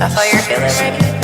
I thought you were feeling ready.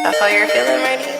I thought you were feeling ready.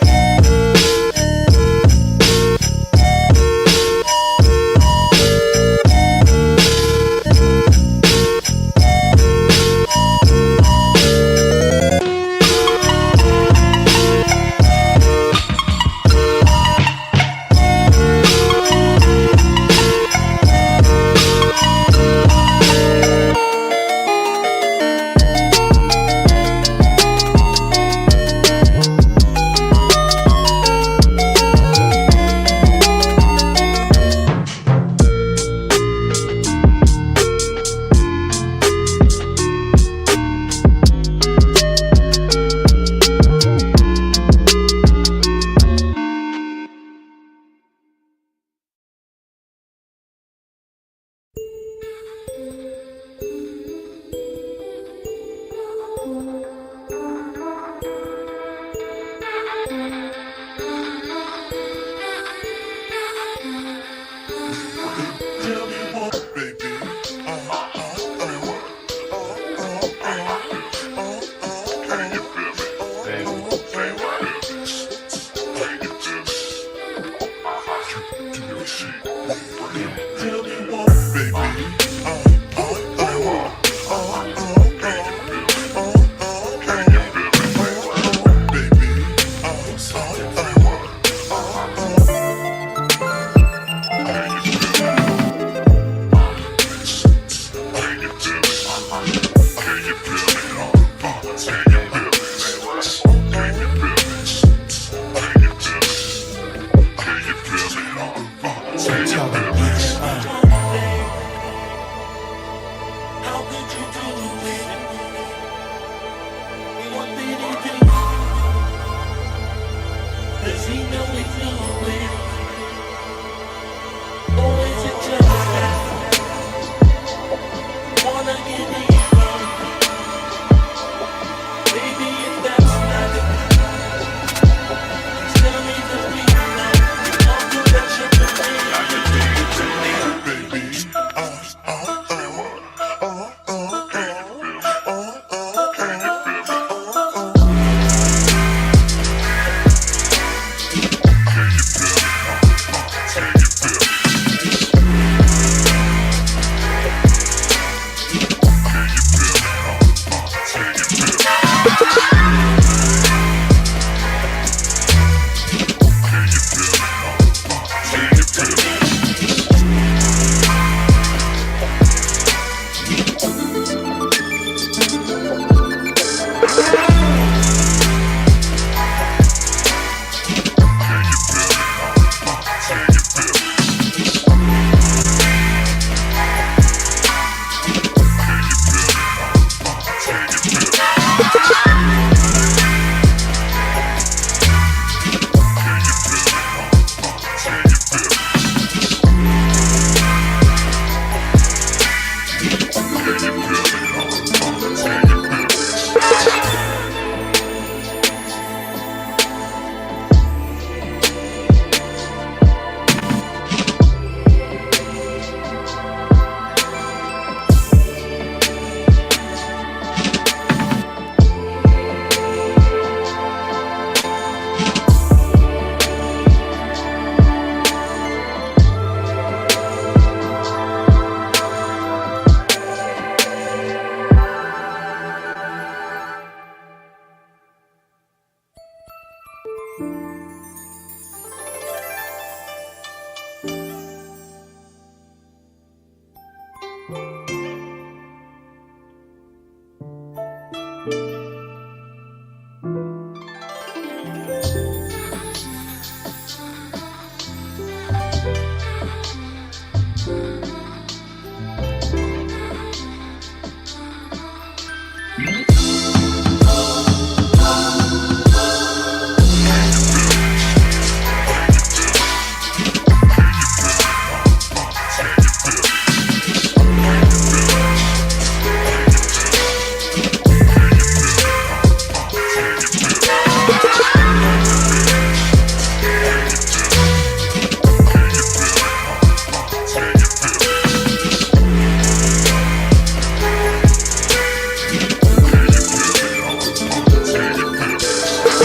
Je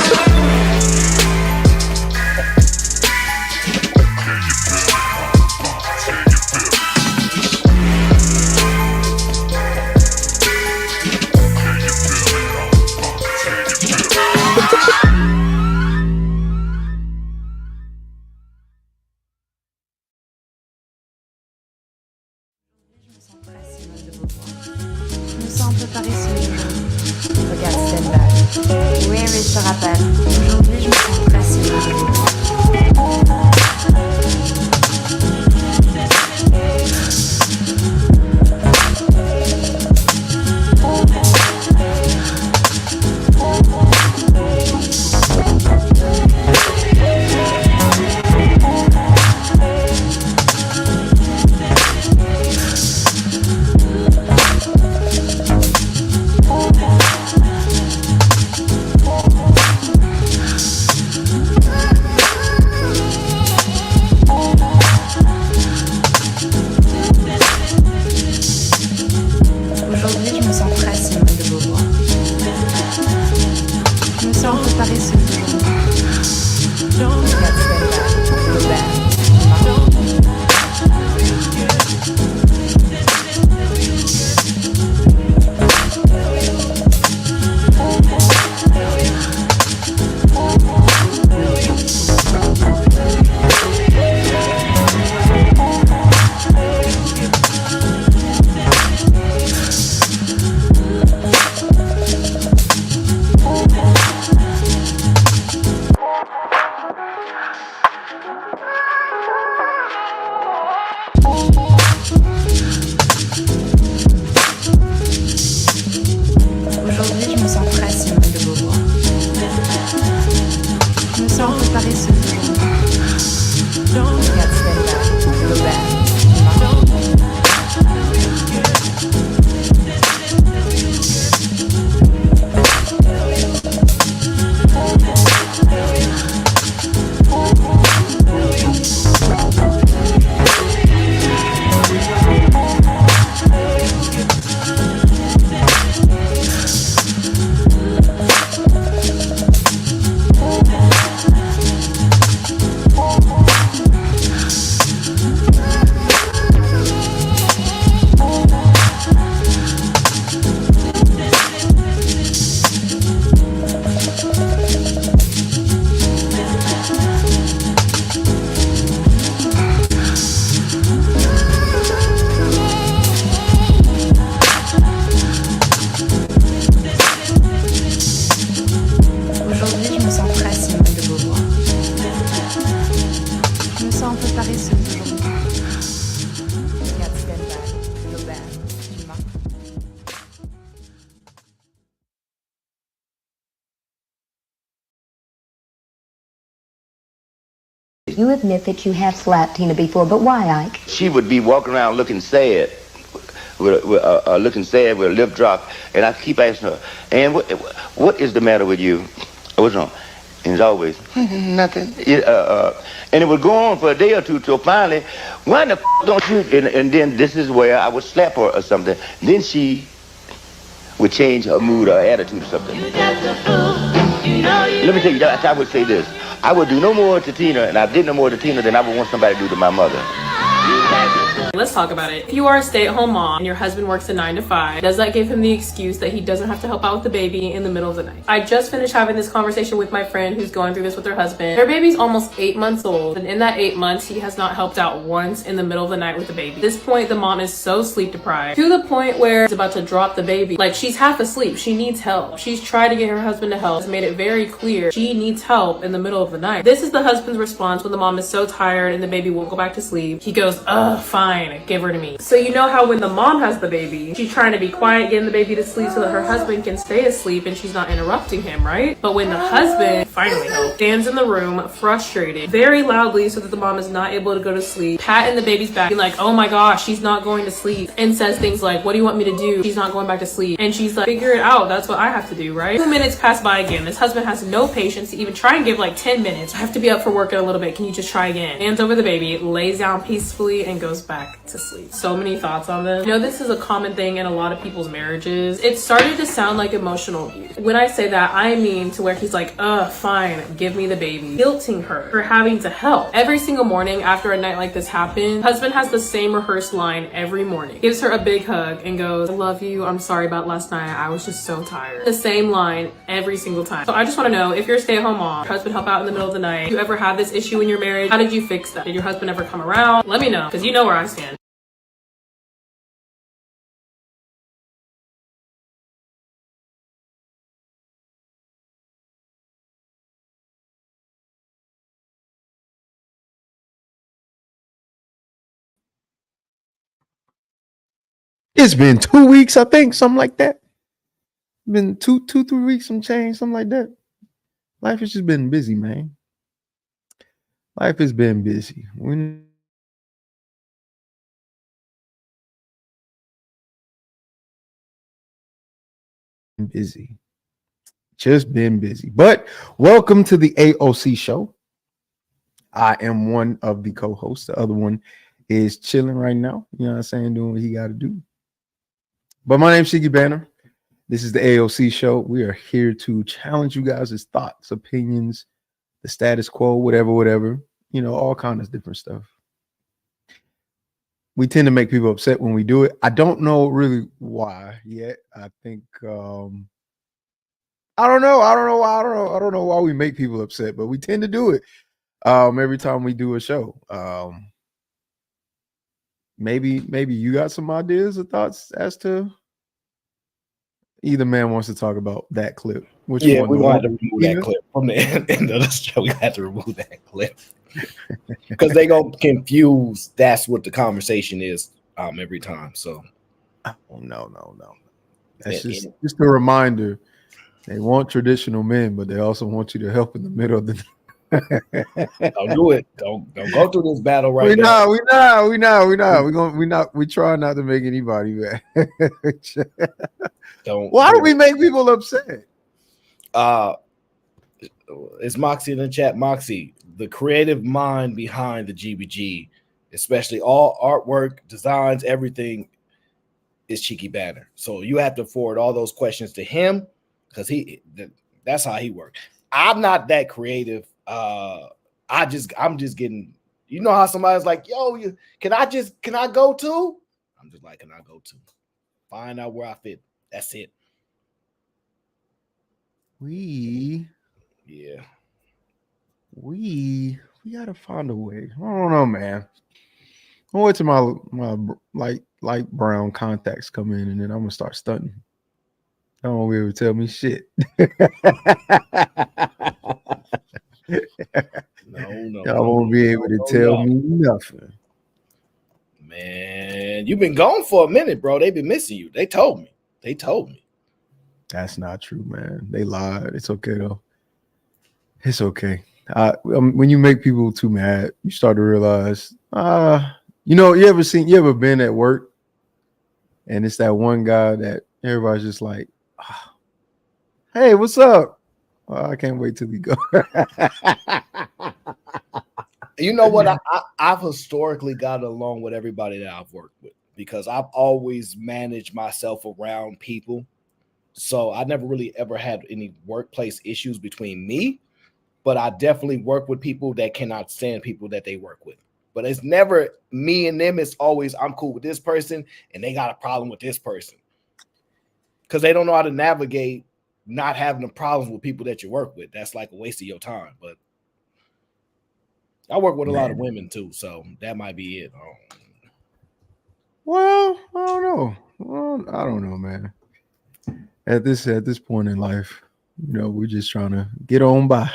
me sens un peu paresseuse. Regarde celle-là. Oui, je te rappelle. Aujourd'hui, je me sens paresseuse. Aujourd'hui, je me sens très Simone de Beauvoir. Je me sens un peu paresseuse aujourd'hui. Regarde celle-là. L'auberge. Aujourd'hui, je me sens très Simone de Beauvoir. Je me sens un peu paresseuse aujourd'hui. Regarde celle-là. L'auberge. Aujourd'hui, je me sens très Simone de Beauvoir. Je me sens un peu paresseuse aujourd'hui. Regarde celle-là. L'auberge. Tu vois. You admit that you have slapped Tina before, but why, Ike? She would be walking around looking sad, with a lip drop, and I keep asking her, "And what is the matter with you? What's wrong?" And it's always nothing. And it would go on for a day or two till finally, why the don't you? And then this is where I would slap her or something. Then she would change her mood or attitude or something. Let me tell you, I would say this. I would do no more to Tina, and I did no more to Tina than I would want somebody to do to my mother. Let's talk about it. If you are a stay-at-home mom and your husband works a 9 to 5, does that give him the excuse that he doesn't have to help out with the baby in the middle of the night? I just finished having this conversation with my friend who's going through this with her husband. Their baby's almost 8 months old, and in that 8 months, he has not helped out once in the middle of the night with the baby. At this point, the mom is so sleep deprived to the point where she's about to drop the baby. Like, she's half asleep. She needs help. She's tried to get her husband to help. Has made it very clear she needs help in the middle of the night. This is the husband's response when the mom is so tired and the baby won't go back to sleep. He goes, "Ugh, fine, give her to me." So you know how when the mom has the baby, she's trying to be quiet, getting the baby to sleep so that her husband can stay asleep and she's not interrupting him, right? But when the husband finally stands in the room, frustrated, very loudly so that the mom is not able to go to sleep, patting the baby's back, being like, "Oh my gosh, she's not going to sleep," and says things like, "What do you want me to do? She's not going back to sleep." And she's like, "Figure it out. That's what I have to do," right? 2 minutes pass by again. This husband has no patience to even try and give like 10 minutes. "I have to be up for work in a little bit. Can you just try again?" Hands over the baby, lays down peacefully, and goes back to sleep. So many thoughts on this. You know, this is a common thing in a lot of people's marriages. It started to sound like emotional abuse. When I say that, I mean to where he's like, fine, give me the baby. Guilting her for having to help. Every single morning after a night like this happens, husband has the same rehearsed line every morning. Gives her a big hug and goes, I love you, I'm sorry about last night, I was just so tired. The same line every single time. So I just want to know, if you're a stay-at-home mom, your husband help out in the middle of the night, you ever have this issue in your marriage? How did you fix that? Did your husband ever come around? Let me know, because you know where I stand. It's been 2 weeks, I think, something like that. Been 3 weeks, some change, something like that. Life has just been busy, man. Life has been busy. Busy. Just been busy. But welcome to the A.O.C Show. I am one of the co-hosts. The other one is chilling right now. You know what I'm saying? Doing what he got to do. But my name's Cheeky Banter. This is the A.O.C Show. We are here to challenge you guys' thoughts, opinions, the status quo, whatever. You know, all kinds of different stuff. We tend to make people upset when we do it. I don't know really why yet. I think I don't know why we make people upset, but we tend to do it every time we do a show. Maybe you got some ideas or thoughts as to either man wants to talk about that clip. Which yeah, one? we're gonna have to remove that clip from the end of the show. We have to remove that clip because they gonna confuse. That's what the conversation is every time. So, oh, no. That's just a reminder. They want traditional men, but they also want you to help in the middle of the. Don't do it. Don't go through this battle right now. We try not to make anybody mad. Why do we make people upset? It's Moxie in the chat. Moxie, the creative mind behind the GBG, especially all artwork, designs, everything is Cheeky Banter. So you have to forward all those questions to him because that's how he works. I'm not that creative. I'm just getting, you know how somebody's like, yo, can I go to? I'm just like, can I go to? Find out where I fit. That's it. We gotta find a way. I don't know, man. I'll wait till my light brown contacts come in, and then I'm gonna start stunting. I don't want to be able to tell me shit. No. I won't be able to tell me nothing. Man, you've been gone for a minute, bro. They've been missing you. They told me. That's not true, man. They lied. It's okay though. It's okay. When you make people too mad, you start to realize, you ever been at work and it's that one guy that everybody's just like, hey, what's up? I can't wait till we go. You know what? I've historically got along with everybody that I've worked with because I've always managed myself around people. So I never really ever had any workplace issues between me, but I definitely work with people that cannot stand people that they work with. But it's never me and them. It's always I'm cool with this person and they got a problem with this person because they don't know how to navigate not having the problems with people that you work with. That's like a waste of your time. But I work with a lot of women too, so that might be it. Well, I don't know. I don't know, man. At this point in life, we're just trying to get on by.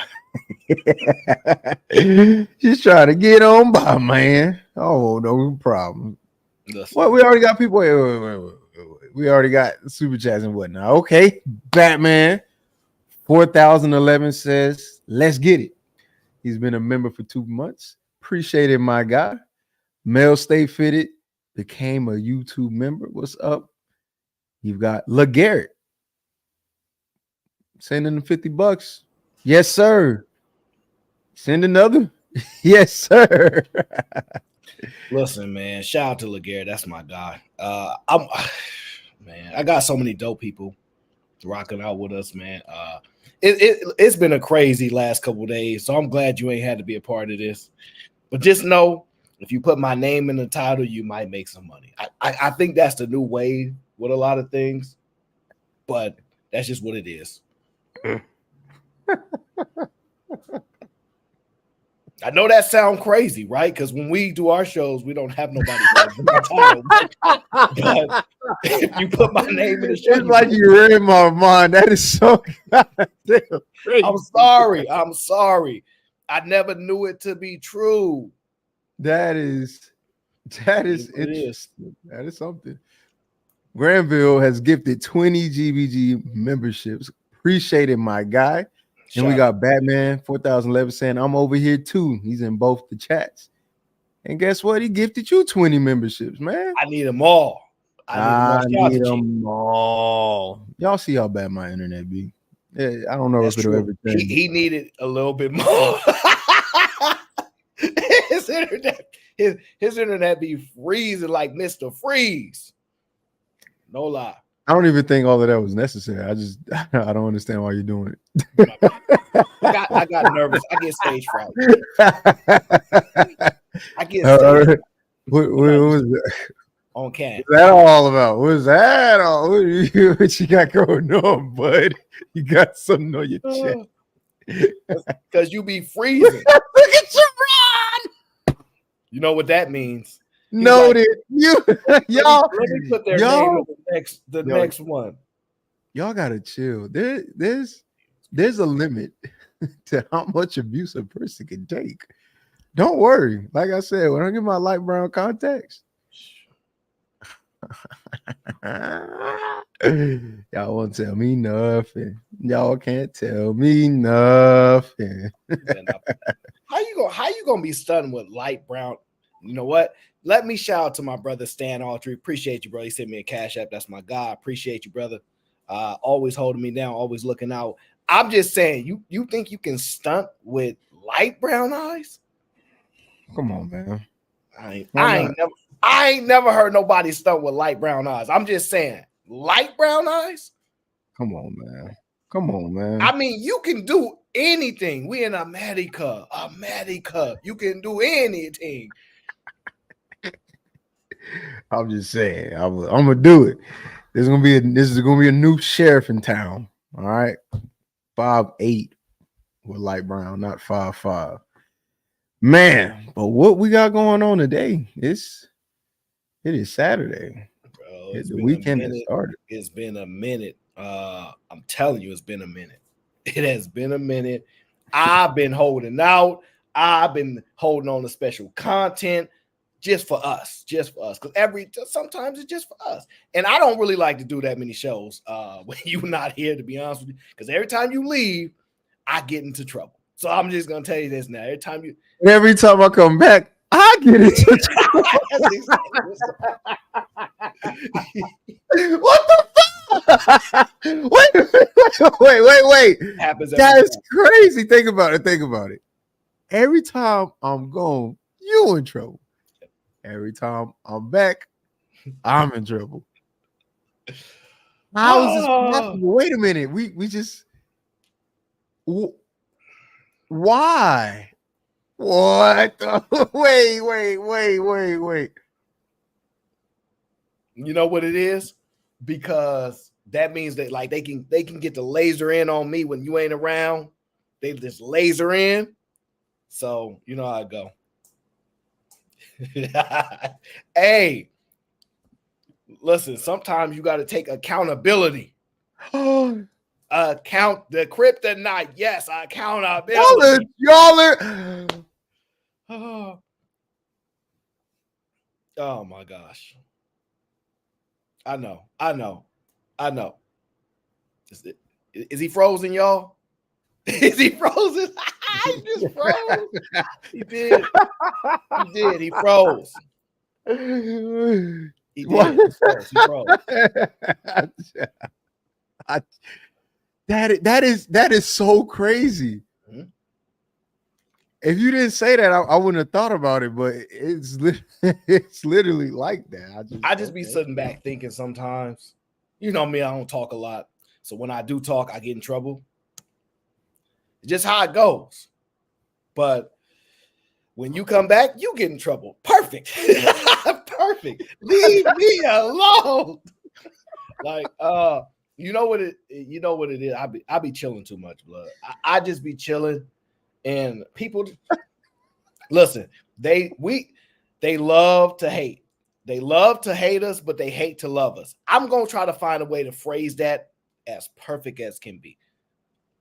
Just trying to get on by, man. Oh, no problem. Well, we already got people. Wait. We already got super chats and whatnot. Okay, Batman 4011 says, "Let's get it." He's been a member for 2 months. Appreciate it, my guy. Mel Stay Fitted became a YouTube member. What's up? You've got LeGarrette sending the $50. Yes, sir. Send another. Yes, sir. Listen, man. Shout out to LeGarrette. That's my guy. Man, I got so many dope people rocking out with us, man. It's been a crazy last couple of days, so I'm glad you ain't had to be a part of this. But just know, if you put my name in the title, you might make some money. I think that's the new wave with a lot of things, but that's just what it is. I know that sounds crazy, right? Because when we do our shows, we don't have nobody in the title. But if you put my name in the show, It's like you read my mind. That is so goddamn crazy. I'm sorry. I never knew it to be true. That is interesting. That is something. Granville has gifted 20 GBG memberships. Appreciate it, my guy. And we got Batman 4011 saying, I'm over here too. He's in both the chats. And guess what? He gifted you 20 memberships, man. I need them all. I need them all. Y'all see how bad my internet be. Yeah, I don't know if it'll ever change. He needed a little bit more. His internet be freezing like Mr. Freeze. No lie. I don't even think all of that was necessary. I don't understand why you're doing it. I got nervous. I get stage fright. I get stage what was that? On cam. What's that all about? What's that all? What you got going on, bud? You got something on your chest. Because you be freezing. Look at you run. You know what that means. Noted. Y'all. Let me put their name in the next one. Y'all gotta chill. There's a limit to how much abuse a person can take. Don't worry. Like I said, when I get my light brown contacts, y'all won't tell me nothing. Y'all can't tell me nothing. How you gonna be stunned with light brown? You know what? Let me shout out to my brother Stan Autry. Appreciate you, bro. He sent me a cash app. That's my guy. Appreciate you, brother. Always holding me down, always looking out. I'm just saying, you think you can stunt with light brown eyes? Come on, man. I ain't never heard nobody stunt with light brown eyes. I'm just saying, light brown eyes? Come on, man. Come on, man. I mean, you can do anything. We in a Maddie Cup. You can do anything. I'm just saying, I'm gonna do it. This is gonna be a new sheriff in town. All right, 5'8" with light brown, not 5'5". Man, but what we got going on today? It is Saturday. Bro, the weekend has started. It's been a minute. I'm telling you, it's been a minute. It has been a minute. I've been holding out. I've been holding on to special content. Just for us, because sometimes it's just for us. And I don't really like to do that many shows when you're not here, to be honest with you, because every time you leave, I get into trouble. So I'm just gonna tell you this now. Every time I come back, I get into trouble. What the fuck? Wait. That's crazy. Think about it. Every time I'm gone, you in trouble. Every time I'm back, I'm in trouble. How is this possible? Wait a minute. We just why? What? Wait. You know what it is? Because that means that like they can get the laser in on me when you ain't around. They just laser in. So you know how it go. Hey, listen, sometimes you got to take accountability. The kryptonite, yes, accountability. Y'all are oh my gosh. I know. Is he frozen, y'all? Is he frozen? He just froze. He did. He froze. He froze. That is so crazy. If you didn't say that, I wouldn't have thought about it. But it's literally like that. I just be sitting back thinking sometimes. You know me, I don't talk a lot. So when I do talk, I get in trouble. It's just how it goes. But when you come back, you get in trouble. Perfect. Perfect. Leave me alone. Like, you know what it is. I be chilling too much, blood. I just be chilling, and people listen. They love to hate. They love to hate us, but they hate to love us. I'm gonna try to find a way to phrase that as perfect as can be.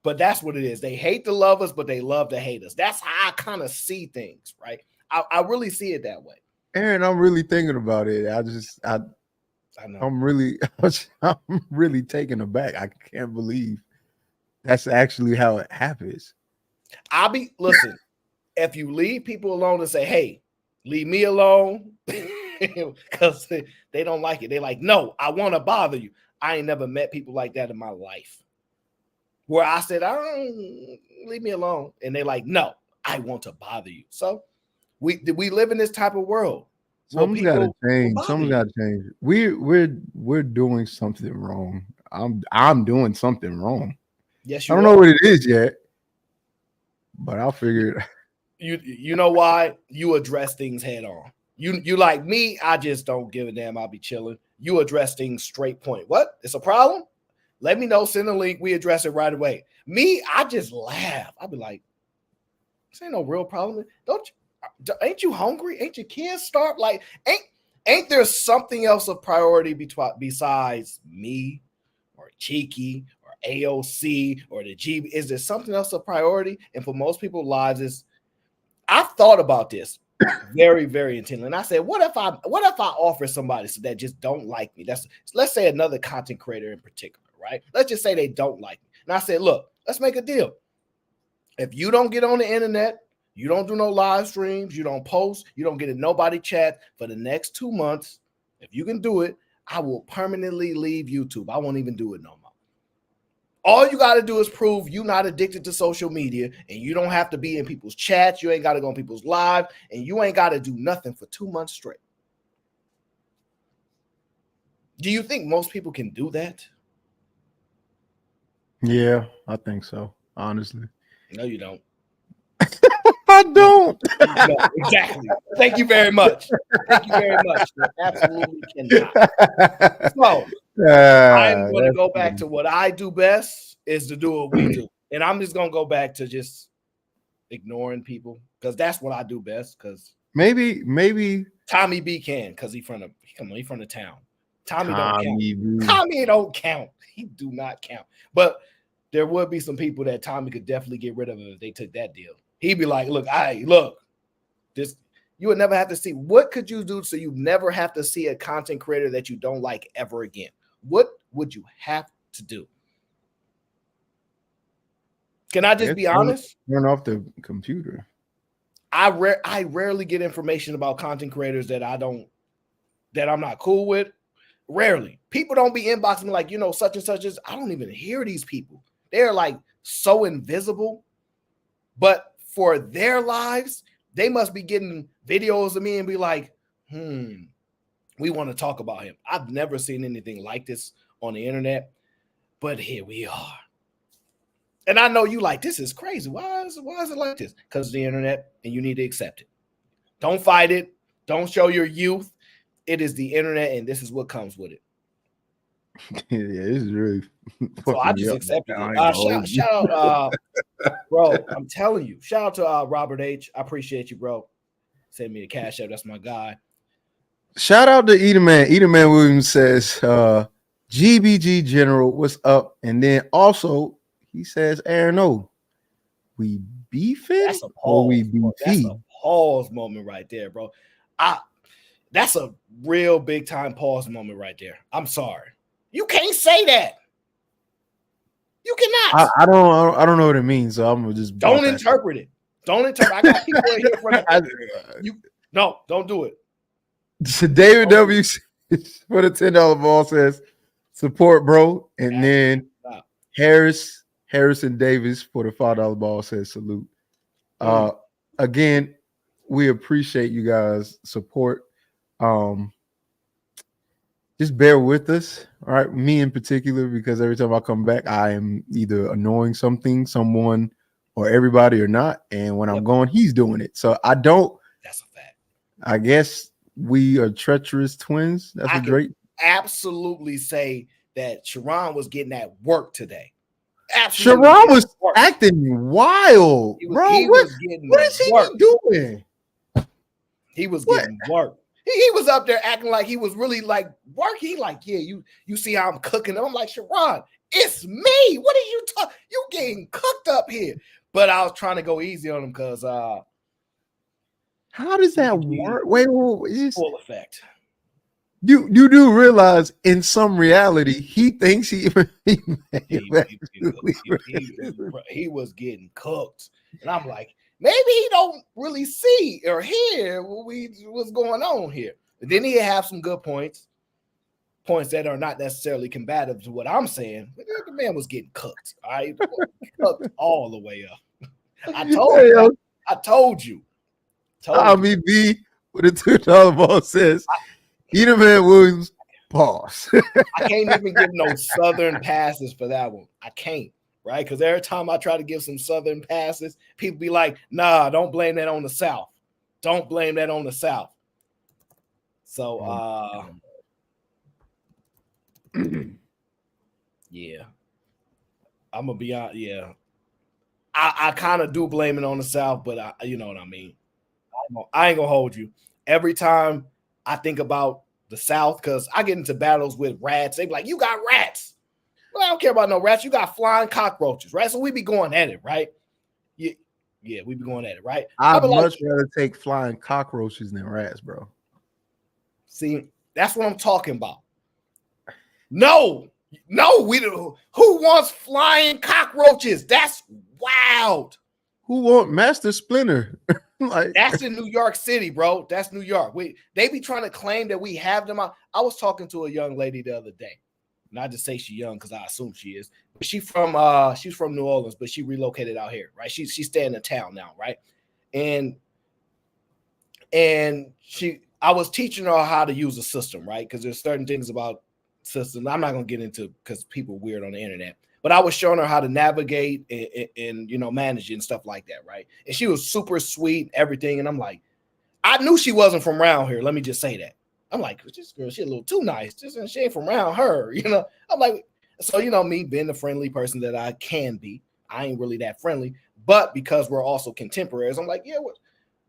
But that's what it is. They hate to love us, but they love to hate us. That's how I kind of see things, right? I really see it that way. Aaron, I'm really thinking about it. I know. I'm really taken aback. I can't believe that's actually how it happens. Listen, if you leave people alone and say, hey, leave me alone, because they don't like it. They like, no, I want to bother you. I ain't never met people like that in my life. Where I said, I don't leave me alone. And they like, no, I want to bother you. So we live in this type of world. Something's got to change. Something's got to change. We're doing something wrong. I'm doing something wrong. Yes, I don't know what it is yet, but I'll figure it. You know why? You address things head on. You like me, I just don't give a damn. I'll be chilling. You address things straight point. What? It's a problem? Let me know. Send a link. We address it right away. Me, I just laugh. I'll be like, this ain't no real problem. Ain't you hungry? Ain't your kids starved? Like, ain't there something else of priority besides me or Cheeky or A.O.C or the G? Is there something else of priority? And for most people's lives, I've thought about this very, very intently. And I said, what if I offer somebody that just don't like me? Let's say another content creator in particular, right? Let's just say they don't like me. And I said, look, let's make a deal. If you don't get on the internet, you don't do no live streams, you don't post, you don't get in nobody chat for the next 2 months. If you can do it, I will permanently leave YouTube. I won't even do it no more. All you got to do is prove you're not addicted to social media, and you don't have to be in people's chats. You ain't got to go on people's live, and you ain't got to do nothing for 2 months straight. Do you think most people can do that? Yeah, I think so, honestly. No, you don't. I don't. No, exactly. Thank you very much. Thank you very much. You absolutely cannot. So, I'm going to go back to what I do best is to do what we do. And I'm just going to go back to just ignoring people because that's what I do best. Because maybe Tommy B can because he from the town. Tommy don't count. He do not count. But there would be some people that Tommy could definitely get rid of if they took that deal. He'd be like, look, this you would never have to see. What could you do so you never have to see a content creator that you don't like ever again? What would you have to do? Can I just be honest? Turn off the computer. I rarely get information about content creators that I'm not cool with. Rarely. People don't be inboxing me like, such and such is. I don't even hear these people. They're like so invisible. But for their lives, they must be getting videos of me and be like, we want to talk about him. I've never seen anything like this on the internet, but here we are. And I know you like, this is crazy. Why is it like this? Because the internet, and you need to accept it. Don't fight it. Don't show your youth. It is the internet, and this is what comes with it. Yeah, this is really. So I just accepted it. Shout out, bro. I'm telling you. Shout out to Robert H. I appreciate you, bro. Send me a cash app. That's my guy. Shout out to Edaman. Edaman Williams says, GBG General, what's up? And then also he says, Aaron O, we beefing? That's a pause. Or we beefy? That's a pause moment right there, bro. That's a real big time pause moment right there. I'm sorry. You can't say that. You cannot. I don't know what it means, so I'm gonna just don't interpret it. Don't interpret. I got people in here in front of you. No, don't do it. So David W for the $10 ball says support, bro, and then Harrison Davis for the $5 ball says salute. again, we appreciate you guys' support. Just bear with us, all right? Me in particular, because every time I come back, I am either annoying someone, or everybody or not. And when I'm gone, he's doing it. So I don't. That's a fact. I guess we are treacherous twins. That's I a great. Absolutely say that Sharon was getting at work today. Absolutely. Sharon was acting wild, bro. What is he doing? He was getting work. He was up there acting like he was really like working. He like, yeah, you see how I'm cooking. I'm like, Sharon, it's me. What are you talking? You getting cooked up here. But I was trying to go easy on him because how does that work? Wait, full effect. You do realize in some reality he thinks he was getting cooked, and I'm like, maybe he don't really see or hear what's going on here. But then he have some good points that are not necessarily combative to what I'm saying. But the man was getting cooked. All right, cooked all the way up. I told you. I'll be B with a $2 ball says. Eat man Williams, pause. I can't even give no Southern passes for that one. I can't, right? Because every time I try to give some Southern passes, people be like, nah, don't blame that on the South. Don't blame that on the South. So, yeah. I'm going to be honest. Yeah. I kind of do blame it on the South, but you know what I mean? I ain't going to hold you. Every time I think about the South, because I get into battles with rats. They be like, you got rats. Well, I don't care about no rats. You got flying cockroaches, right? So we be going at it, right? Yeah, we be going at it, right? I'd much rather take flying cockroaches than rats, bro. See, that's what I'm talking about. No, we don't. Who wants flying cockroaches? That's wild. Who want Master Splinter? Like, that's in New York City, bro. That's New York. They be trying to claim that we have them out. I was talking to a young lady the other day. Not to say she's young because I assume she is. But she's from New Orleans, but she relocated out here, right? She's staying in town now, right? And I was teaching her how to use a system, right? Because there's certain things about systems I'm not gonna get into because people are weird on the internet. But I was showing her how to navigate and manage it and stuff like that, right? And she was super sweet, everything. And I'm like, I knew she wasn't from around here. Let me just say that. I'm like, this girl, she a little too nice. She ain't from around her, I'm like, so me being the friendly person that I can be, I ain't really that friendly. But because we're also contemporaries, I'm like, yeah,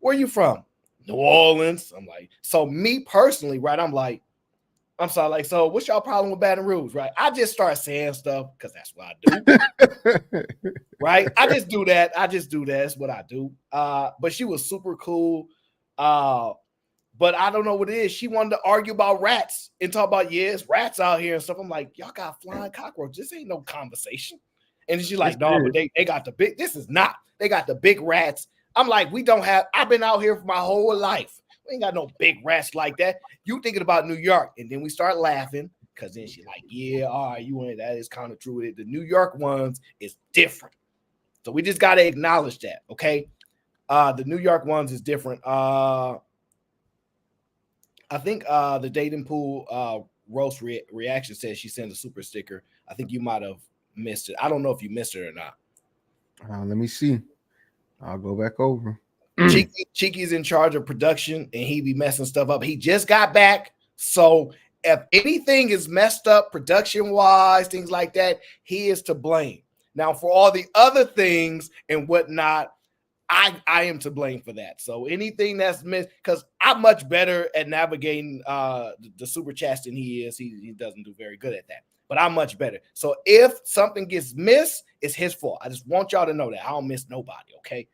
where are you from? New Orleans. I'm like, so me personally, right? I'm like, I'm sorry, like, so what's y'all problem with Baton Rouge, right? I just start saying stuff because that's what I do, right? I just do that. That's what I do. But she was super cool. But I don't know what it is. She wanted to argue about rats and talk about, it's rats out here and stuff. I'm like, y'all got flying cockroaches. This ain't no conversation. And she's like, no, but they got the big, they got the big rats. I'm like, I've been out here for my whole life. We ain't got no big rats like that. You thinking about New York. And then we start laughing because then she like, yeah, all right, that is kind of true. The New York ones is different. So we just got to acknowledge that, okay? The New York ones is different. I think the dating pool roast reaction says she sent a super sticker. I think you might have missed it. I don't know if you missed it or not. Let me see. I'll go back over. Cheeky's in charge of production and he be messing stuff up. He just got back. So if anything is messed up production-wise, things like that, he is to blame. Now, for all the other things and whatnot, I am to blame for that. So anything that's missed, because I'm much better at navigating the super chats than he is. He doesn't do very good at that. But I'm much better. So if something gets missed, it's his fault. I just want y'all to know that I don't miss nobody, okay?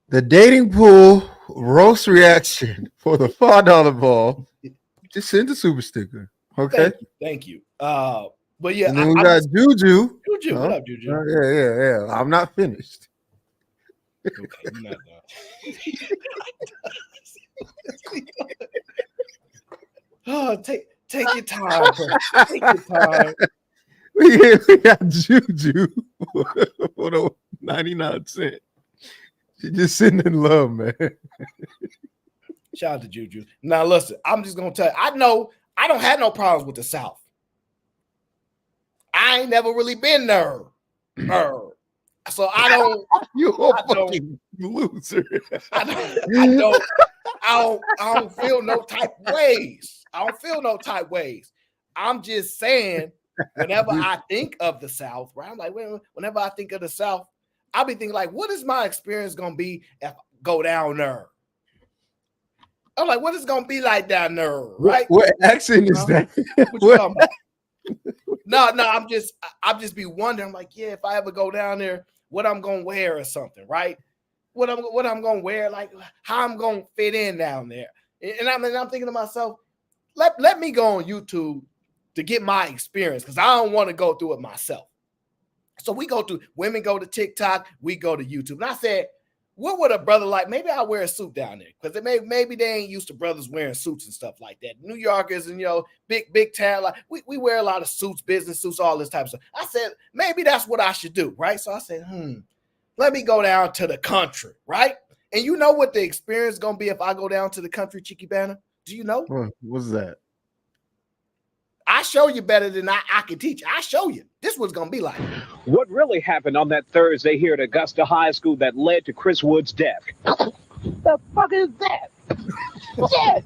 The dating pool roast reaction for the $5 ball. Just send a super sticker. Okay. Thank you. But yeah, and then we got Juju. Juju, what up, Juju? Yeah. I'm not finished. Okay, you're not done. Oh, take your time, bro. Take your time. We got Juju for the 99 cents. She just sitting in love, man. Shout out to Juju. Now listen, I'm just gonna tell you, I know I don't have no problems with the South. I ain't never really been there. So I don't. You a fucking loser. I don't feel no type ways. I don't feel no type ways. I'm just saying, whenever I think of the South, right? I'm like, whenever I think of the South, I'll be thinking like, what is my experience gonna be if I go down there? I'm like, what is it gonna be like down there, right? What accent is that? What you talking about? No, I'm just be wondering, like, yeah, if I ever go down there, what I'm gonna wear or something, right? What I'm gonna wear, like how I'm gonna fit in down there. And I'm thinking to myself, let me go on YouTube to get my experience because I don't want to go through it myself. So women go to TikTok, we go to YouTube. And I said, what would a brother like? Maybe I'll wear a suit down there because maybe they ain't used to brothers wearing suits and stuff like that. New Yorkers and big town, like we wear a lot of suits, business suits, all this type of stuff. I said maybe that's what I should do, right? So I said, let me go down to the country, right? And you know what the experience is gonna be if I go down to the country, Cheeky Banter? Do you know? What's that? I show you better than I can teach. I show you. This was gonna be like. What really happened on that Thursday here at Augusta High School that led to Chris Wood's death? The fuck is that? Shit!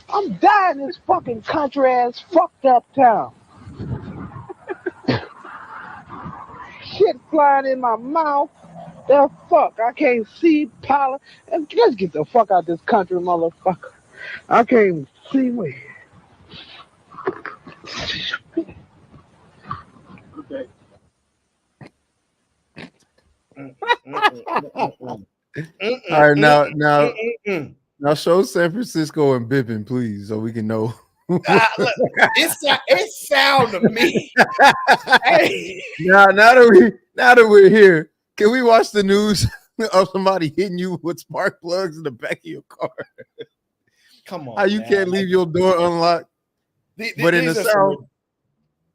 I'm dying in this fucking country ass fucked up town. Shit flying in my mouth. The fuck, I can't see pollen. And let's get the fuck out this country, motherfucker. I can't see me. Okay. All right, now show San Francisco and Bippin, please, so we can know. Look, it sound to me. Hey. Now that we're here, can we watch the news of somebody hitting you with spark plugs in the back of your car? Come on, how you can't leave your door unlocked? But in the South,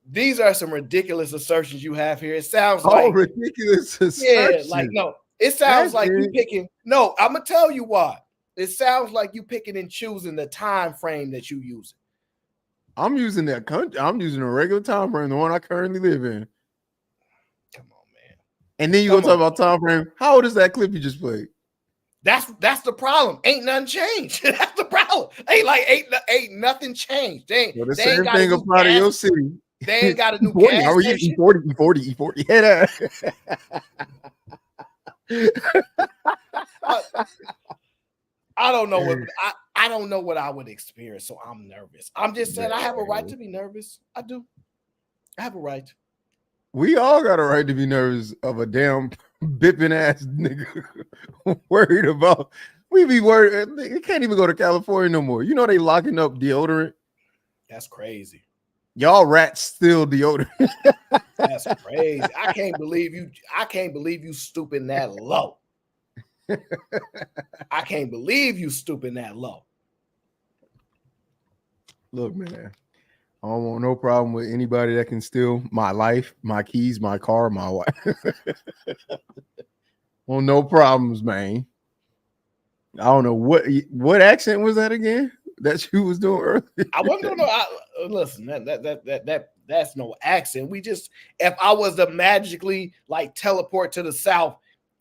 these are some ridiculous assertions you have here. It sounds like ridiculous assertions. Yeah, like no, it sounds like you picking. No, I'm gonna tell you why. It sounds like you picking and choosing the time frame that you using. I'm using that country. I'm using a regular time frame, the one I currently live in. Come on, man. And then you gonna talk about time frame. How old is that clip you just played? That's the problem. Ain't nothing changed. That's the problem. Ain't nothing changed. They the they same ain't got thing applies to your city. They ain't got a new E40, gas how are you? station. E40. Yeah. I don't know what I don't know what I would experience, so I'm nervous. I'm just saying I have a right to be nervous. I do. I have a right. We all got a right to be nervous of a damn bipping ass nigga worried about. We be worried. They can't even go to California no more. You know they locking up deodorant. That's crazy. Y'all rats steal deodorant. That's crazy. I can't believe you stooping that low. I can't believe you stooping that low. Look, man, I don't want no problem with anybody that can steal my life, my keys, my car, my wife. Well, no problems, man. I don't know what accent was that again that you was doing earlier. I wasn't gonna listen. That's no accent. We just, if I was to magically like teleport to the South,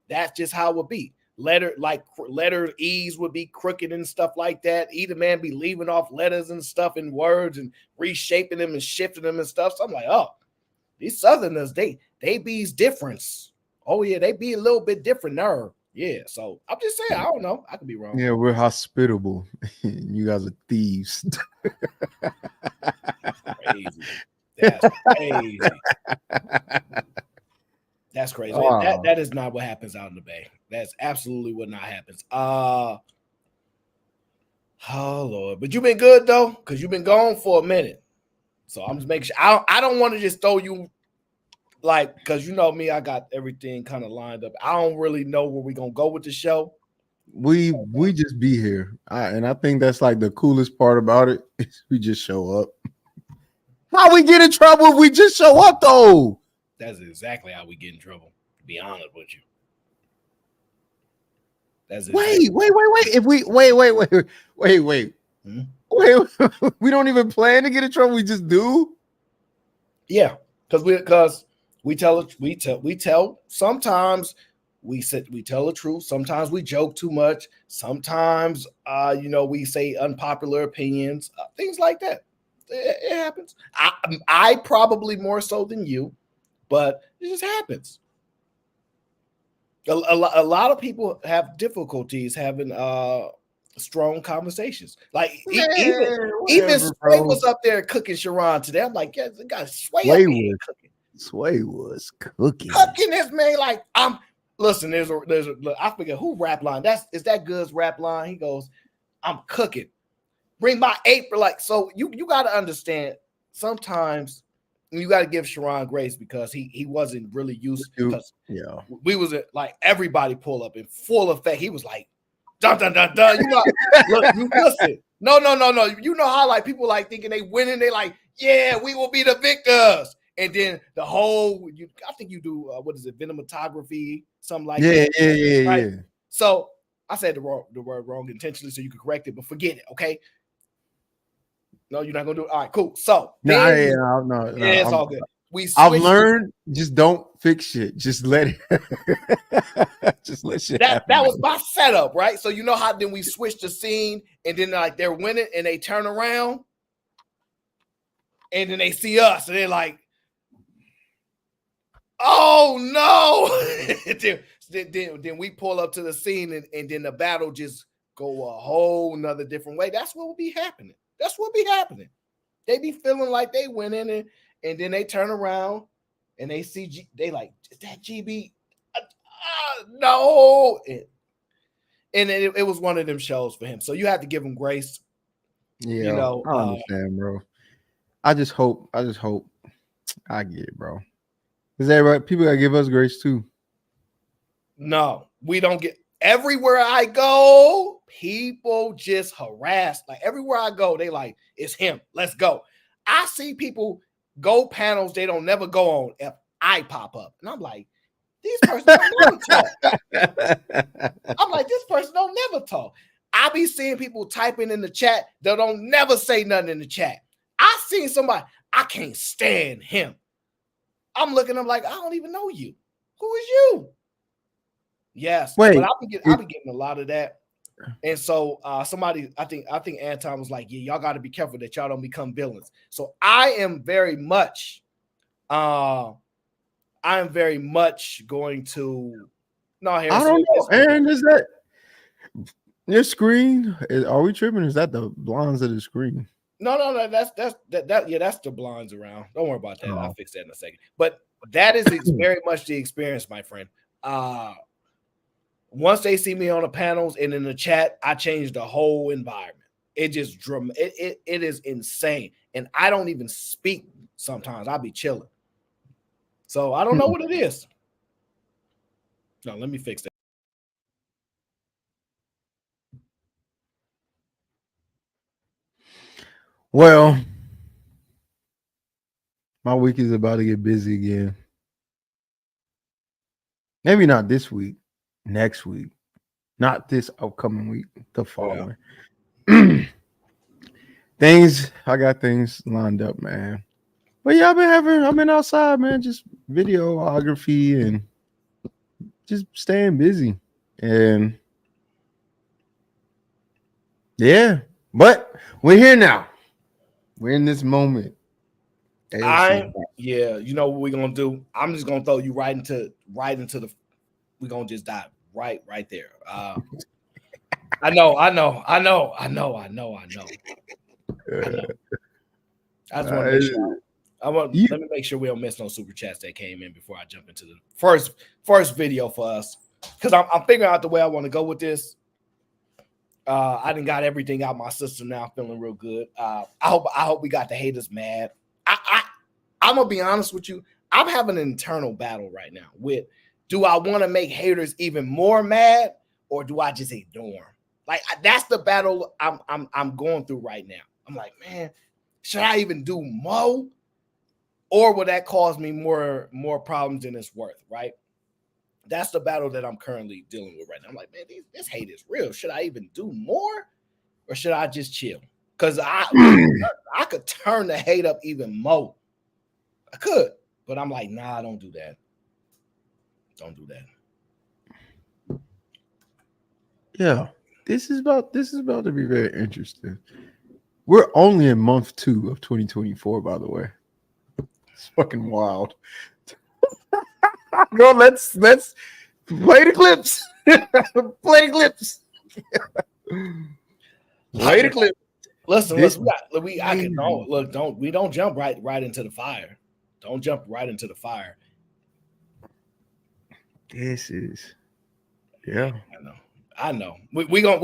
that's just how it would be. Letter E's would be crooked and stuff like that. Either man be leaving off letters and stuff in words and reshaping them and shifting them and stuff. So I'm like, oh, these Southerners, they be's difference. Oh yeah, they be a little bit different there. Yeah, so I'm just saying, I don't know. I could be wrong. Yeah, we're hospitable. You guys are thieves. Crazy. That's crazy. That's crazy. Oh. That is not what happens out in the Bay. That's absolutely what not happens. Oh Lord, but you've been good though, because you've been gone for a minute. So I'm just making sure. I don't want to just throw you like, because you know me, I got everything kind of lined up. I don't really know where we're gonna go with the show. We just be here, and I think that's like the coolest part about it. Is we just show up. How we get in trouble if we just show up though? That's exactly how we get in trouble, to be honest with you. That's it. Wait. If we wait. Hmm? Wait, we don't even plan to get in trouble. We just do. Yeah, because we tell. Sometimes we tell the truth. Sometimes we joke too much. Sometimes we say unpopular opinions, things like that. It happens. I probably more so than you, but it just happens. A lot of people have difficulties having strong conversations. Like even Sway was up there cooking Sharon today. I'm like, yeah, the guy Sway up here cooking. Sway was cooking This man. Like listen. There's a I forget who rap line. Is that Good's rap line? He goes, I'm cooking. Bring my apron. Like, so you got to understand. Sometimes you got to give Sharon grace because he wasn't really used because we was like everybody pull up in full effect. He was like, dun dun dun dun. Look, you listen. No. You know how like people like thinking they winning. They like, yeah, we will be the victors. And then the whole, I think you do what is it, venomatography, something like that. Yeah. So I said the word wrong intentionally, so you can correct it, but forget it, okay? No, you're not gonna do it. All right, cool. So no, it's all good. I've learned just don't fix shit. Just let it. Just let shit happen. That was my setup, right? So you know how then we switch the scene, and then like they're winning, and they turn around, and then they see us, and they're like, "Oh no!" then we pull up to the scene, and then the battle just go a whole nother different way. That's what will be happening. They be feeling like they winning, and then they turn around and they see they like, is that GB? No. And it was one of them shows for him. So you have to give him grace. Yeah, I understand, bro. I just hope I get it, bro. Is that right? People gotta give us grace too. No, we don't get. Everywhere I go, people just harass. Like everywhere I go, they like, it's him. Let's go. I see people go panels they don't never go on if I pop up. And I'm like, these persons don't never talk. I'm like, this person don't never talk. I be seeing people typing in the chat that don't never say nothing in the chat. I seen somebody, I can't stand him. I'm looking, I'm like, I don't even know you. Who is you? Yes, wait, but I'll be getting a lot of that. And so somebody, I think Anton was like, yeah, y'all got to be careful that y'all don't become villains. So I am very much going to I don't know. Aaron, is that your screen? Are we tripping? Is that the blinds of the screen? No, that's the blinds around. Don't worry about that. I'll fix that in a second. But that is very much the experience, my friend. Once they see me on the panels and in the chat, I change the whole environment. It just it is insane. And I don't even speak sometimes. I'll be chilling. So I don't know what it is. No, let me fix that. Well, my week is about to get busy again. Maybe not this week, next week, not this upcoming week, the following. Yeah. I got things lined up, man. But yeah, I've been outside, man, just videography and just staying busy. And yeah, but we're here now. We're in this moment. You know what we're gonna do? I'm just gonna throw you right into the. We're gonna just dive right there. I know. I just want to make sure. Let me make sure we don't miss no super chats that came in before I jump into the first video for us, because I'm figuring out the way I want to go with this. I done got everything out my system now, feeling real good. I hope we got the haters mad. I'm gonna be honest with you. I'm having an internal battle right now with, do I want to make haters even more mad, or do I just ignore them? Like, that's the battle I'm going through right now. I'm like, man, should I even do more, or will that cause me more problems than it's worth? Right? that's the battle that I'm currently dealing with right now. I'm like, man, this hate is real. Should I even do more, or should I just chill? Because I could turn the hate up even more. I could, but I'm like, nah, don't do that. Don't do that. Yeah, this is about to be very interesting. We're only in month 2 of 2024, by the way. It's fucking wild. Go, let's play the clips. Play the clips. Play the clip. Listen, we don't jump right into the fire. Don't jump right into the fire. This is, yeah. I know. We gonna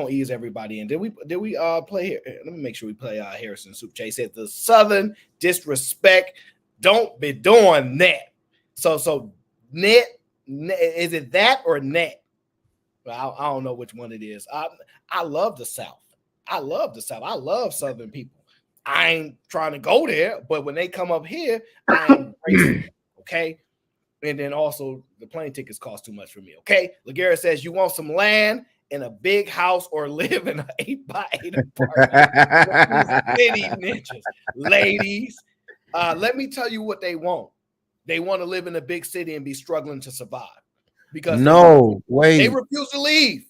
ease everybody in. Did we play here? Let me make sure we play Harrison Soup Chase said the Southern disrespect. Don't be doing that. So net is it that or net? Well, I don't know which one it is. I love the South. I love the South. I love Southern people. I ain't trying to go there, but when they come up here, I embrace it. Okay. And then also the plane tickets cost too much for me. Okay. Laguerre says you want some land in a big house or live in an 8x8 apartment. City ninjas. Ladies, let me tell you what they want. They want to live in a big city and be struggling to survive. Because they refuse to leave.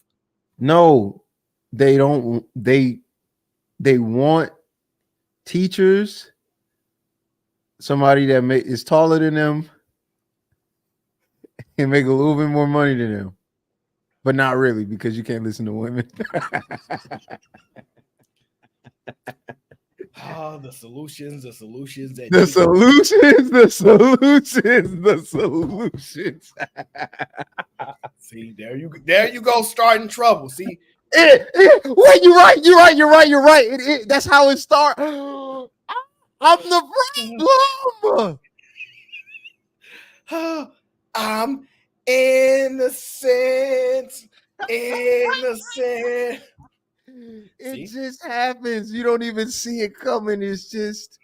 No, they don't. They want teachers, somebody that is taller than them and make a little bit more money than them, but not really, because you can't listen to women. The solutions. See, there you go, starting trouble. See, wait, you're right. That's how it starts. I'm the problem. I'm innocent. It just happens. You don't even see it coming. It's just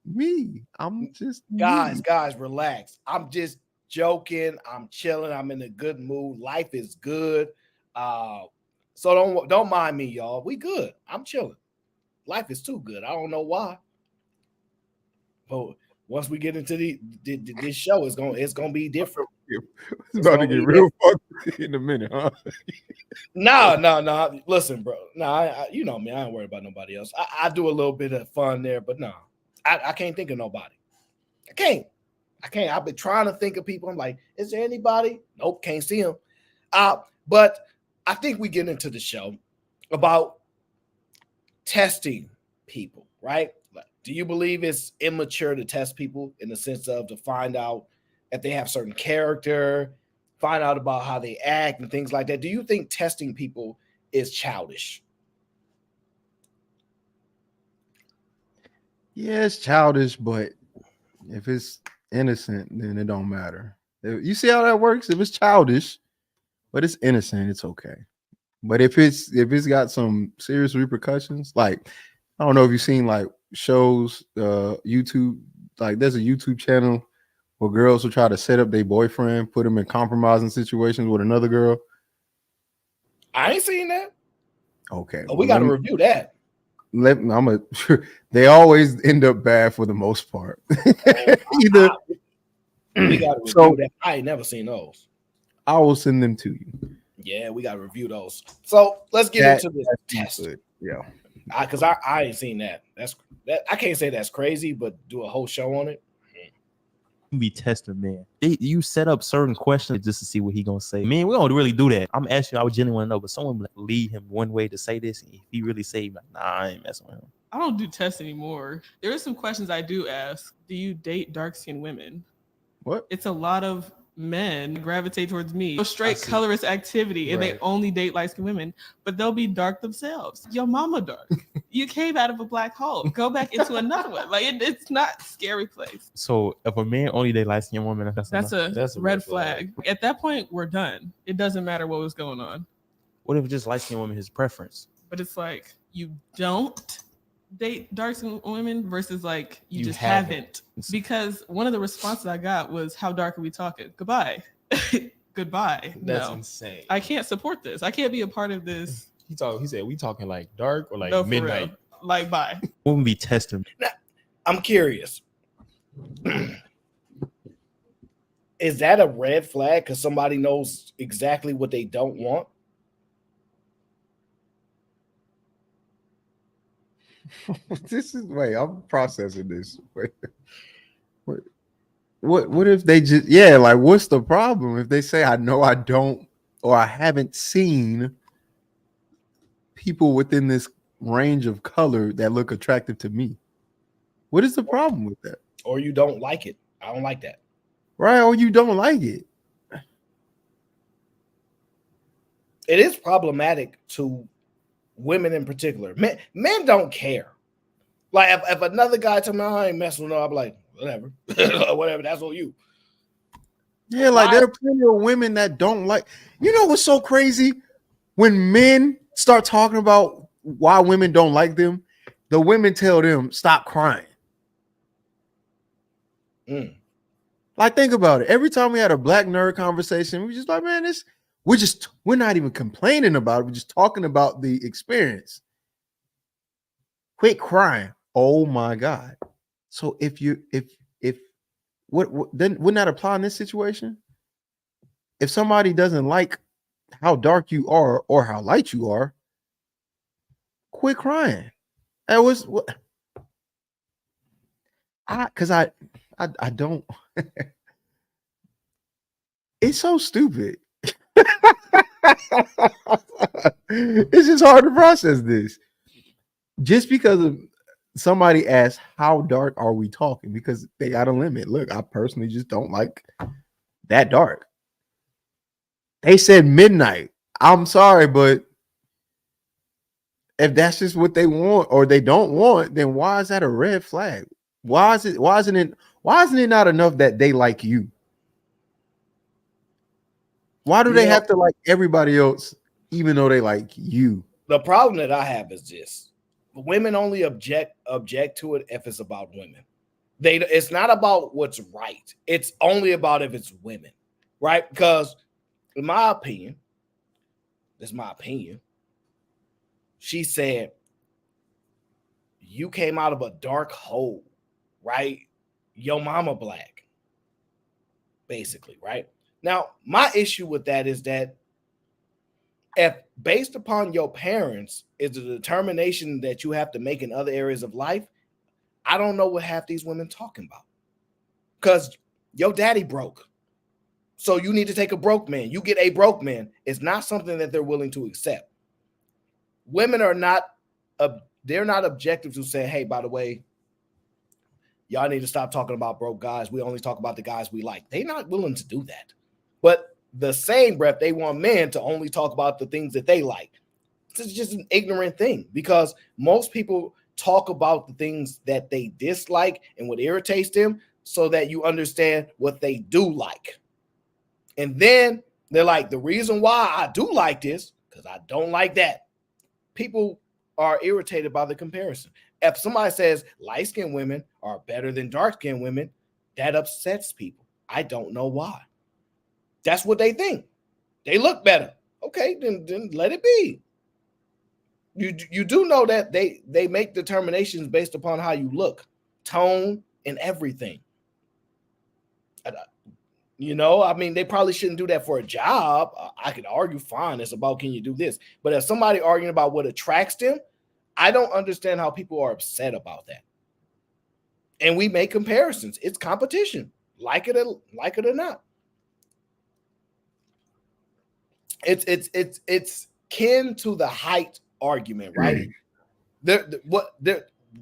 me. I'm just guys, relax. I'm just joking. I'm chilling. I'm in a good mood. Life is good. So don't mind me, y'all. We good. I'm chilling. Life is too good. I don't know why. But once we get into this show, it's gonna be different. It's about to get real fucked in a minute, huh? No. Listen, bro. No, you know me. I ain't worried about nobody else. I do a little bit of fun there, but no, I can't think of nobody. I can't. I've been trying to think of people. I'm like, is there anybody? Nope, can't see them. But I think we get into the show about testing people, right? Do you believe it's immature to test people in the sense of to find out if they have certain character, find out about how they act and things like that? Do you think testing people is childish? Yeah, it's childish, but if it's innocent, then it don't matter. You see how that works? If it's childish, but it's innocent, it's okay. But if it's got some serious repercussions, like I don't know if you've seen like shows, YouTube, like there's a YouTube channel where girls will try to set up their boyfriend, put him in compromising situations with another girl. I ain't seen that. Okay, we got to review that. They always end up bad for the most part. Either we got to review that. I ain't never seen those. I will send them to you. Yeah, we got to review those. So let's get into this test. Good. Yeah, because I ain't seen that. I can't say that's crazy, but do a whole show on it. Be testing, man. You set up certain questions just to see what he gonna say. Man, we don't really do that. I'm asking, I would genuinely want to know, but someone would lead him one way to say this. If he really say, like, nah, I ain't messing with him. I don't do tests anymore. There are some questions I do ask. Do you date dark-skinned women? What? It's a lot of men gravitate towards me. Straight colorist activity, and they only date light-skinned women, but they'll be dark themselves. Your mama dark. You came out of a black hole. Go back into another one. Like it's not a scary place. So if a man only date light-skinned women, that's a red flag. At that point, we're done. It doesn't matter what was going on. What if just light-skinned women his preference? But it's like you don't date dark skin women versus like you just haven't. haven't? Because one of the responses I got was, "How dark are we talking? Goodbye, goodbye." That's No, insane. I can't support this. I can't be a part of this. He said, we talking like dark or like No, for midnight? real. Like, bye. Women be testing. Now, I'm curious. Is that a red flag because somebody knows exactly what they don't want? This is I'm processing this. Wait, what if they just like what's the problem if they say I know I don't or I haven't seen people within this range of color that look attractive to me? What is the problem with that? Or you don't like it? I don't like that. Right? Or you don't like it. It is problematic to women in particular. Men don't care. Like if another guy told me I ain't messing with her, I'm like, whatever. Whatever, that's on you. Yeah, like there are plenty of women that don't like. You know what's so crazy? When men start talking about why women don't like them, the women tell them stop crying. Like, think about it. Every time we had a black nerd conversation, we just like, man, we're not even complaining about it. We're just talking about the experience. Quit crying. Oh my God. So if what then wouldn't that apply in this situation? If somebody doesn't like how dark you are or how light you are, quit crying. That was what I don't. It's so stupid. It's just hard to process this. Just because of somebody asked, how dark are we talking? Because they got a limit. Look, I personally just don't like that dark. They said midnight. I'm sorry, but if that's just what they want or they don't want, then why is that a red flag? Why isn't it not enough that they like you? Why do they have to like everybody else, even though they like you? The problem that I have is this: women only object to it if it's about women. It's not about what's right. It's only about if it's women, right? Because in my opinion, this is my opinion. She said, "You came out of a dark hole, right? Your mama black, basically, right?" Now, my issue with that is that if based upon your parents is a determination that you have to make in other areas of life, I don't know what half these women talking about. Because your daddy broke. So you need to take a broke man. You get a broke man. It's not something that they're willing to accept. Women are not, they're not objective to say, hey, by the way, y'all need to stop talking about broke guys. We only talk about the guys we like. They're not willing to do that. But the same breath, they want men to only talk about the things that they like. This is just an ignorant thing because most people talk about the things that they dislike and what irritates them so that you understand what they do like. And then they're like, the reason why I do like this, because I don't like that. People are irritated by the comparison. If somebody says light-skinned women are better than dark-skinned women, that upsets people. I don't know why. That's what they think. They look better. Okay, then let it be. You do know that they make determinations based upon how you look, tone, and everything. You know, I mean, they probably shouldn't do that for a job. I could argue, fine, it's about can you do this. But if somebody arguing about what attracts them, I don't understand how people are upset about that. And we make comparisons. It's competition, like it or not. It's kin to the height argument, right?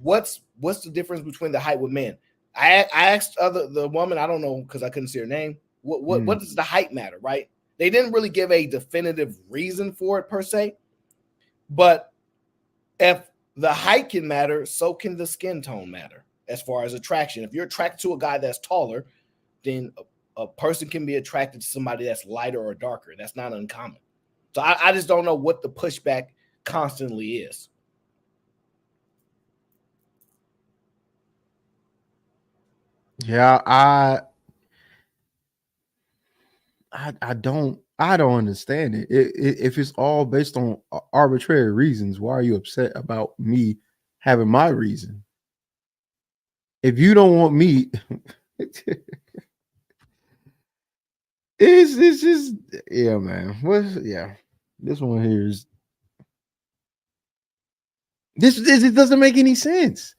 What's the difference between the height with men? I asked the woman, I don't know because I couldn't see her name. What does the height matter, right? They didn't really give a definitive reason for it per se, but if the height can matter, so can the skin tone matter as far as attraction. If you're attracted to a guy that's taller, then a person can be attracted to somebody that's lighter or darker. That's not uncommon. So I just don't know what the pushback constantly is. Yeah, I don't understand it. If it's all based on arbitrary reasons, why are you upset about me having my reason? If you don't want me, it's just yeah, man. Yeah, this one here is this it doesn't make any sense.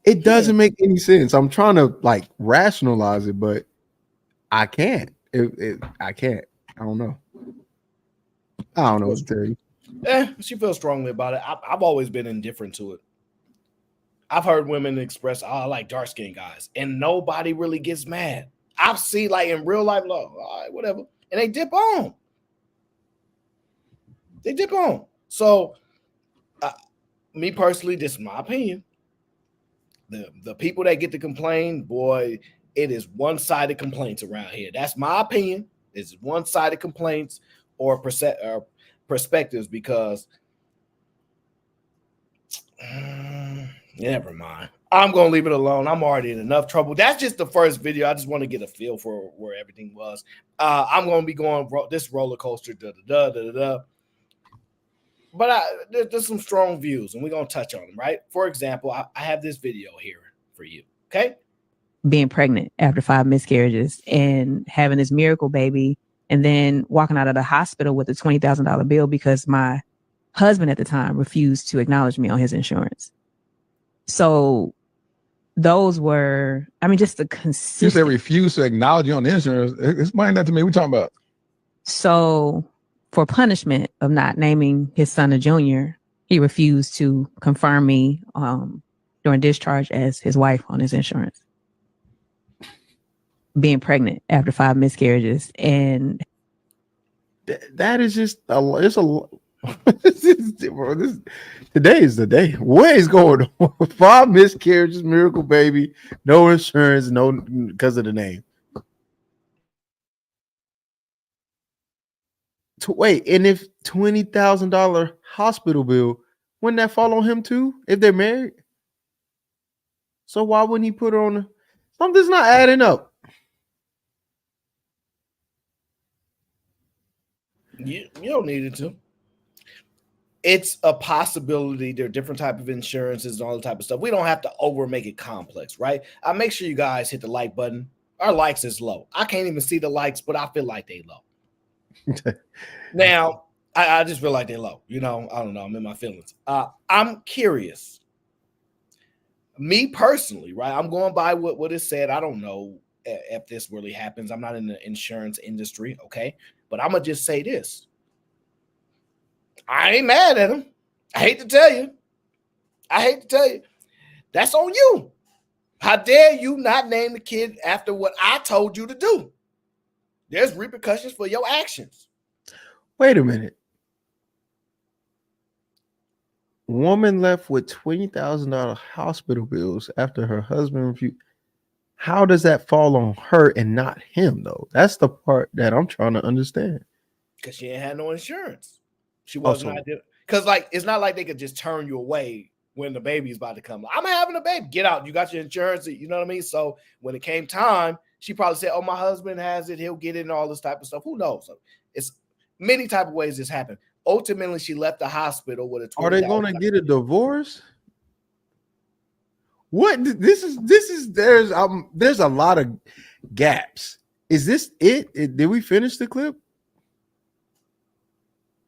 It doesn't make any sense. I'm trying to like rationalize it, but I can't. I can't. I don't know. I don't know what to tell you. She feels strongly about it. I've always been indifferent to it. I've heard women express, "Oh, I like dark skinned guys," and nobody really gets mad. I've seen like in real life, all right, whatever, and they dip on. They dip on. So, me personally, this is my opinion. The people that get to complain, boy, it is one-sided complaints around here. That's my opinion. It's one-sided complaints or perspectives because never mind. I'm gonna leave it alone. I'm already in enough trouble. That's just the first video. I just want to get a feel for where everything was. I'm gonna be going this roller coaster. But there's some strong views, and we're gonna touch on them, right? For example, I have this video here for you. Okay. Being pregnant after 5 miscarriages and having this miracle baby, and then walking out of the hospital with a $20,000 bill because my husband at the time refused to acknowledge me on his insurance. So those were, just the consistent. You said refuse to acknowledge you on the insurance. Explain that to me. What talking about? So for punishment of not naming his son a junior, he refused to confirm me during discharge as his wife on his insurance. Being pregnant after 5 miscarriages, and that is just it's a today is the day. What is going on? 5 miscarriages, miracle baby, no insurance, no because of the name. Wait, and if $20,000 hospital bill, wouldn't that fall on him too if they're married? So why wouldn't he put her on? Something's not adding up. You don't need it to. It's a possibility. There are different type of insurances and all the type of stuff. We don't have to over make it complex, right? I make sure you guys hit the like button. Our likes is low. I can't even see the likes, but I feel like they low. Now, I just feel like they're low. I don't know. I'm in my feelings. I'm curious. Me personally, right? I'm going by what is said. I don't know if this really happens. I'm not in the insurance industry, okay? But I'm going to just say this. I ain't mad at him. I hate to tell you. That's on you. How dare you not name the kid after what I told you to do? There's repercussions for your actions. Wait a minute. Woman left with $20,000 hospital bills after her husband refused. How does that fall on her and not him, though? That's the part that I'm trying to understand. Because she ain't had no insurance. She wasn't because it's not like they could just turn you away when the baby's about to come. I'm having a baby. Get out. You got your insurance. You know what I mean? So when it came time, she probably said, "Oh, my husband has it. He'll get it," and all this type of stuff. Who knows? So it's many type of ways this happened. Ultimately, she left the hospital with a. Are they going to get a divorce? What this is there's a lot of gaps. Is this it? Did we finish the clip?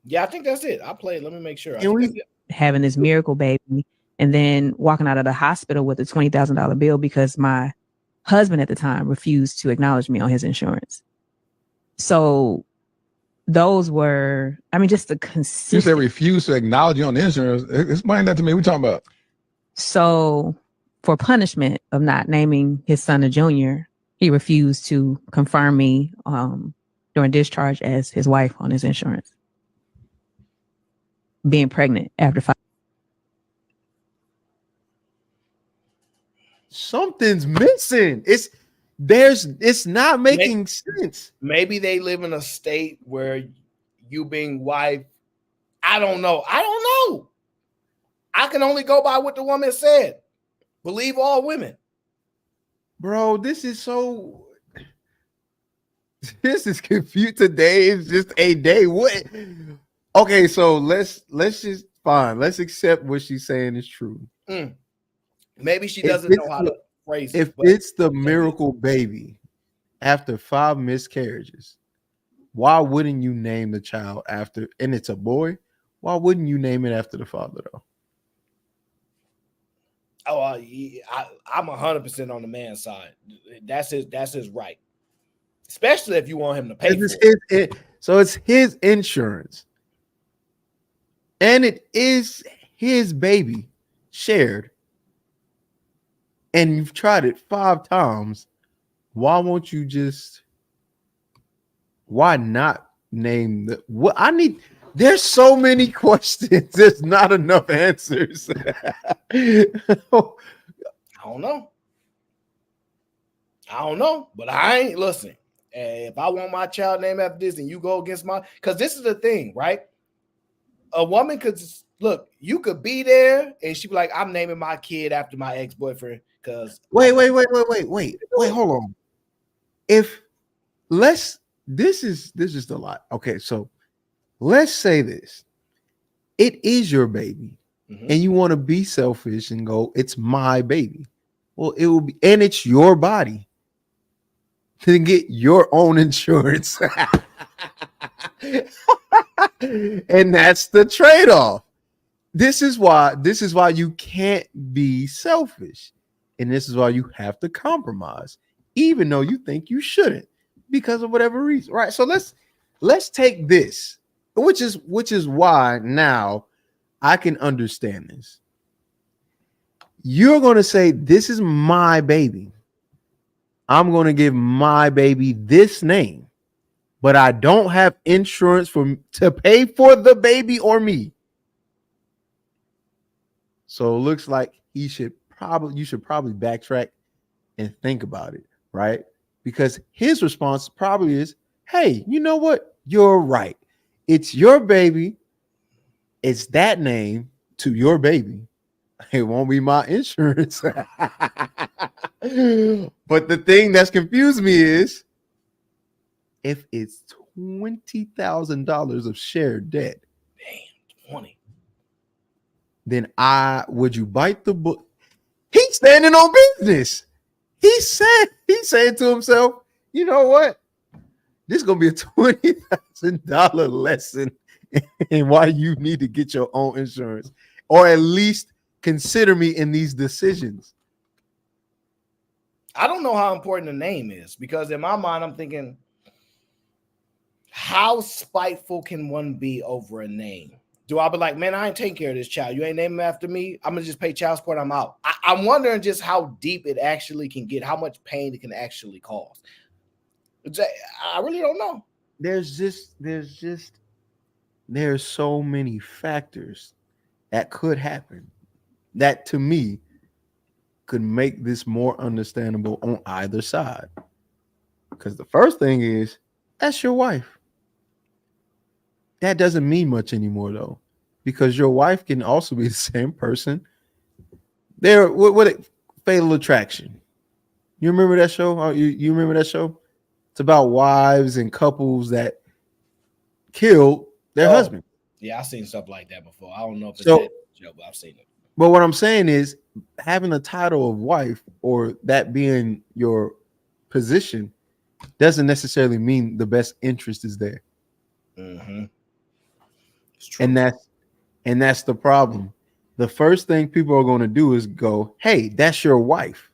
Yeah, I think that's it. I'll play it. Let me make sure. Having this miracle baby and then walking out of the hospital with a $20,000 bill because my husband at the time refused to acknowledge me on his insurance. So those were, just the consistent. You said refuse to acknowledge you on the insurance. Explain that to me. What talking about? So for punishment of not naming his son a junior, he refused to confirm me during discharge as his wife on his insurance. Being pregnant after 5. Something's missing. It's not making sense. Maybe they live in a state where you being wife. I don't know. I can only go by what the woman said. Believe all women. Bro, this is so. This is confused. Today is just a day. What? Okay, so let's just fine. Let's accept what she's saying is true. Maybe she If doesn't know how to phrase it. If it's the miracle baby after 5 miscarriages, why wouldn't you name the child after? And it's a boy. Why wouldn't you name it after the father though? Oh, I'm 100% on the man's side. That's his right. Especially if you want him to pay for it. So it's his insurance. And it is his baby shared. And you've tried it 5 times. Why won't you why not name what I need? There's so many questions. There's not enough answers. I don't know. But I ain't listen. If I want my child named after this and you go against because this is the thing, right? A woman could look, you could be there and she'd be like, I'm naming my kid after my ex-boyfriend. Because wait, hold on. This is just a lot. Okay, so let's say this. It is your baby, and you want to be selfish and go, it's my baby. Well, it will be, and it's your body. To get your own insurance. And that's the trade-off. This is why you can't be selfish. And this is why you have to compromise, even though you think you shouldn't, because of whatever reason. Right. So let's take this, which is why now I can understand this. You're going to say, this is my baby. I'm going to give my baby this name, but I don't have insurance to pay for the baby or me. So it looks like you should probably backtrack and think about it, right? Because his response probably is, hey, you know what? You're right. It's your baby. It's that name to your baby. It won't be my insurance. But the thing that's confused me is if it's $20,000 of shared debt. Damn, 20. Then would you bite the bullet? He's standing on business. He's saying to himself, you know what? This is gonna be a $20,000 lesson in why you need to get your own insurance, or at least consider me in these decisions. I don't know how important the name is, because in my mind, I'm thinking, how spiteful can one be over a name? Do I be like, man, I ain't taking care of this child. You ain't naming him after me. I'm gonna just pay child support. I'm out. I'm wondering just how deep it actually can get, how much pain it can actually cause. I really don't know. There's so many factors that could happen that to me could make this more understandable on either side. Because the first thing is, that's your wife. That doesn't mean much anymore though, because your wife can also be the same person. Fatal Attraction. You remember that show? You remember that show? It's about wives and couples that killed their husband. Yeah, I've seen stuff like that before. I don't know if it's that show, but I've seen it. But what I'm saying is, having a title of wife or that being your position doesn't necessarily mean the best interest is there. Mm-hmm. It's true. And that's the problem. The first thing people are going to do is go, hey, that's your wife.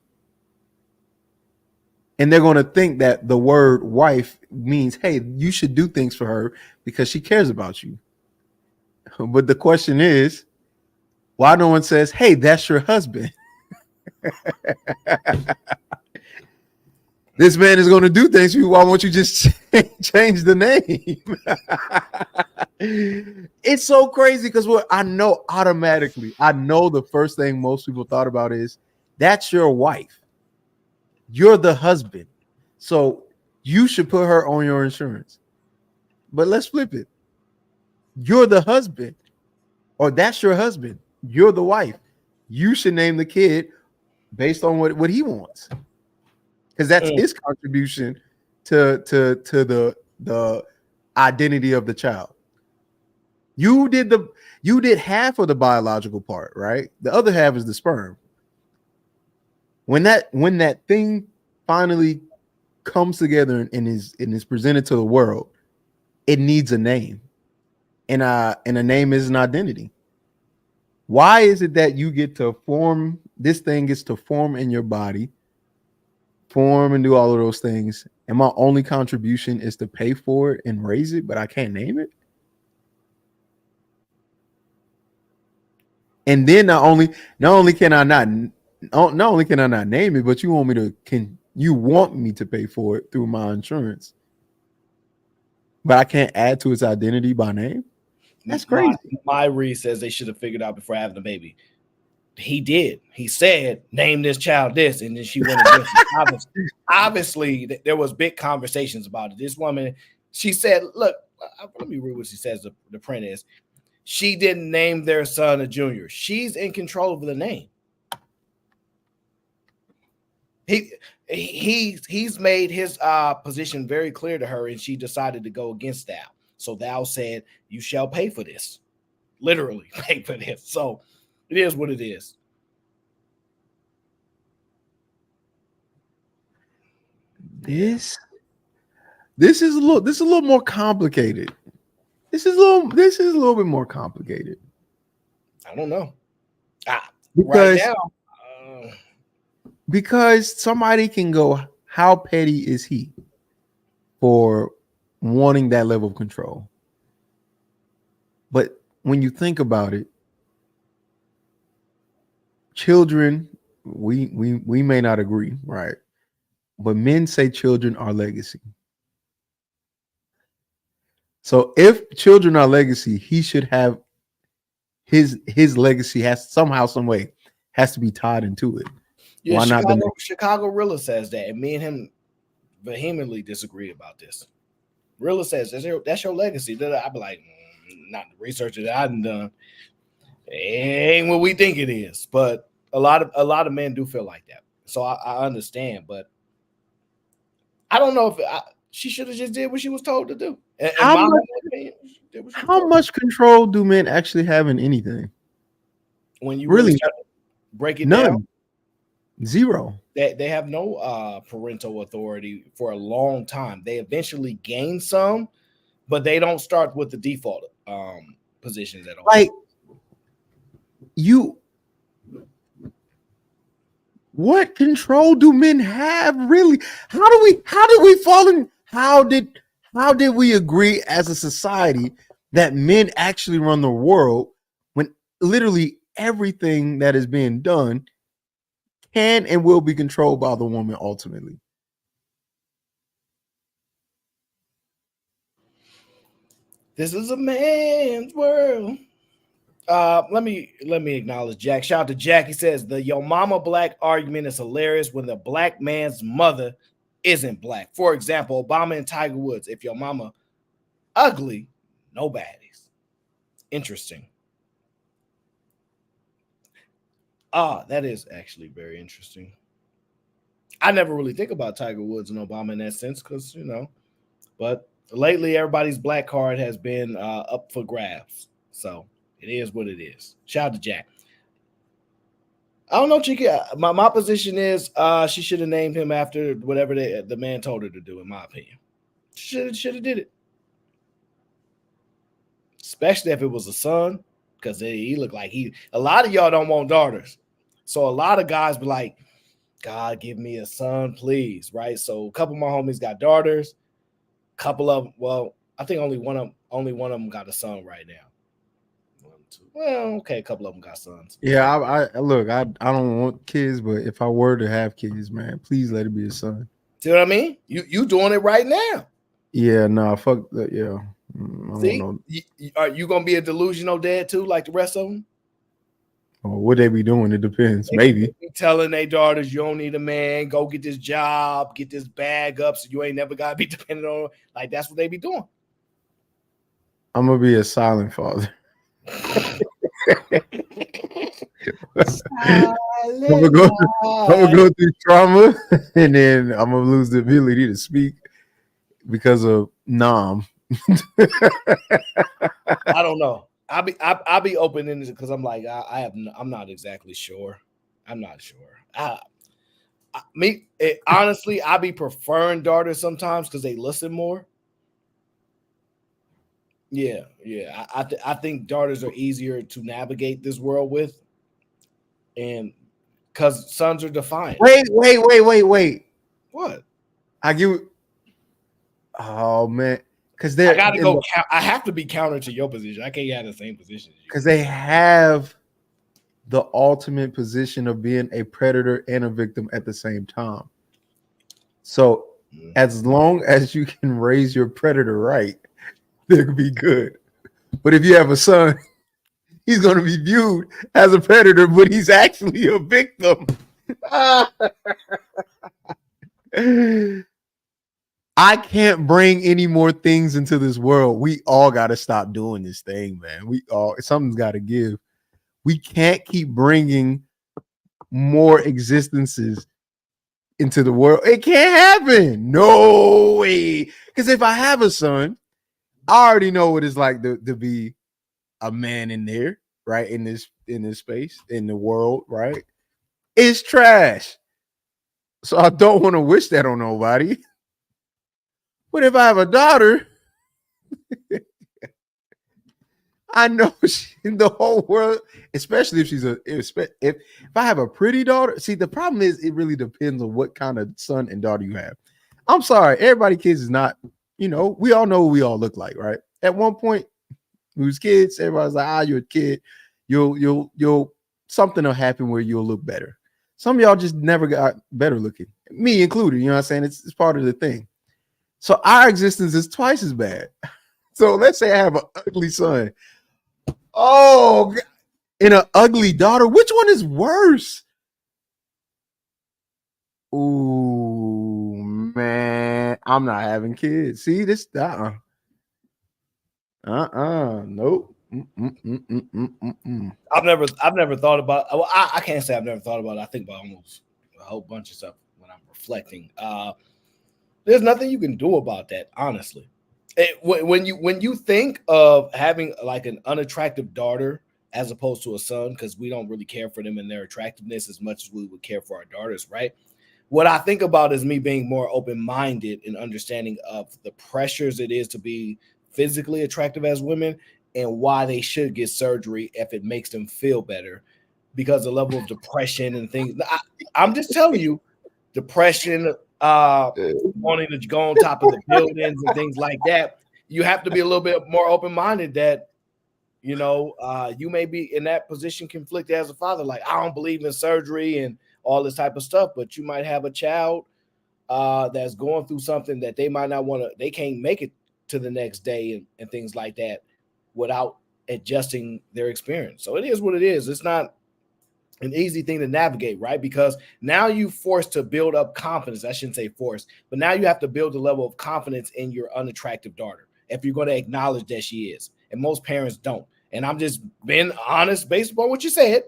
And they're going to think that the word wife means, hey, you should do things for her because she cares about you. But the question is, why no one says, hey, that's your husband? This man is going to do things for you. Why won't you just change the name? It's so crazy because I know the first thing most people thought about is, that's your wife. You're the husband. So you should put her on your insurance. But let's flip it. You're the husband, or that's your husband. You're the wife. You should name the kid based on what he wants. because that's his contribution to the identity of the child. You did half of the biological part, right? The other half is the sperm. When that thing finally comes together and is presented to the world, it needs a name, and a name is an identity. Why is it that you get to form this thing gets to form in your body, form and do all of those things, and my only contribution is to pay for it and raise it, but I can't name it? And then not only can I not name it, but you want me to pay for it through my insurance, but I can't add to its identity by name? That's crazy. Myrie says they should have figured out before having a baby. He did. He said, "Name this child this," and then she went against it. Obviously, there was big conversations about it. This woman, she said, "Look, let me read what she says. The print is, she didn't name their son a junior. She's in control of the name. He's made his position very clear to her, and she decided to go against thou. So thou said, "You shall pay for this." Literally pay for this. So it is what it is. This is a little more complicated. This is a little bit more complicated. I don't know. Because, right now, because somebody can go, how petty is he for wanting that level of control? But when you think about it, children, we may not agree, right? But men say children are legacy. So if children are legacy, he should have his legacy has somehow, some way has to be tied into it. yeah, Why not Chicago Rilla says that, and me and him vehemently disagree about this. Rilla says that's your legacy. I'd be like, not the research that I've done. It ain't what we think it is, but a lot of men do feel like that. So I understand, but I don't know if she should have just did what she was told to do. How much control do men actually have in anything? When you really break it none. down, Zero. they have no parental authority for a long time. They eventually gain some, but they don't start with the default positions at all. Like what control do men have really? How did we fall in? How did we agree as a society that men actually run the world when literally everything that is being done can and will be controlled by the woman ultimately? This is a man's world. Let me acknowledge Jack. Shout out to Jack. He says the yo mama black argument is hilarious when the black man's mother isn't black. For example, Obama and Tiger Woods. If your mama ugly, no baddies. Interesting. That is actually very interesting. I never really think about Tiger Woods and Obama in that sense because, but lately everybody's black card has been up for grabs. So it is what it is. Shout out to Jack. I don't know, Cheeky. My position is she should have named him after whatever the man told her to do, in my opinion. Should have did it. Especially if it was a son, because he looked like a lot of y'all don't want daughters. So a lot of guys be like, God, give me a son, please. Right? So a couple of my homies got daughters. A couple of them, well, I think only one of them got a son right now. Well, okay, a couple of them got sons. Yeah, I look, I don't want kids, but if I were to have kids, man, please let it be a son. See what I mean? You doing it right now. Yeah, no, fuck that. Yeah. See, are you gonna be a delusional dad too, like the rest of them? Or what they be doing? It depends. Maybe telling their daughters you don't need a man, go get this job, get this bag up, so you ain't never gotta be dependent on. Like that's what they be doing. I'm gonna be a silent father. I'm gonna go through trauma, and then I'm gonna lose the ability to speak because of Nam. I don't know. I'll be open in this because I'm like I'm not exactly sure. I'm not sure. Honestly, I be preferring daughters sometimes because they listen more. Yeah. I think daughters are easier to navigate this world with, and because sons are defiant. Wait. What? I give. Oh man, because they're. I gotta go. I have to be counter to your position. I can't have the same position because they have the ultimate position of being a predator and a victim at the same time. So as long as you can raise your predator right, they'll be good. But if you have a son, he's going to be viewed as a predator, but he's actually a victim. I can't bring any more things into this world. We all got to stop doing this thing, man. Something's got to give. We can't keep bringing more existences into the world. It can't happen. No way. Because if I have a son, I already know what it's like to be a man in there, right? In this space, in the world, right? It's trash. So I don't want to wish that on nobody. But if I have a daughter, I know in the whole world, especially if I have a pretty daughter. See, the problem is it really depends on what kind of son and daughter you have. I'm sorry, everybody kids is not, we all know what we all look like, right? At one point, we was kids, everybody's like, you're a kid. You'll something will happen where you'll look better. Some of y'all just never got better looking, me included. You know what I'm saying? It's part of the thing. So our existence is twice as bad. So let's say I have an ugly son. Oh, and an ugly daughter. Which one is worse? Ooh, man, I'm not having kids. See this? Nope. I've never thought about. Well, I can't say I've never thought about it. I think about almost a whole bunch of stuff when I'm reflecting. There's nothing you can do about that, honestly. When you think of having like an unattractive daughter as opposed to a son, because we don't really care for them and their attractiveness as much as we would care for our daughters, right? What I think about is me being more open-minded and understanding of the pressures it is to be physically attractive as women and why they should get surgery if it makes them feel better, because the level of depression and things. I'm just telling you, depression, wanting to go on top of the buildings and things like that. You have to be a little bit more open-minded that, you may be in that position conflicted as a father. Like, I don't believe in surgery and all this type of stuff, but you might have a child that's going through something that they might not want to, they can't make it to the next day and things like that without adjusting their experience. So it is what it is. It's not an easy thing to navigate, right? Because now you're forced to build up confidence. I shouldn't say forced, but now you have to build a level of confidence in your unattractive daughter if you're going to acknowledge that she is. And most parents don't. And I'm just being honest based upon what you said.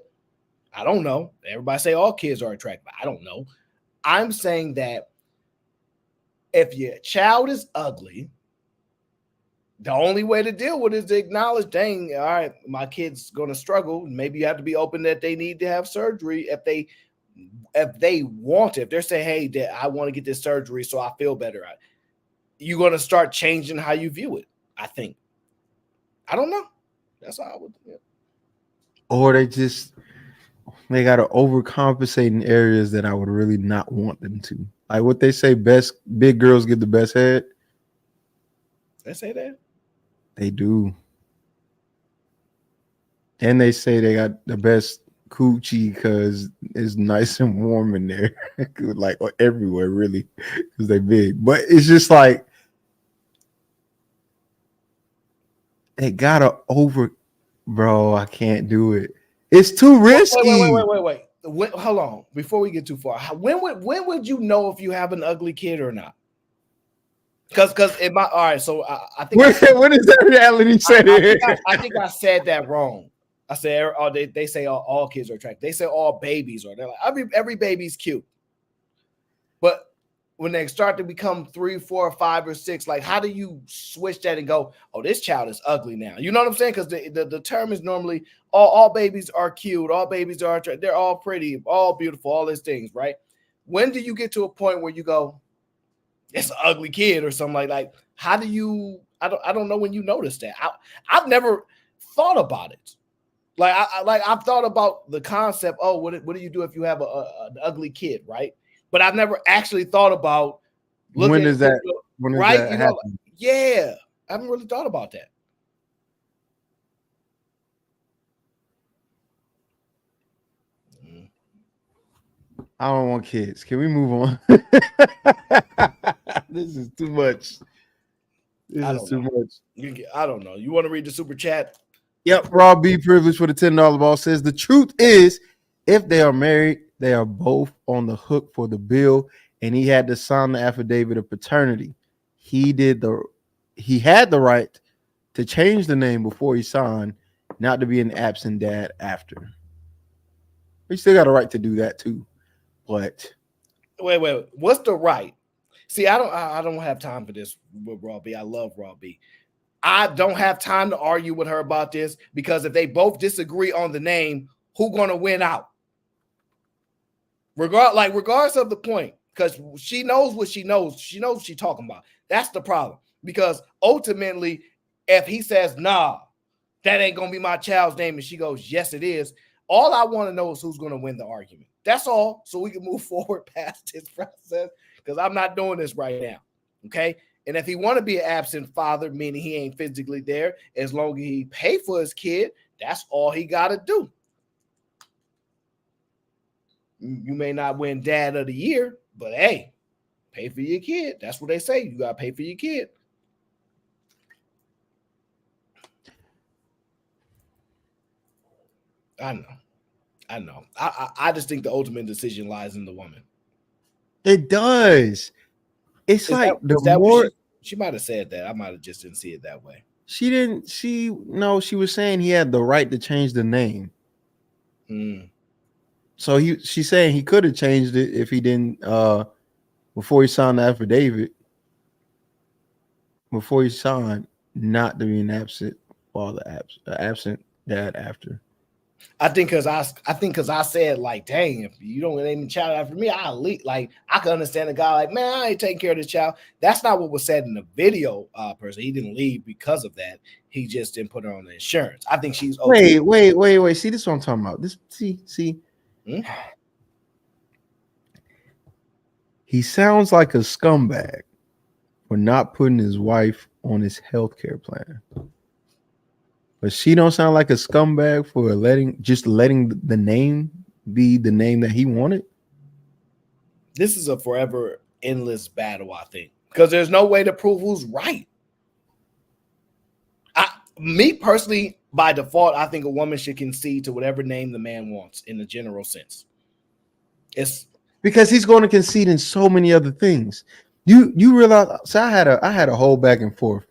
I don't know. Everybody say all kids are attractive. I don't know. I'm saying that if your child is ugly, the only way to deal with it is to acknowledge, dang, all right, my kid's going to struggle. Maybe you have to be open that they need to have surgery if they want it. If they're saying, hey, Dad, I want to get this surgery so I feel better, you're going to start changing how you view it, I think. I don't know. That's how I would do it. Or they got to overcompensate in areas that I would really not want them to. Like what they say, big girls get the best head. They say that? They do. And they say they got the best coochie because it's nice and warm in there. Like everywhere, really, because they big. But it's just like they gotta bro, I can't do it. It's too risky. Wait. Hold on. Before we get too far, when would you know if you have an ugly kid or not? Because all right, so I think when is that reality set in? I think I said that wrong. I said, oh, they say all kids are attractive. They say all babies are. They're like, every baby's cute. But when they start to become 3, 4, 5, or 6, like, how do you switch that and go, oh, this child is ugly now? You know what I'm saying? Because the term is normally all babies are cute, all babies are attractive, they're all pretty, all beautiful, all these things, right? When do you get to a point where you go, it's an ugly kid or something like how do you? I don't know when you notice that. I've never thought about it. Like I've thought about the concept. Oh, what do you do if you have an ugly kid, right? But I've never actually thought about when does that happen? Yeah, I haven't really thought about that. I don't want kids. Can we move on? This is too much. This is too much. I don't know. You want to read the super chat? Yep. Raw B privilege for the $10 ball says the truth is, if they are married, they are both on the hook for the bill, and he had to sign the affidavit of paternity. He had the right to change the name before he signed, not to be an absent dad after. He still got a right to do that too. But wait, what's the right? See, I don't have time for this with Raw B. I love Raw B. I don't have time to argue with her about this because if they both disagree on the name, who's gonna win out? Regardless of the point, because she knows what she knows. She knows what she's talking about. That's the problem. Because ultimately, if he says, nah, that ain't gonna be my child's name, and she goes, yes, it is. All I want to know is who's gonna win the argument. That's all. So we can move forward past this process because I'm not doing this right now. Okay. And if he want to be an absent father, meaning he ain't physically there, as long as he pay for his kid, that's all he got to do. You may not win dad of the year, but hey, pay for your kid. That's what they say. You got to pay for your kid. I know. I just think the ultimate decision lies in the woman. It does. It's like the more she might have said that. I might have just didn't see it that way. She didn't. She was saying he had the right to change the name. So she's saying he could have changed it if he didn't before he signed the affidavit. Before he signed, not to be an absent father, absent dad after. I think because I said, like, dang, if you don't name the child after me, I'll leave. Like, I can understand a guy like, man, I ain't taking care of this child. That's not what was said in the video. Person, he didn't leave because of that. He just didn't put her on the insurance. I think she's okay. Wait. See, this is what I'm talking about. See. He sounds like a scumbag for not putting his wife on his health care plan. But she don't sound like a scumbag for letting the name be the name that he wanted. This is a forever endless battle, I think, because there's no way to prove who's right. Me personally, by default, I think a woman should concede to whatever name the man wants in the general sense. It's because he's going to concede in so many other things. You realize? So I had a whole back and forth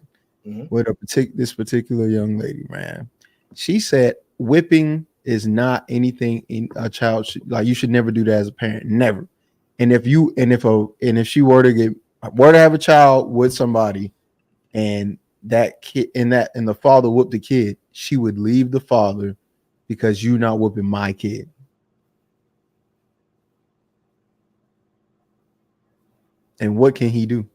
with this particular young lady, man. She said whipping is not anything in a child you should never do that as a parent, never. And if she were to have a child with somebody, and that kid and the father whooped the kid, she would leave the father because you're not whooping my kid. And what can he do?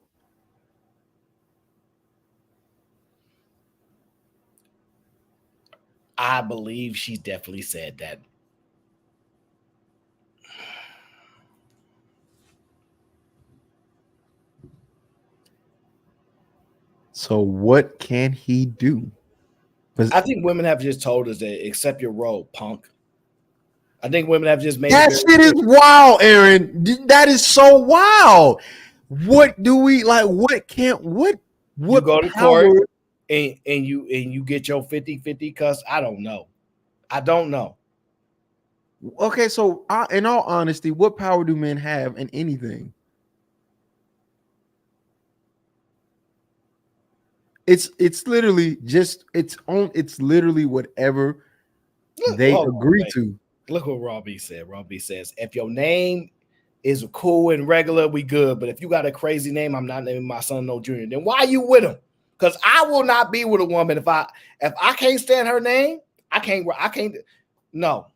I believe she definitely said that. So what can he do? I think women have just told us that accept your role, punk. I think women have just made that shit is wild, Aaron. That is so wild. What do we like? What can't what you go to court and you get your 50-50 because I don't know. Okay, so in all honesty, what power do men have in anything? It's literally just it's literally whatever they agree to. Look what Raw B said. Raw B says, if your name is cool and regular, we good. But if you got a crazy name, I'm not naming my son no Junior. Then why you with him? Because I will not be with a woman if I can't stand her name. I can't. No.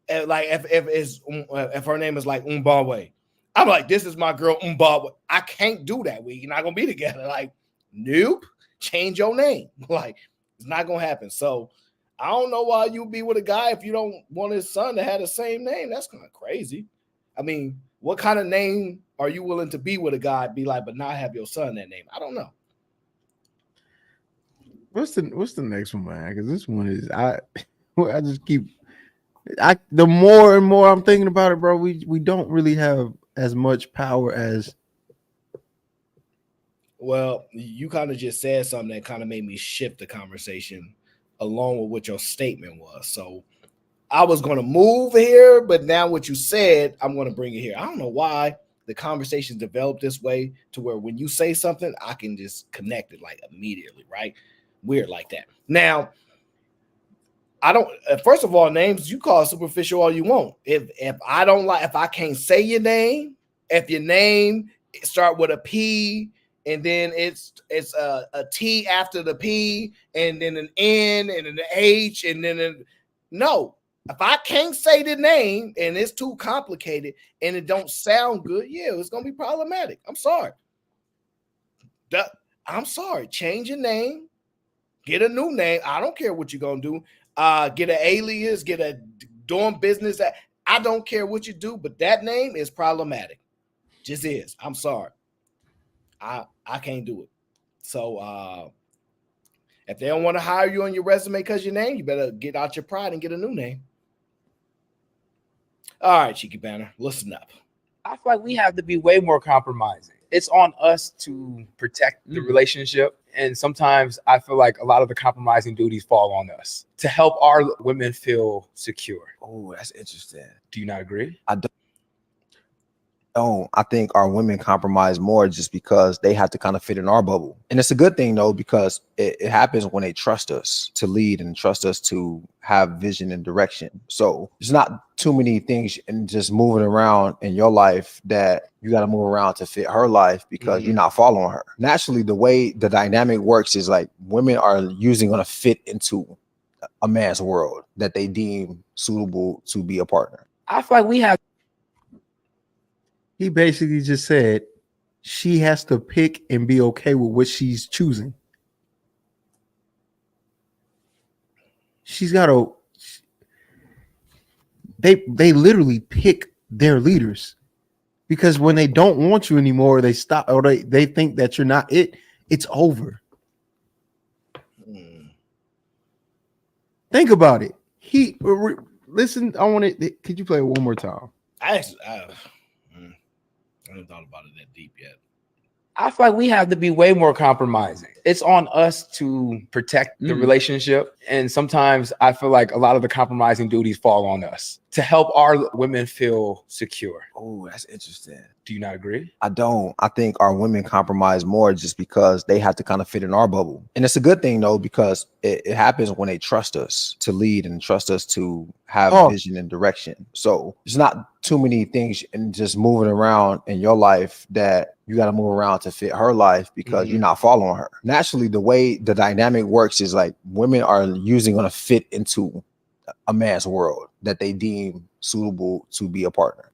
Like if her name is like Umbawe, I'm like, this is my girl Umbawe. I can't do that. We're not gonna be together. Like, nope. Change your name. Like, it's not gonna happen. So I don't know why you be with a guy if you don't want his son to have the same name. That's kind of crazy. I mean, what kind of name are you willing to be with a guy, be like, but not have your son that name? I don't know. What's the next one, man? Because this one is I just keep the more and more I'm thinking about it, bro. We don't really have as much power as. Well, you kind of just said something that kind of made me shift the conversation along with what your statement was. So I was going to move here, but now what you said, I'm going to bring it here. I don't know why the conversation developed this way to where when you say something, I can just connect it like immediately, right? Weird like that. Now, I don't. First of all, names you call superficial all you want. If I don't like, if I can't say your name, if your name start with a P and then it's a T after the P and then an N and an H and then no. If I can't say the name and it's too complicated and it don't sound good, yeah, it's gonna be problematic. I'm sorry. I'm sorry. Change your name. Get a new name. I don't care what you're gonna do. Get an alias. Get a doing business. I don't care what you do, but that name is problematic. Just is. I'm sorry. I can't do it. So if they don't want to hire you on your resume because your name, you better get out your pride and get a new name. All right, Cheeky Banter, listen up. I feel like we have to be way more compromising. It's on us to protect the relationship. And sometimes I feel like a lot of the compromising duties fall on us to help our women feel secure. Oh, that's interesting. Do you not agree? I don't. I think our women compromise more just because they have to kind of fit in our bubble. And it's a good thing, though, because it happens when they trust us to lead and trust us to have vision and direction. So there's not too many things and just moving around in your life that you got to move around to fit her life because you're not following her. Naturally, the way the dynamic works is like women are usually going to fit into a man's world that they deem suitable to be a partner. I feel like we have. He basically just said she has to pick and be okay with what she's choosing. She's got to. They literally pick their leaders because when they don't want you anymore, they stop or they think that you're not it. It's over. Think about it. Listen. I want it. Could you play it one more time? I haven't thought about it that deep yet. I feel like we have to be way more compromising. It's on us to protect the relationship. And sometimes I feel like a lot of the compromising duties fall on us to help our women feel secure. Oh, that's interesting. Do you not agree? I don't. I think our women compromise more just because they have to kind of fit in our bubble. And it's a good thing, though, because it happens when they trust us to lead and trust us to have vision and direction. So there's not too many things and just moving around in your life that you got to move around to fit her life because you're not following her. Naturally, the way the dynamic works is like women are usually going to fit into a man's world that they deem suitable to be a partner.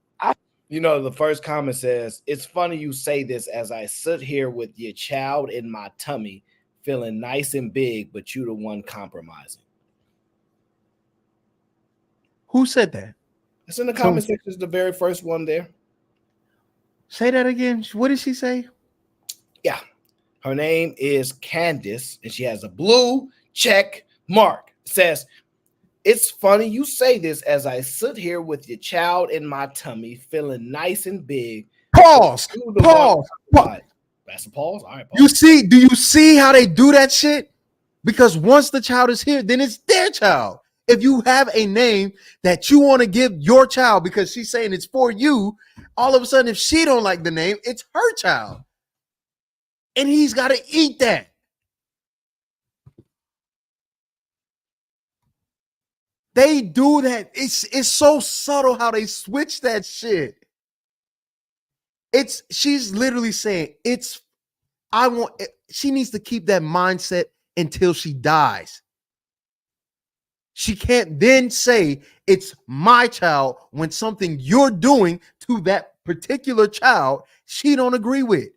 You know, the first comment says, it's funny you say this as I sit here with your child in my tummy, feeling nice and big, but you the one compromising. Who said that? It's in the comment section. It's the very first one there. Say that again. What did she say? Yeah. Her name is Candace, and she has a blue check mark. It says, it's funny you say this as I sit here with your child in my tummy, feeling nice and big. Pause. Pause. That's a pause. All right. Pause. Do you see how they do that shit? Because once the child is here, then it's their child. If you have a name that you want to give your child because she's saying it's for you, all of a sudden, if she don't like the name, it's her child. And he's got to eat that. They do that. It's so subtle how they switch that shit. She's literally saying she needs to keep that mindset until she dies. She can't then say it's my child when something you're doing to that particular child she don't agree with.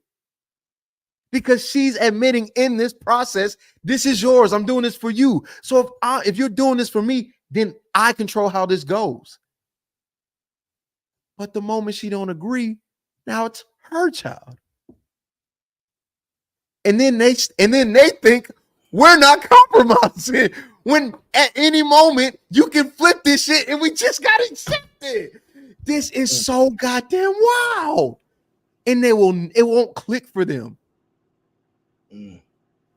Because she's admitting in this process, this is yours. I'm doing this for you. So if you're doing this for me, then I control how this goes. But the moment she don't agree, now it's her child. And then they think we're not compromising. When at any moment you can flip this shit and we just gotta accept it. This is so goddamn wild. And it won't click for them.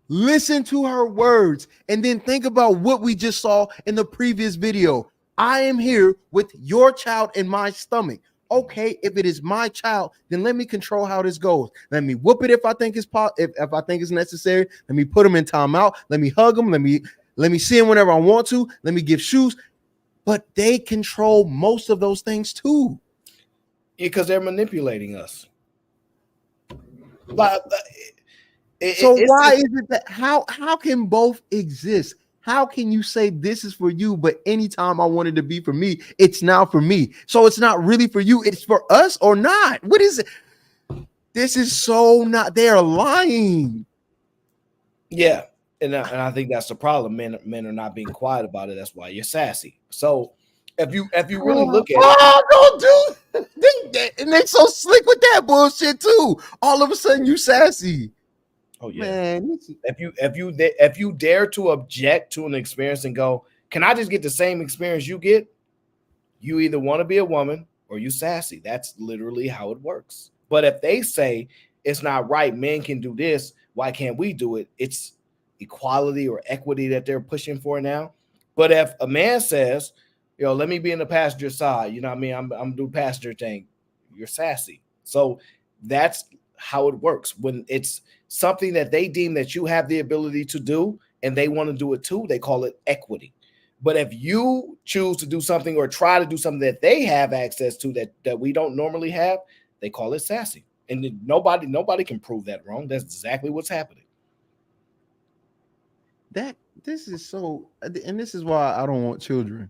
Listen to her words and then think about what we just saw in the previous video. I am here with your child in my stomach. Okay, if it is my child, then let me control how this goes. Let me whoop it if I think it's if I think it's necessary. Let me put him in timeout. Let me hug him. Let me see him whenever I want to. Let me give shoes. But they control most of those things too. Because they're manipulating us. Why is it that how can both exist? How can you say this is for you, but anytime I want it to be for me, it's now for me? So it's not really for you, it's for us or not? What is it? This is so not, they are lying. Yeah, and I think that's the problem. Men are not being quiet about it. That's why you're sassy. So if you really look at it, don't do and they so slick with that bullshit too. All of a sudden you sassy. Oh yeah, man. If you dare to object to an experience and go, can I just get the same experience you get? You either want to be a woman or you sassy. That's literally how it works. But if they say it's not right, men can do this, why can't we do it? It's equality or equity that they're pushing for now. But if a man says, let me be in the passenger side, you know what I mean? I'm doing passenger thing. You're sassy. So that's how it works. When it's something that they deem that you have the ability to do and they want to do it too, they call it equity. But if you choose to do something or try to do something that they have access to that we don't normally have, they call it sassy. And nobody can prove that wrong. That's exactly what's happening. This is so, and this is why I don't want children,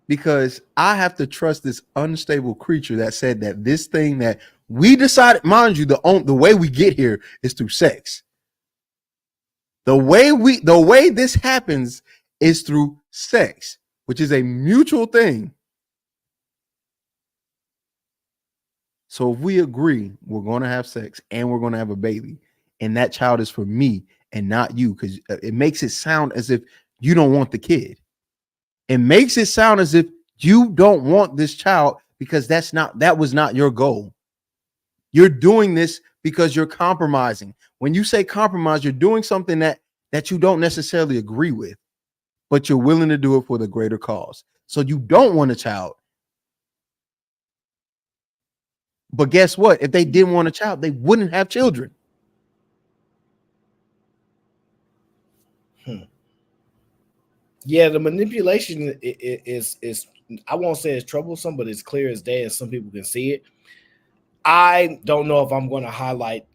because I have to trust this unstable creature that said that this thing that we decided, mind you, the way we get here is through sex. The way this happens is through sex, which is a mutual thing. So if we agree we're going to have sex and we're going to have a baby, and that child is for me and not you, because it makes it sound as if you don't want the kid. It makes it sound as if you don't want this child because that was not your goal. You're doing this because you're compromising. When you say compromise, you're doing something that you don't necessarily agree with, but you're willing to do it for the greater cause. So you don't want a child. But guess what? If they didn't want a child, they wouldn't have children. Yeah, the manipulation is I won't say it's troublesome, but it's clear as day, and some people can see it. I don't know if I'm going to highlight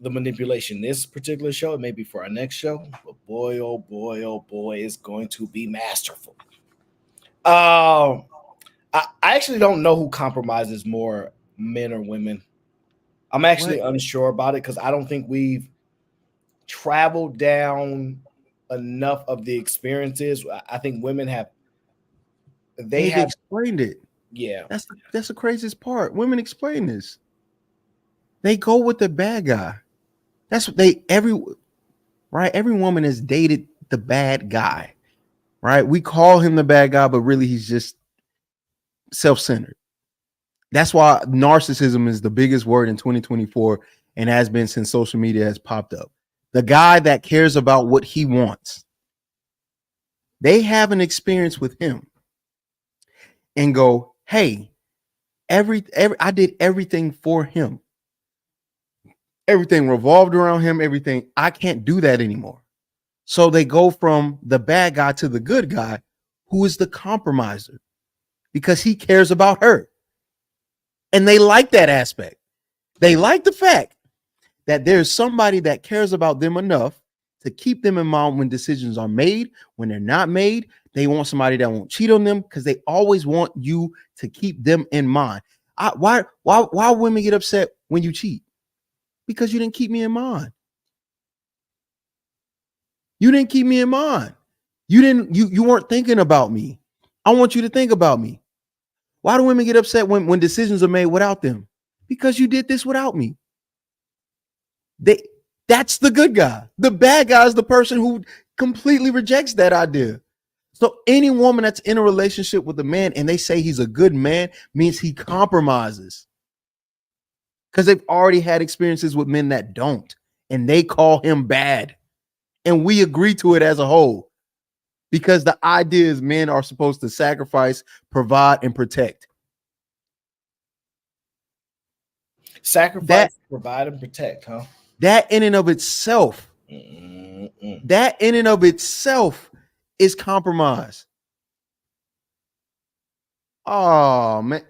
the manipulation this particular show. It may be for our next show, but boy, oh boy, it's going to be masterful. I actually don't know who compromises more, men or women. I'm actually unsure about it because I don't think we've traveled down enough of the experiences. I think women have. They have explained it. Yeah, that's the craziest part. Women explain this. They go with the bad guy. That's what every woman has dated the bad guy, right? We call him the bad guy, but really he's just self-centered. That's why narcissism is the biggest word in 2024 and has been since social media has popped up. The guy that cares about what he wants. They have an experience with him and go, hey, I did everything for him. Everything revolved around him, everything. I can't do that anymore. So they go from the bad guy to the good guy who is the compromiser because he cares about her. And they like that aspect. They like the fact that there's somebody that cares about them enough to keep them in mind when decisions are made. When they're not made, they want somebody that won't cheat on them because they always want you to keep them in mind. Why women get upset when you cheat? Because you didn't keep me in mind. You didn't keep me in mind. You weren't thinking about me. I want you to think about me. Why do women get upset when decisions are made without them? Because you did this without me. That's the good guy. The bad guy is the person who completely rejects that idea. So any woman that's in a relationship with a man and they say he's a good man means he compromises. Because they've already had experiences with men that don't, and they call him bad. And we agree to it as a whole. Because the idea is men are supposed to sacrifice, provide, and protect. Sacrifice, provide, and protect, huh? That in and of itself, that in and of itself is compromise. Oh, man.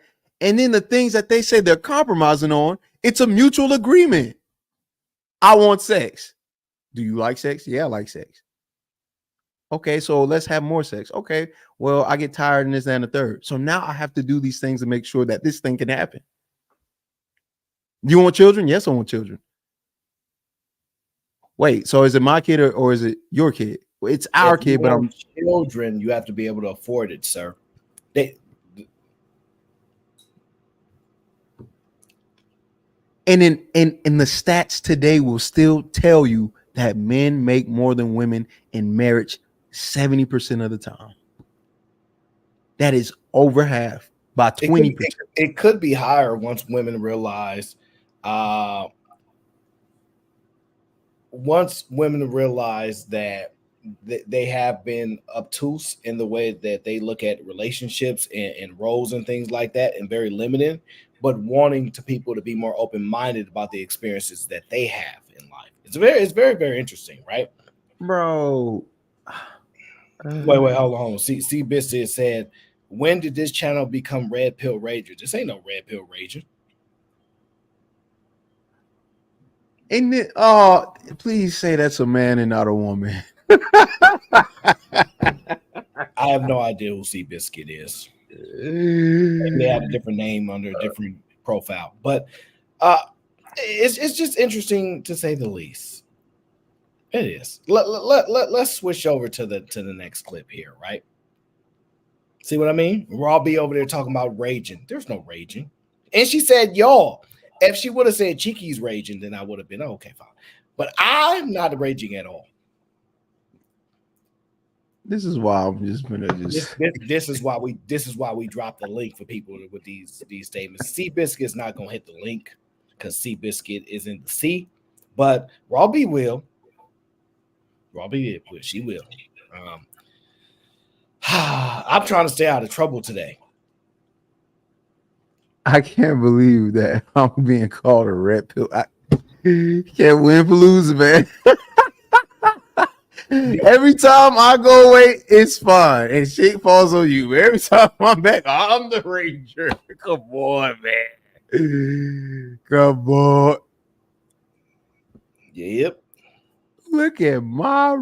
And then the things that they say they're compromising on, it's a mutual agreement. I want sex. Do you like sex? Yeah, I like sex. Okay, so let's have more sex. Okay, well, I get tired and this and the third. So now I have to do these things to make sure that this thing can happen. You want children? Yes, I want children. Wait, so is it my kid or is it your kid? It's our kid, but I'm children. You have to be able to afford it, sir. And in the stats today will still tell you that men make more than women in marriage 70% of the time. That is over half by 20%. It could be higher once women realize that they have been obtuse in the way that they look at relationships and roles and things like that, and very limited, but wanting to people to be more open-minded about the experiences that they have in life. It's very, very interesting, right? Bro. Wait, hold on. See, Biscuit said, when did this channel become Red Pill Rager? This ain't no Red Pill Rager. Ain't it? Oh, please say that's a man and not a woman. I have no idea who Seabiscuit is. They have a different name under a different profile, but it's just interesting to say the least. It is. Let's switch over to the next clip here, right? See what I mean? We'll all be over there talking about raging. There's no raging. And she said, y'all. If she would have said Cheeky's raging, then I would have been okay, fine. But I'm not raging at all. This is why I'm just gonna just. This is why we drop the link for people with these statements. Seabiscuit's not gonna hit the link because Seabiscuit is in the C, but Robbie will. She will. I'm trying to stay out of trouble today. I can't believe that I'm being called a red pill. I can't win for losing, man. Every time I go away, it's fun, and shit falls on you. Every time I'm back, I'm the ranger. Come on, man. Come on. Yep. Look at my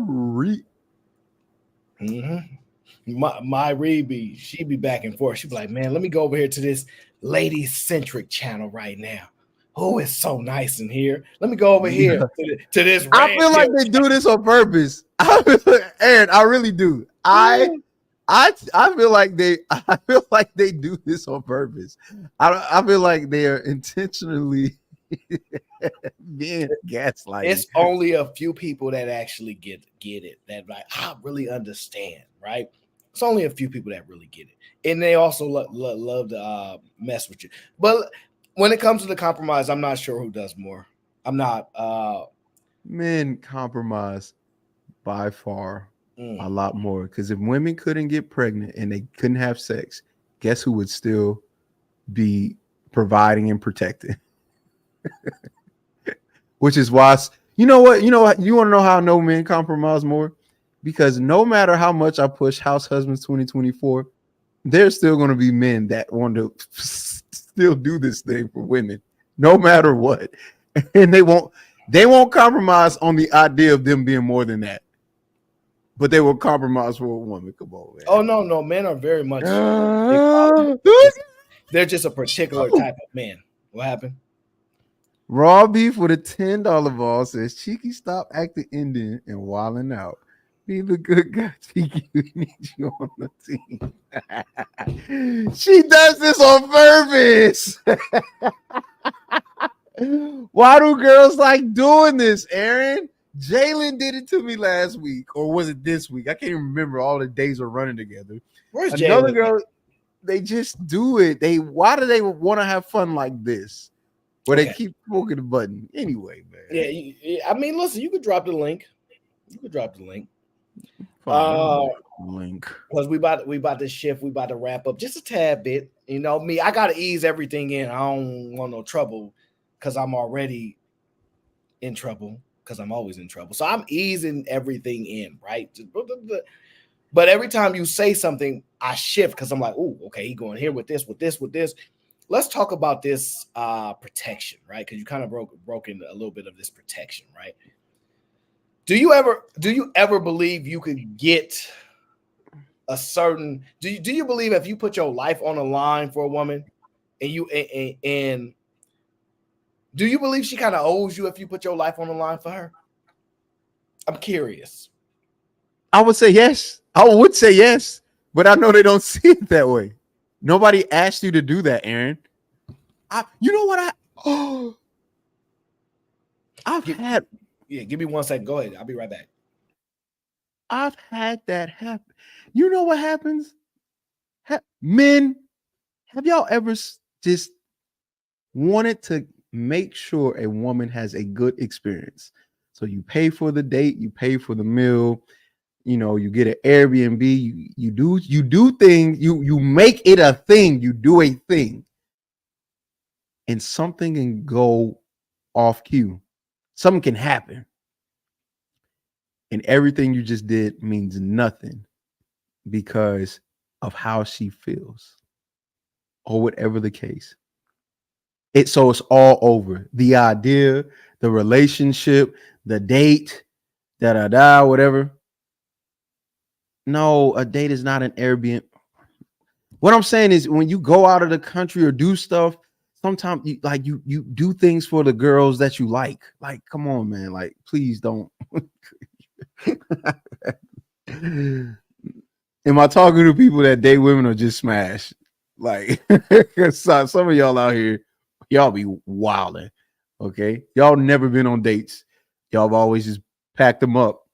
My Reeby, she be back and forth. She be like, man, let me go over here to this lady-centric channel right now. Oh, it's so nice in here. Let me go over here to this. I feel like they do this on purpose. Aaron, I really do. I feel like they do this on purpose. I feel like they are intentionally being gaslighted. It's only a few people that actually get it. That like, I really understand, right? It's only a few people that really get it, and they also love to mess with you. But when it comes to the compromise, I'm not sure who does more. I'm not. Men compromise by far a lot more, because if women couldn't get pregnant and they couldn't have sex, guess who would still be providing and protecting? Which is why, you know what? You want to know how I know men compromise more? because no matter how much I push House Husbands 2024, there's still going to be men that want to still do this thing for women, no matter what, and they won't compromise on the idea of them being more than that, but they will compromise for a woman. Come on, man. Oh no, men are very much. They're just a particular type of man. What happened? Raw beef with a $10 ball says Cheeky, stop acting Indian and wilding out. Be the good guy, Cheeky. We need you on the team. She does this on purpose. Why do girls like doing this, Aaron? Jalen did it to me last week, or was it this week? I can't even remember. All the days are running together. Where's another Jalen? girl? They just do it. Why do they want to have fun like this? Where they keep poking the button anyway, man. Yeah, I mean, listen, you could drop the link. Link. Link. Because we about to shift. We about to wrap up just a tad bit. You know me, I gotta ease everything in. I don't want no trouble because I'm already in trouble. Because I'm always in trouble. So I'm easing everything in, right? But every time you say something, I shift because I'm like, oh, okay, he going here with this. Let's talk about this protection, right? Because you kind of broke in a little bit of this protection, right? Do you ever believe you could get a certain? Do you believe if you put your life on the line for a woman, and do you believe she kind of owes you if you put your life on the line for her? I'm curious. I would say yes. But I know they don't see it that way. Nobody asked you to do that, Aaron. You know what? Give me 1 second. Go ahead. I'll be right back. I've had that happen. You know what happens? Men, have y'all ever just wanted to make sure a woman has a good experience? So you pay for the date, you pay for the meal, you know, you get an Airbnb, you do things, you make it a thing, you do a thing, and something can go off cue. Something can happen. And everything you just did means nothing because of how she feels or whatever the case. So it's all over. The idea, the relationship, the date, whatever. No, a date is not an Airbnb. What I'm saying is when you go out of the country or do stuff, sometimes you do things for the girls that you like. Like, come on, man. Like, please don't. Am I talking to people that date women or just smash? Like, some of y'all out here, y'all be wilding. Okay, y'all never been on dates. Y'all have always just packed them up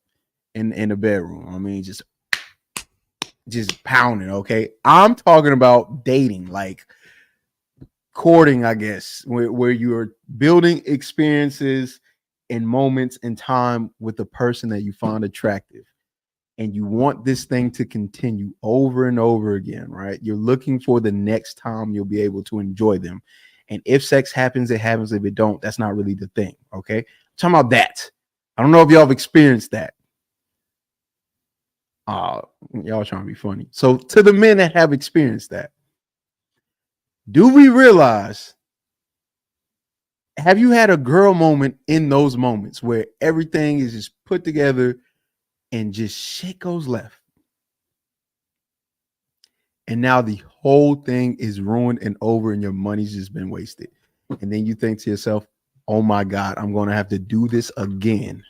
in the bedroom. I mean, just pounding. Okay, I'm talking about dating, like courting, I guess, where you're building experiences and moments in time with the person that you find attractive. And you want this thing to continue over and over again, right? You're looking for the next time you'll be able to enjoy them. And if sex happens, it happens. If it don't, that's not really the thing, okay? I'm talking about that. I don't know if y'all have experienced that. Y'all trying to be funny. So to the men that have experienced that, do we realize, have you had a girl moment in those moments where everything is just put together and just shit goes left? And now the whole thing is ruined and over and your money's just been wasted. And then you think to yourself, oh my God, I'm going to have to do this again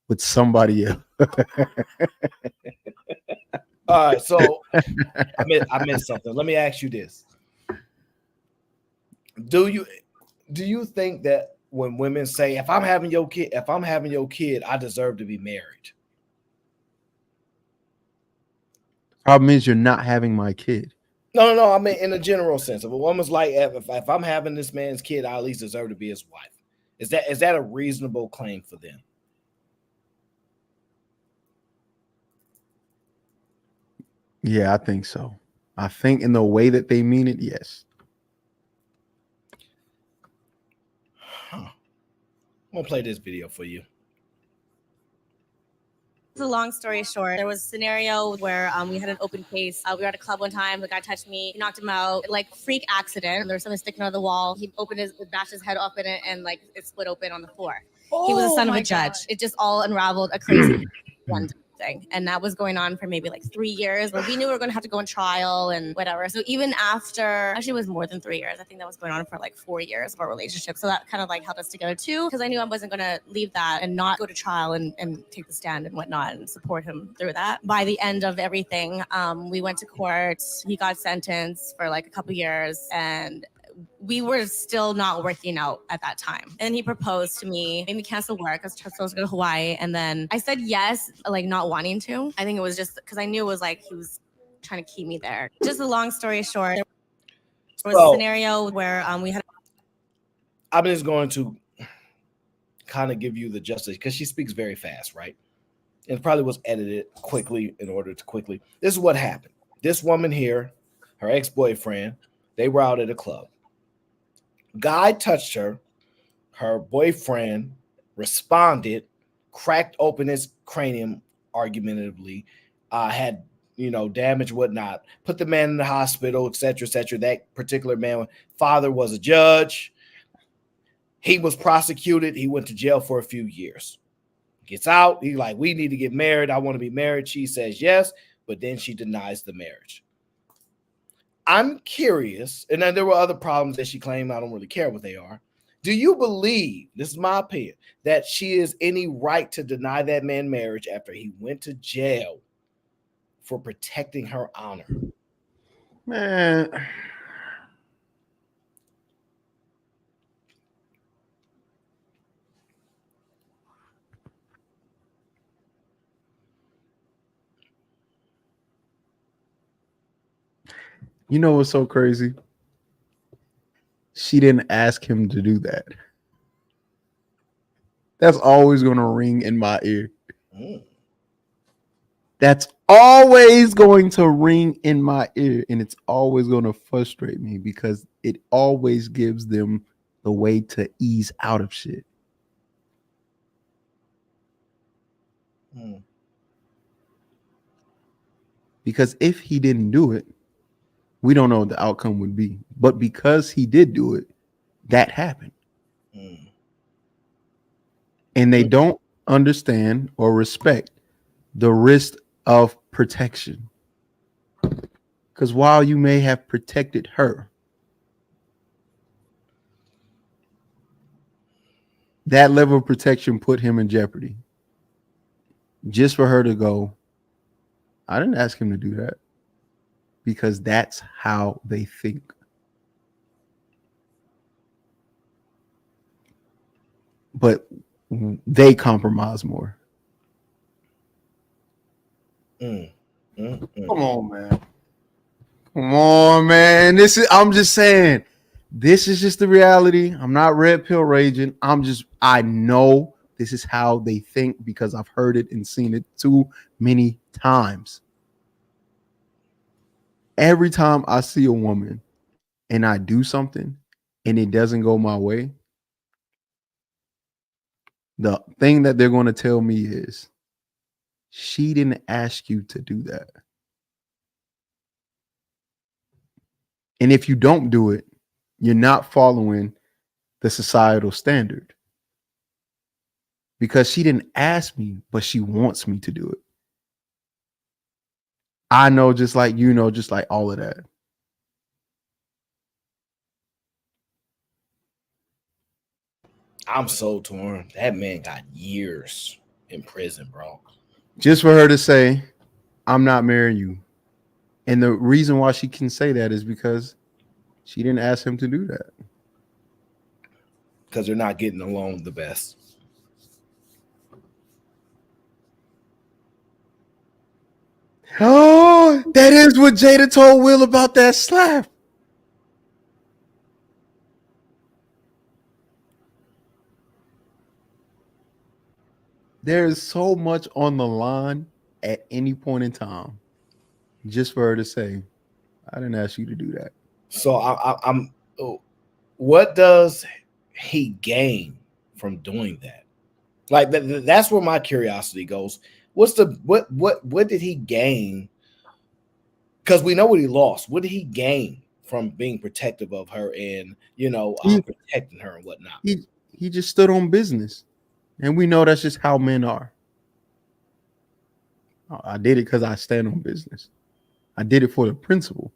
with somebody else. All right, so I missed something. Let me ask you this. Do you think that when women say, if I'm having your kid, I deserve to be married? Problem is you're not having my kid. No. I mean, in a general sense, if a woman's like, if I'm having this man's kid, I at least deserve to be his wife. Is that a reasonable claim for them? Yeah, I think so. I think in the way that they mean it, yes. I'm gonna play this video for you. a long story short, there was a scenario where we had an open case. We were at a club one time. The guy touched me, he knocked him out, like freak accident. There was something sticking out of the wall. He bashed his head open it, and like it split open on the floor. He was a son of a judge. It just all unraveled a crazy one thing. And that was going on for maybe like 3 years, where we knew we were going to have to go on trial and whatever. So even after, actually it was more than 3 years. I think that was going on for like 4 years of our relationship. So that kind of like held us together too, because I knew I wasn't going to leave that and not go to trial and take the stand and whatnot and support him through that. By the end of everything, we went to court. He got sentenced for like a couple years, and we were still not working out at that time. And then he proposed to me, made me cancel work. I was supposed to go to Hawaii. And then I said yes, like not wanting to. I think it was just because I knew it was like he was trying to keep me there. Just a long story short, there was a scenario where we had. I'm just going to kind of give you the justice because she speaks very fast, right? It probably was edited quickly in order to quickly. This is what happened. This woman here, her ex-boyfriend, they were out at a club. Guy touched her. Her boyfriend responded, cracked open his cranium argumentatively, had damage, whatnot, put the man in the hospital, etc., etc. That particular man, father was a judge. He was prosecuted. He went to jail for a few years. Gets out. He's like, we need to get married. I want to be married. She says yes, but then she denies the marriage. I'm curious, and then there were other problems that she claimed. I don't really care what they are. Do you believe, this is my opinion, that she has any right to deny that man marriage after he went to jail for protecting her honor? Man. You know what's so crazy? She didn't ask him to do that. That's always going to ring in my ear. That's always going to ring in my ear, and it's always going to frustrate me because it always gives them the way to ease out of shit. Because if he didn't do it, we don't know what the outcome would be. But because he did do it, that happened. And they don't understand or respect the risk of protection. Because while you may have protected her, that level of protection put him in jeopardy. Just for her to go, I didn't ask him to do that. Because that's how they think. But they compromise more. Come on, man. Come on, man. I'm just saying, this is just the reality. I'm not red pill raging. I know this is how they think because I've heard it and seen it too many times. Every time I see a woman and I do something and it doesn't go my way, the thing that they're going to tell me is, she didn't ask you to do that. And if you don't do it, you're not following the societal standard. Because she didn't ask me, but she wants me to do it. I know, just like you know, just like all of that. I'm so torn. That man got years in prison, bro. Just for her to say, I'm not marrying you. And the reason why she can say that is because she didn't ask him to do that. Because they're not getting along the best. Oh, that is what Jada told Will about that slap. There is so much on the line at any point in time, just for her to say, I didn't ask you to do that. So I'm what does he gain from doing that? Like that's where my curiosity goes. What's the what did he gain? Because we know what he lost. What did he gain from being protective of her and protecting her and whatnot? He just stood on business, and we know that's just how men are. I did it because I stand on business. I did it for the principle.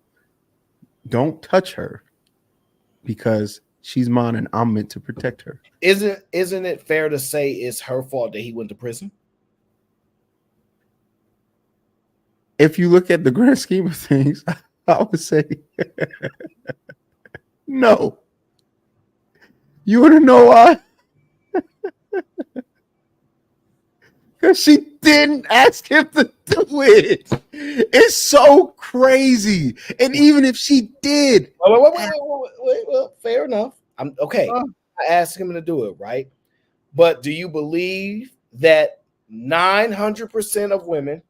Don't touch her because she's mine and I'm meant to protect her. Isn't it fair to say it's her fault that he went to prison? If you look at the grand scheme of things, I would say no. You want to know why? Because she didn't ask him to do it. It's so crazy. And even if she did, Well, fair enough. I'm okay. I asked him to do it, right? But do you believe that 900% of women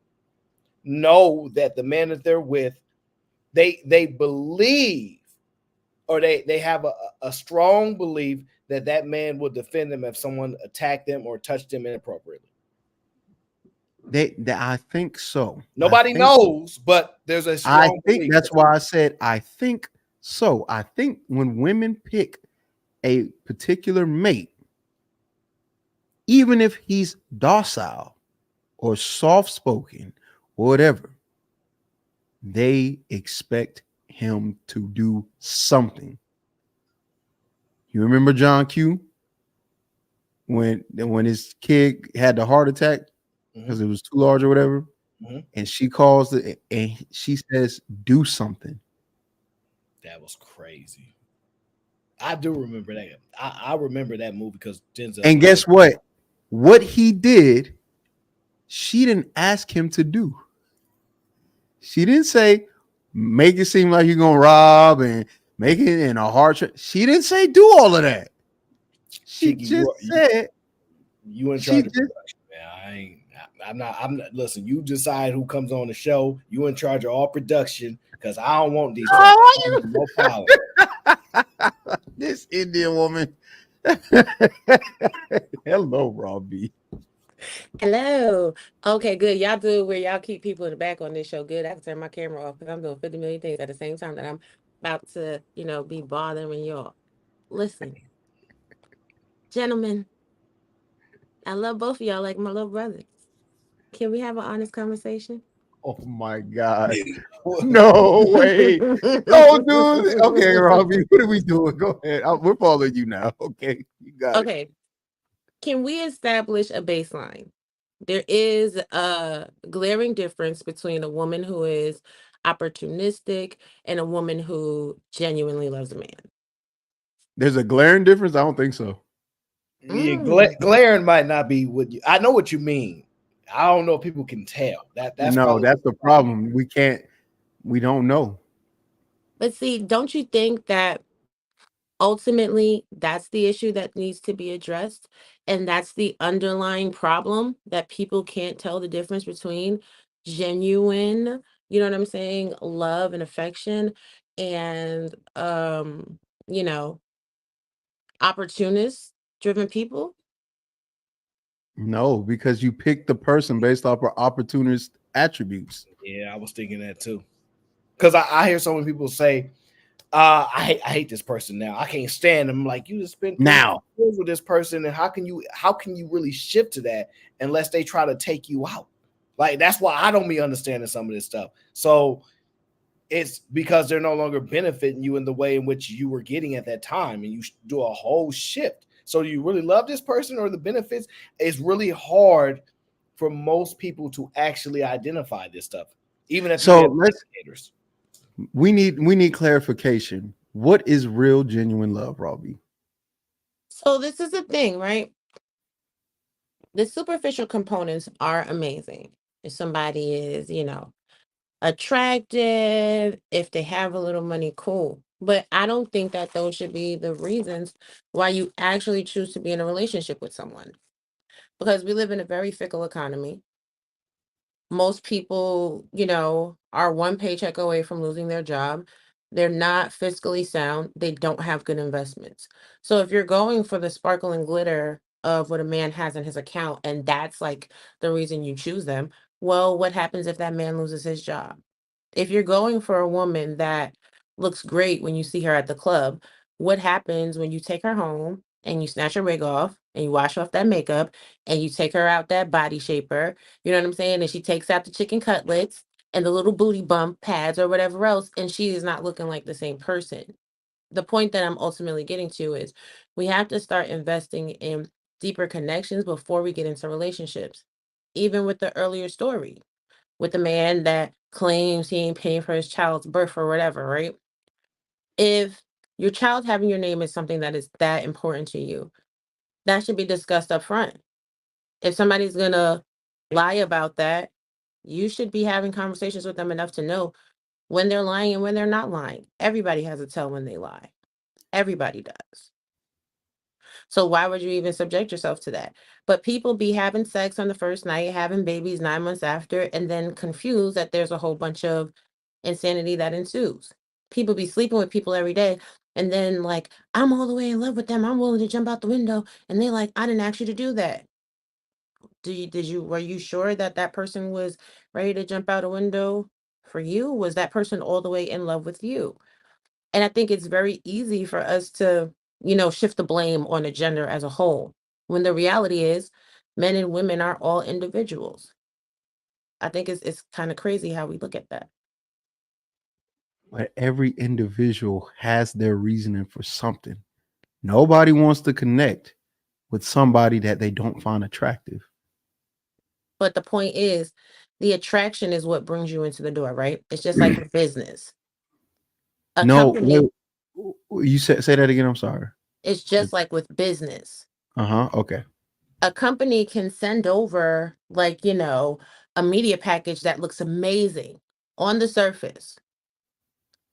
know that the man that they're with, they believe, or they have a strong belief that man will defend them if someone attacked them or touched them inappropriately? I think so. Nobody knows, but there's a strong I think belief. that's why I said I think so. I think when women pick a particular mate, even if he's docile or soft-spoken or whatever, they expect him to do something. You remember John Q? When his kid had the heart attack because it was too large or whatever, and she calls it and she says, "Do something." That was crazy. I do remember that. I remember that movie because Denzel. And guess what? What he did, she didn't ask him to do. She didn't say, make it seem like you're gonna rob and make it in a hard trick. She didn't say do all of that. She just said you in charge of production, man. I'm not. Listen, you decide who comes on the show. You in charge of all production because I don't want these. No power. This Indian woman. Hello, Robbie. Hello. Okay, good. Y'all do it where y'all keep people in the back on this show. Good. I can turn my camera off because I'm doing 50 million things at the same time that I'm about to, be bothering y'all. Listen, gentlemen, I love both of y'all like my little brothers. Can we have an honest conversation? Oh my God. No way. No, dude. Okay, Robbie, what are we doing? Go ahead. We're following you now. Okay. You got it. Okay. Can we establish a baseline? There is a glaring difference between a woman who is opportunistic and a woman who genuinely loves a man. There's a glaring difference? I don't think so. Yeah, glaring might not be what you. I know what you mean. I don't know if people can tell. That's the problem. We don't know. But see, don't you think that ultimately that's the issue that needs to be addressed? And that's the underlying problem, that people can't tell the difference between genuine, you know what I'm saying, love and affection and opportunist driven people? No, because you pick the person based off of opportunist attributes. Yeah, I was thinking that too. Because I hear so many people say, I hate this person now. I can't stand them. Like, you just spent now years with this person, and how can you really shift to that unless they try to take you out? Like, that's why I don't be understanding some of this stuff. So it's because they're no longer benefiting you in the way in which you were getting at that time, and you do a whole shift. So do you really love this person or the benefits? It's really hard for most people to actually identify this stuff, even if indicators. We need clarification. What is real, genuine love, Robbie? So this is the thing, right? The superficial components are amazing. If somebody is, attractive, if they have a little money, cool. But I don't think that those should be the reasons why you actually choose to be in a relationship with someone. Because we live in a very fickle economy. Most people, are one paycheck away from losing their job. They're not fiscally sound. They don't have good investments. So if you're going for the sparkle and glitter of what a man has in his account, and that's like the reason you choose them. Well, what happens if that man loses his job? If you're going for a woman that looks great when you see her at the club, what happens when you take her home and you snatch her wig off and you wash off that makeup and you take her out that body shaper? You know what I'm saying? And she takes out the chicken cutlets and the little booty bump pads or whatever else, and she is not looking like the same person. The point that I'm ultimately getting to is we have to start investing in deeper connections before we get into relationships. Even with the earlier story, with the man that claims he ain't paying for his child's birth or whatever, right? If your child having your name is something that is that important to you, that should be discussed up front. If somebody's gonna lie about that, you should be having conversations with them enough to know when they're lying and when they're not lying. Everybody has a tell when they lie. Everybody does. So why would you even subject yourself to that? But people be having sex on the first night, having babies 9 months after, and then confused that there's a whole bunch of insanity that ensues. People be sleeping with people every day, and then like, I'm all the way in love with them. I'm willing to jump out the window, and they like, I didn't ask you to do that. Were you sure that that person was ready to jump out a window for you? Was that person all the way in love with you? And I think it's very easy for us to, shift the blame on a gender as a whole, when the reality is men and women are all individuals. I think it's kind of crazy how we look at that. But every individual has their reasoning for something. Nobody wants to connect with somebody that they don't find attractive. But the point is, the attraction is what brings you into the door, right? It's just like with business. A company, You say that again. I'm sorry. it's just like with business. Okay. A company can send over a media package that looks amazing on the surface.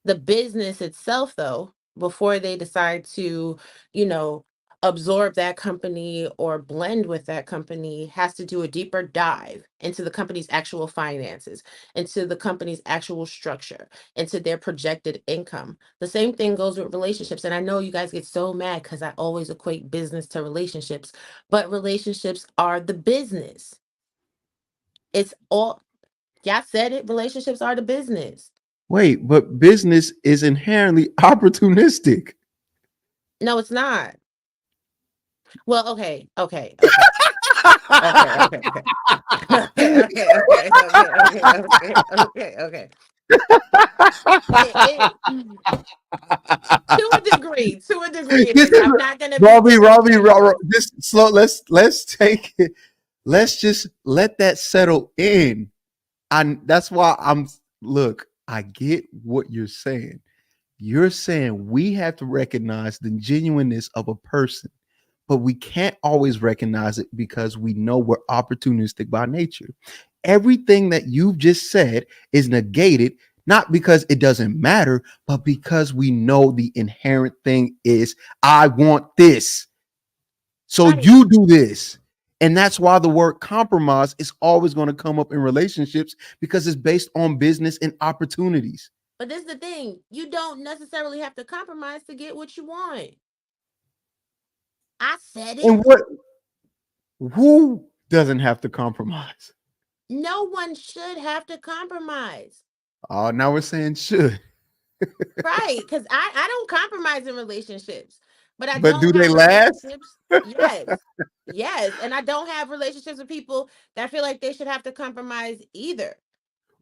The business itself, though, before they decide to, you know, absorb that company or blend with that company, has to do a deeper dive into the company's actual finances, into the company's actual structure, into their projected income. The same thing goes with relationships. And I know you guys get so mad because I always equate business to relationships, but relationships are the business. It's all, y'all said it, relationships are the business. Wait, but business is inherently opportunistic. No, it's not. Well, okay. Okay. Okay. Okay. Okay. Okay. Okay. Okay. Okay. Okay. Okay. Okay. To a degree. To a degree it is. I'm not gonna be Robbie, just slow. Let's take it. Let's just let that settle in. That's why look, I get what you're saying. You're saying we have to recognize the genuineness of a person, but we can't always recognize it because we know we're opportunistic by nature. Everything that you've just said is negated, not because it doesn't matter, but because we know the inherent thing is, I want this. So you do this. And that's why the word compromise is always going to come up in relationships, because it's based on business and opportunities. But this is the thing. You don't necessarily have to compromise to get what you want. I said it. And who doesn't have to compromise? No one should have to compromise. Oh, now we're saying should. Right. Because I don't compromise in relationships. But do they last? Yes. Yes. And I don't have relationships with people that feel like they should have to compromise either.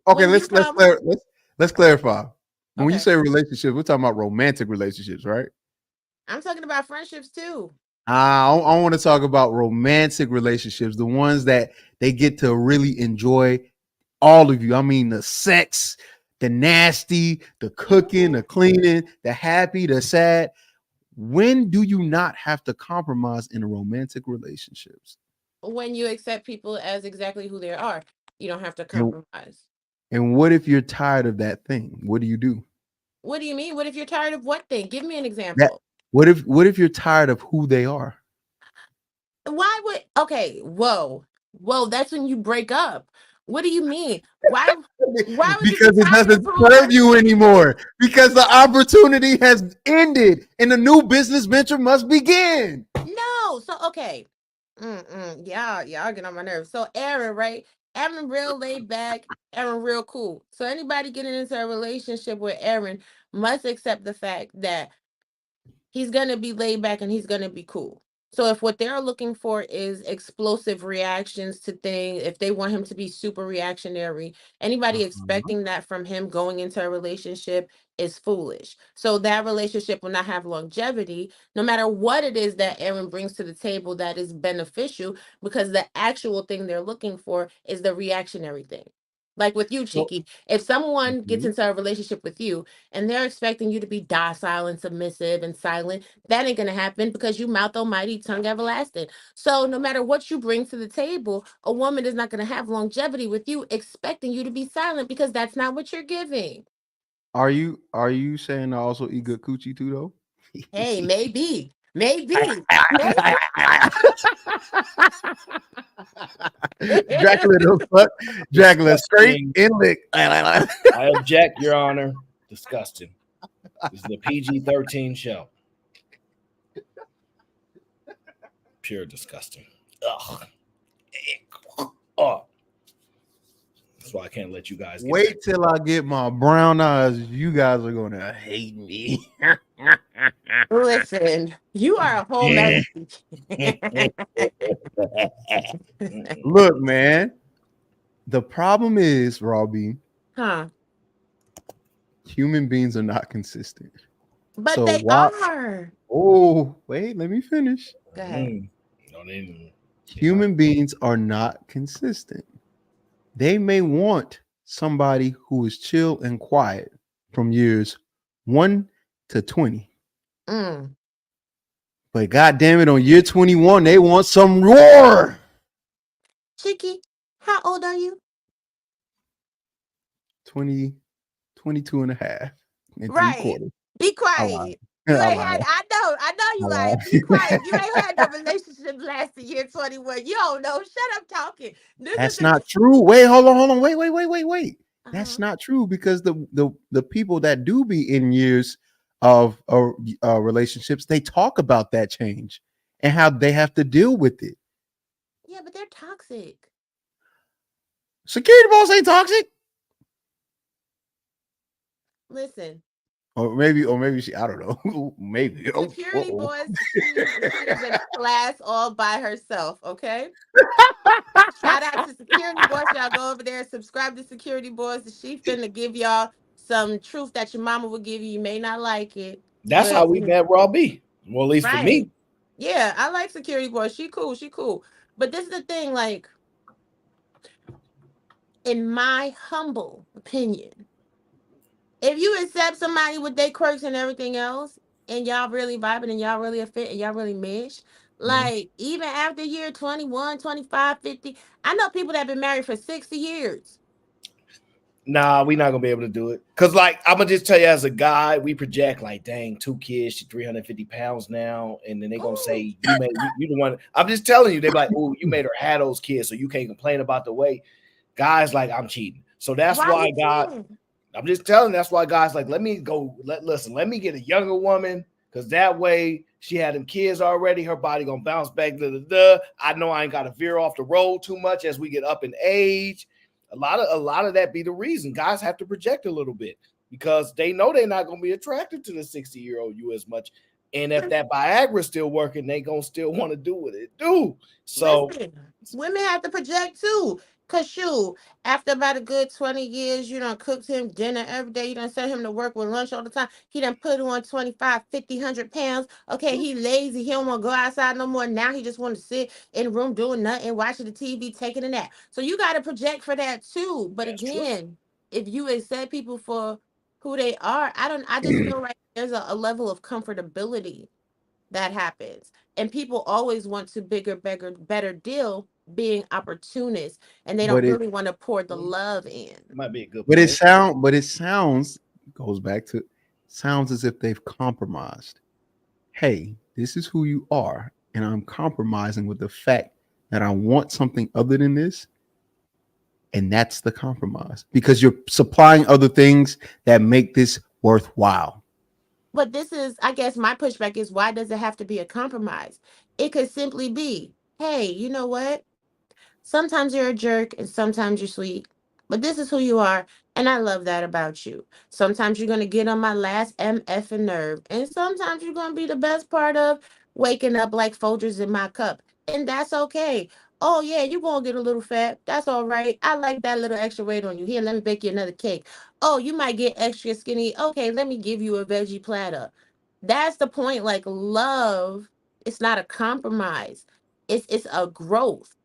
Okay, let's clarify. When you say relationships, we're talking about romantic relationships, right? I'm talking about friendships too. I want to talk about romantic relationships, the ones that they get to really enjoy all of you. I mean, the sex, the nasty, the cooking, the cleaning, the happy, the sad. When do you not have to compromise in a romantic relationships? When you accept people as exactly who they are, you don't have to compromise. And what if you're tired of that thing? What do you do? What do you mean? What if you're tired of what thing? Give me an example. What if you're tired of who they are? Whoa, that's when you break up. What do you mean? Why would because it doesn't serve you anymore, because the opportunity has ended and a new business venture must begin. No. So Y'all get on my nerves. So Aaron, right? Aaron real laid back, Aaron real cool. So anybody getting into a relationship with Aaron must accept the fact that he's gonna be laid back and he's gonna be cool. So if what they're looking for is explosive reactions to things, if they want him to be super reactionary, anybody expecting that from him going into a relationship is foolish. So that relationship will not have longevity, no matter what it is that Aaron brings to the table that is beneficial, because the actual thing they're looking for is the reactionary thing. Like with you, Cheeky, if someone gets into a relationship with you and they're expecting you to be docile and submissive and silent, that ain't gonna happen because you mouth almighty, tongue everlasting. So no matter what you bring to the table, a woman is not gonna have longevity with you expecting you to be silent because that's not what you're giving. Are you saying I also eat good coochie too though? Hey, maybe. Dracula don't fuck. Dracula straight in lick. I object, Your Honor. Disgusting. This is the PG-13 show. Pure disgusting. Ugh. Oh. That's why I can't let you guys get Wait till I get my brown eyes. You guys are gonna hate me. Listen, you are a whole mess. Look, man. The problem is, Robbie, human beings are not consistent. But So they are. Oh, wait, let me finish. Go ahead. Human beings are not consistent. They may want somebody who is chill and quiet from years 1 to 20. But God damn it, on year 21, they want some roar. Cheeky, how old are you? 22 and a half and Right. 3/4. Be quiet. You ain't had, I know you lying. Be quiet. You ain't had no relationship last year 21. You don't know. Shut up talking. That's not true. Wait, hold on. Wait. That's not true because the people that do be in years of relationships, they talk about that change and how they have to deal with it. Yeah, but they're toxic. Security boss ain't toxic. Listen. Or maybe she, I don't know. Maybe. Security boys, she's in a class all by herself, okay? Shout out to Security Boys. Y'all go over there, subscribe to Security Boys. She finna give y'all some truth that your mama will give you. You may not like it. That's how we met Robbie. Well, at least for me. Yeah, I like Security Boys. She cool. But this is the thing, like, in my humble opinion, if you accept somebody with their quirks and everything else, and y'all really vibing and y'all really a fit and y'all really mesh, like even after year 21, 25, 50, I know people that have been married for 60 years. Nah, we're not gonna be able to do it. Cause like I'm gonna just tell you, as a guy, we project like, dang, 2 kids, she's 350 pounds now, and then they gonna say you the one. I'm just telling you, they're like, oh, you made her have those kids, so you can't complain about the weight. Guys like, I'm cheating. So that's why God. I'm just telling. That's why guys like, let me me get a younger woman, because that way she had them kids already. Her body gonna bounce back. I know I ain't got to veer off the road too much as we get up in age. A lot of that be the reason guys have to project a little bit because they know they're not gonna be attracted to the 60-year-old you as much. And if that Viagra is still working, they gonna still want to do what it do. So women have to project too. Cause shoot, after about a good 20 years, you done cooked him dinner every day. You done sent him to work with lunch all the time. He done put on 25, 50, 100 pounds. Okay, he lazy. He don't want to go outside no more. Now he just want to sit in the room doing nothing, watching the TV, taking a nap. So you got to project for that too. But again, if you accept people for who they are, I just feel like there's a level of comfortability that happens. And people always want to better deal being opportunists, and they don't really want to pour the love in. Might be a good But it sounds as if they've compromised. Hey, this is who you are, and I'm compromising with the fact that I want something other than this. And that's the compromise because you're supplying other things that make this worthwhile. But this is, I guess my pushback is, why does it have to be a compromise? It could simply be, hey, you know what? Sometimes you're a jerk and sometimes you're sweet, but this is who you are. And I love that about you. Sometimes you're going to get on my last MF and nerve. And sometimes you're going to be the best part of waking up like Folgers in my cup. And that's okay. Oh, yeah, you're going to get a little fat. That's all right. I like that little extra weight on you. Here, let me bake you another cake. Oh, you might get extra skinny. Okay, let me give you a veggie platter. That's the point. Like, love, it's not a compromise. It's a growth.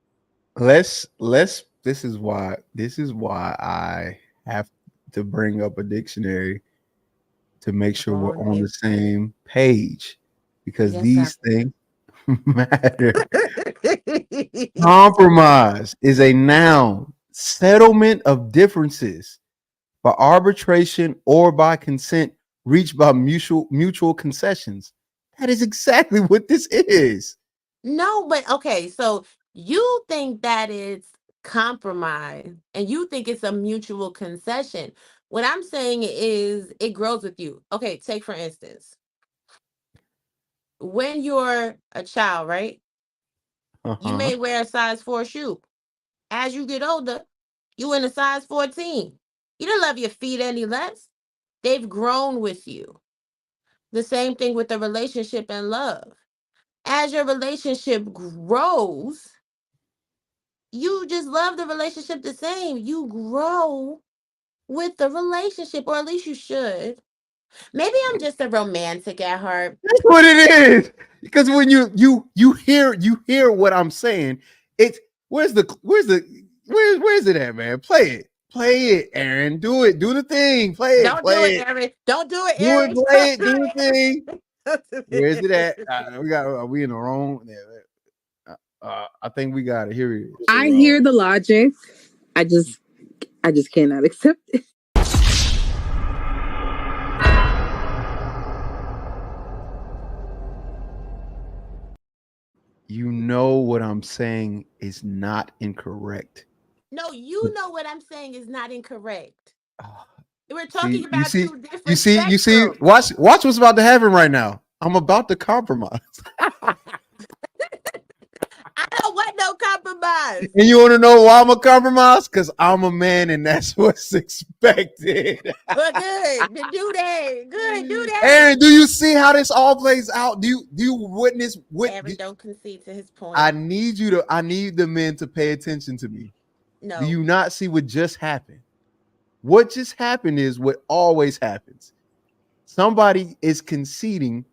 Let's this is why I have to bring up a dictionary to make sure we're on the same page, because Yes, sir. these things matter. Compromise is a noun, settlement of differences by arbitration or by consent reached by mutual concessions. That is exactly what this is. No, but okay, so you think that it's compromise and you think it's a mutual concession. What I'm saying is it grows with you. Okay, take for instance, when you're a child, right? You Uh-huh. may wear a size 4 shoe. As you get older, you in a size 14. You don't love your feet any less. They've grown with you. The same thing with the relationship and love. As your relationship grows, you just love the relationship the same. You grow with the relationship, or at least you should. Maybe I'm just a romantic at heart. That's what it is. Because when you hear what I'm saying, it's where's it at, man? Play it, Aaron. Do it. Do the thing. Don't do Play it, it. Aaron. Don't do it, Do it. Aaron. Play Don't it. Do do the thing. Where's it at? Are we in the wrong? I think we got it. Here it is. I hear the logic. I just cannot accept it. You know what I'm saying is not incorrect. No, you know what I'm saying is not incorrect. We're See, talking about two different you see. spectrums. Watch what's about to happen right now. I'm about to compromise. I don't want no compromise. And you want to know why I'm a compromise? Because I'm a man and that's what's expected. Well, good. Then do that. Good. Do that. Aaron, do you see how this all plays out? Do you witness what Aaron, don't concede to his point. I need the men to pay attention to me. No. Do you not see what just happened? What just happened is what always happens. Somebody is conceding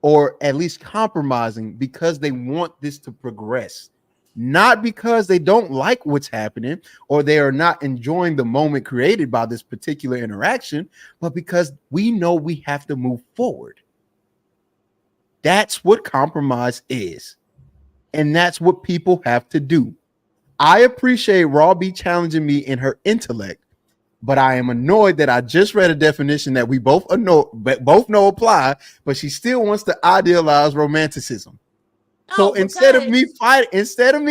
or at least compromising because they want this to progress, not because they don't like what's happening or they are not enjoying the moment created by this particular interaction, but because we know we have to move forward. That's what compromise is. And that's what people have to do. I appreciate Raw B challenging me in her intellect, but I am annoyed that I just read a definition that we both know apply, but she still wants to idealize romanticism. So instead of me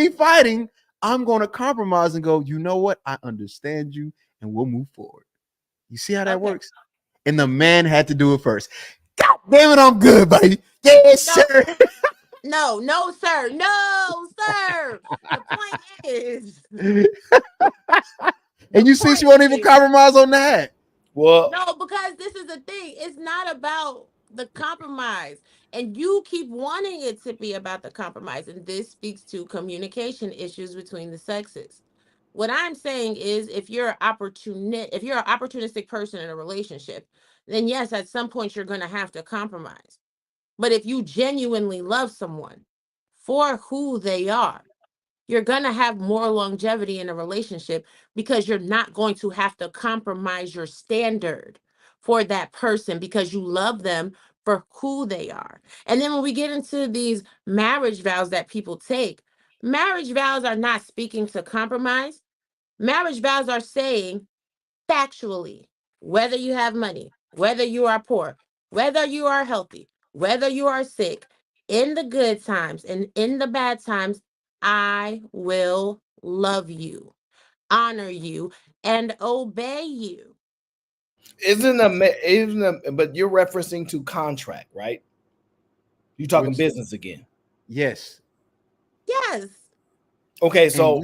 fighting, I'm going to compromise and go, you know what? I understand you and we'll move forward. You see how that works? And the man had to do it first. God damn it, I'm good, baby. Yes, sir. No, sir. No, sir. The point is. And you see, she won't even compromise on that. Well, no, because this is the thing. It's not about the compromise. And you keep wanting it to be about the compromise. And this speaks to communication issues between the sexes. What I'm saying is if you're an opportunistic person in a relationship, then yes, at some point you're going to have to compromise. But if you genuinely love someone for who they are, you're going to have more longevity in a relationship because you're not going to have to compromise your standard for that person because you love them for who they are. And then when we get into these marriage vows that people take, marriage vows are not speaking to compromise. Marriage vows are saying factually, whether you have money, whether you are poor, whether you are healthy, whether you are sick, in the good times and in the bad times, I will love you, honor you, and obey you. But you're referencing to contract, right? You talking business again? Yes. Yes. Okay, so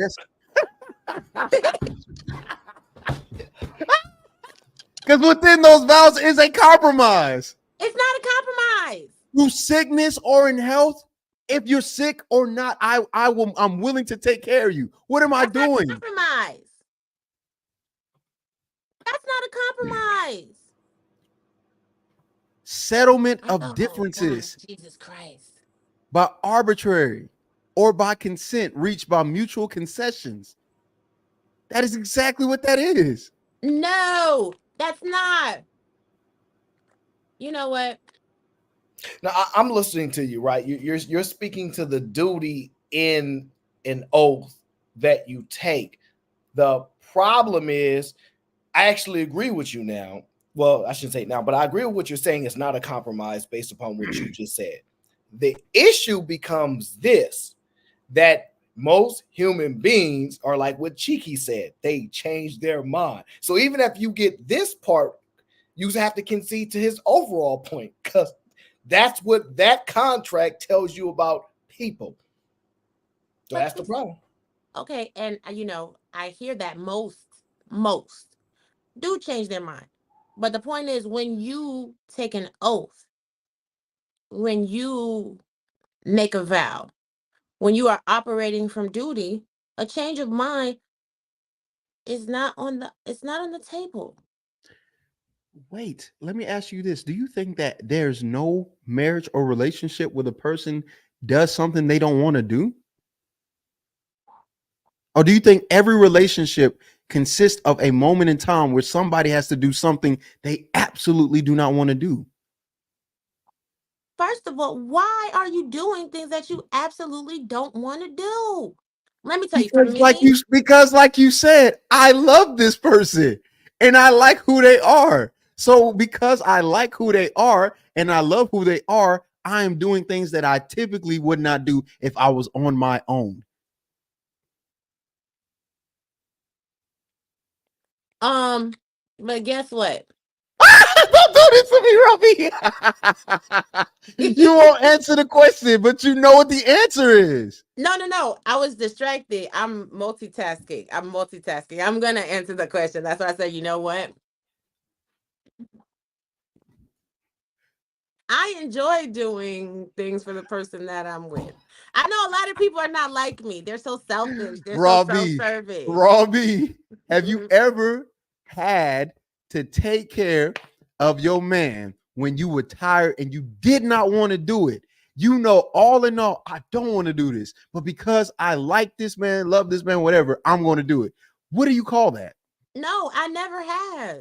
because within those vows is a compromise. It's not a compromise. Through sickness or in health, if you're sick or not, I'm willing to take care of you. What am I doing? Compromise. That's not a compromise. Settlement of differences Jesus Christ. by arbitrary or by consent reached by mutual concessions. That is exactly what that is. No, that's not. You know what? Now I'm listening to you, right? You're speaking to the duty in an oath that you take. The problem is, I actually agree with you now. Well, I shouldn't say now, but I agree with what you're saying. It's not a compromise based upon what you just said. The issue becomes this, that most human beings are like what Cheeky said. They change their mind. So even if you get this part, you have to concede to his overall point, because that's what that contract tells you about people. So that's the problem. Okay, and I hear that most do change their mind. But the point is, when you take an oath, when you make a vow, when you are operating from duty, a change of mind is not on the table. Wait, let me ask you this. Do you think that there's no marriage or relationship where the person does something they don't want to do? Or do you think every relationship consists of a moment in time where somebody has to do something they absolutely do not want to do? First of all, why are you doing things that you absolutely don't want to do? Let me tell you, for me, Because like you said, I love this person and I like who they are. So because I like who they are and I love who they are, I am doing things that I typically would not do if I was on my own. But guess what? Don't do this to me, Robbie. You won't answer the question, but you know what the answer is. No. I was distracted. I'm multitasking. I'm gonna answer the question. That's why I said, you know what? I enjoy doing things for the person that I'm with. I know a lot of people are not like me. They're so selfish. They're so self-serving. Robbie, have you ever had to take care of your man when you were tired and you did not want to do it? You know, all in all, I don't want to do this, but because I like this man, love this man, whatever, I'm going to do it. What do you call that? No, I never have.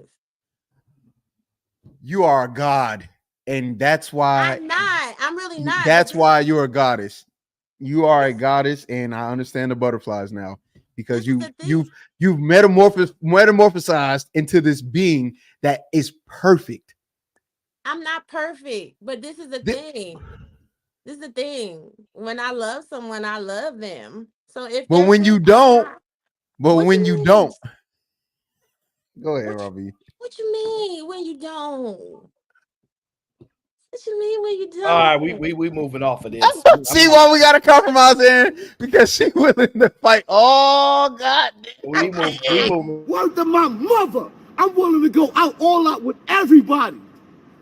You are a god, and that's why I'm not. I'm really not. That's why you're a goddess. You are a goddess, and I understand the butterflies now because you've metamorphosized into this being that is perfect. I'm not perfect, but this is the thing. This is the thing. When I love someone, I love them. So if But when you don't, go ahead, Robbie. What you mean when you don't? What you mean when you don't? All right, we moving off of this. See why we got to compromise, Aaron? Because she willing to fight. Oh God, we move. Word to my mother, I'm willing to go all out with everybody.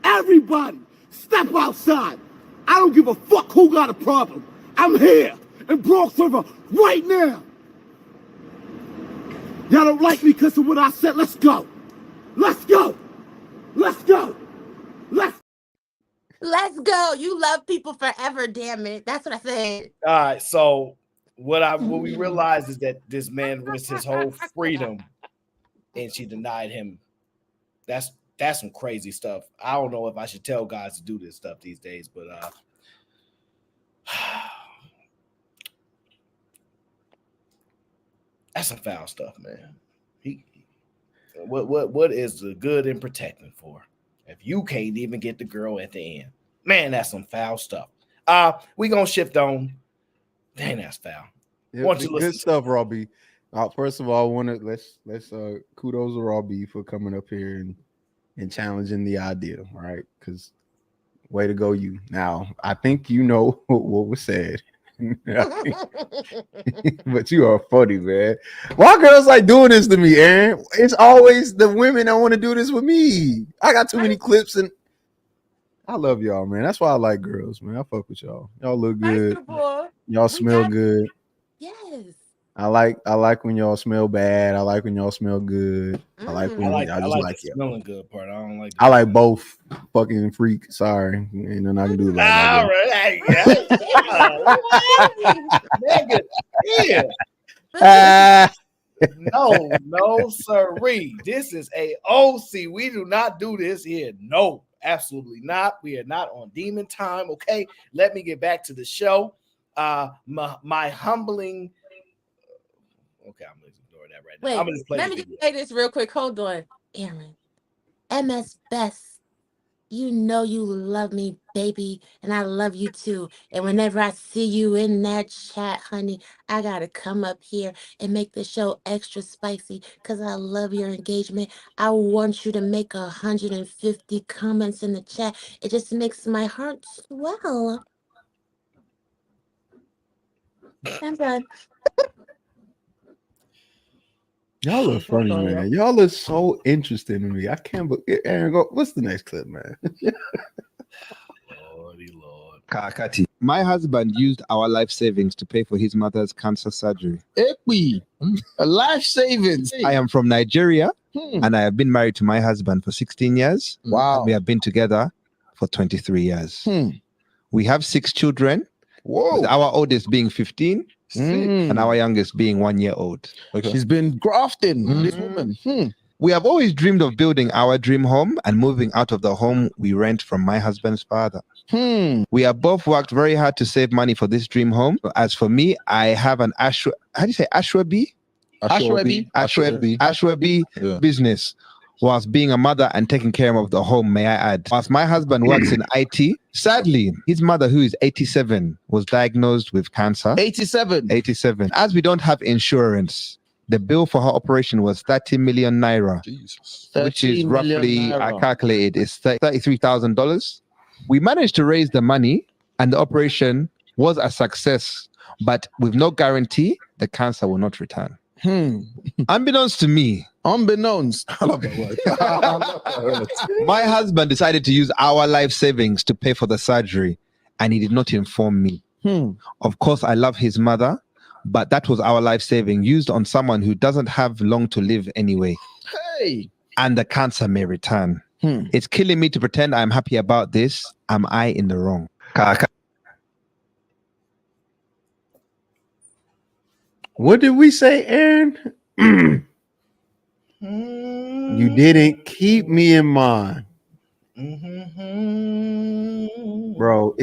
Everybody, step outside. I don't give a fuck who got a problem. I'm here in Bronx River right now. Y'all don't like me because of what I said. Let's go. Let's go. Let's go. Let's go. You love people forever, damn it. That's what I said. All right, so what we realized is that this man risked his whole freedom and she denied him. That's some crazy stuff. I don't know if I should tell guys to do this stuff these days, but that's some foul stuff, man. What is the good in protecting for if you can't even get the girl at the end? Man, that's some foul stuff. We gonna shift on. Dang, that's foul. Good stuff, Robbie. First of all, I want to let's kudos to Robbie for coming up here and challenging the idea, right? Because way to go, you. Now I think you know what was said. But you are funny, man. Why girls like doing this to me, Aaron? It's always the women that want to do this with me. I got too many clips, and I love y'all, man. That's why I like girls, man. I fuck with y'all. Y'all look good. First of all, Y'all smell good. yes. I like when y'all smell bad. I like when y'all smell good. I like when I just like the you. smelling good part. I don't like. I like both. Fucking freak. Sorry, ain't nothing I can do about it. Nigga, no, sirree. This is A.O.C. We do not do this here. No, absolutely not. We are not on demon time. Okay, let me get back to the show. My humbling. Okay, I'm gonna ignore that right now. Wait, I'm gonna play let me just say this real quick. Hold on, Aaron. MS Best, you know you love me, baby, and I love you too. And whenever I see you in that chat, honey, I gotta come up here and make the show extra spicy because I love your engagement. I want you to make 150 comments in the chat. It just makes my heart swell. I'm done. Y'all are funny, man. Y'all are so interesting to me. I can't believe. Aaron, go. What's the next clip, man? Kakati. My husband used our life savings to pay for his mother's cancer surgery. Ekwi, life savings. I am from Nigeria and I have been married to my husband for 16 years. Wow. We have been together for 23 years. We have 6 children, with our oldest being 15 and our youngest being 1 year old. Okay. She's been grafting, this woman. We have always dreamed of building our dream home and moving out of the home we rent from my husband's father. We have both worked very hard to save money for this dream home. As for me, I have an Ashwabi business, whilst being a mother and taking care of the home, may I add. Whilst my husband works in IT, sadly, his mother, who is 87, was diagnosed with cancer. 87. As we don't have insurance, the bill for her operation was 30 million naira, which is roughly, I calculated, is $33,000. We managed to raise the money and the operation was a success, but with no guarantee, the cancer will not return. Unbeknownst to me, I love that word. My husband decided to use our life savings to pay for the surgery, and he did not inform me. Of course, I love his mother, but that was our life saving used on someone who doesn't have long to live anyway. And the cancer may return. It's killing me to pretend I'm happy about this. Am I in the wrong? What did we say, Aaron? You didn't keep me in mind. Bro,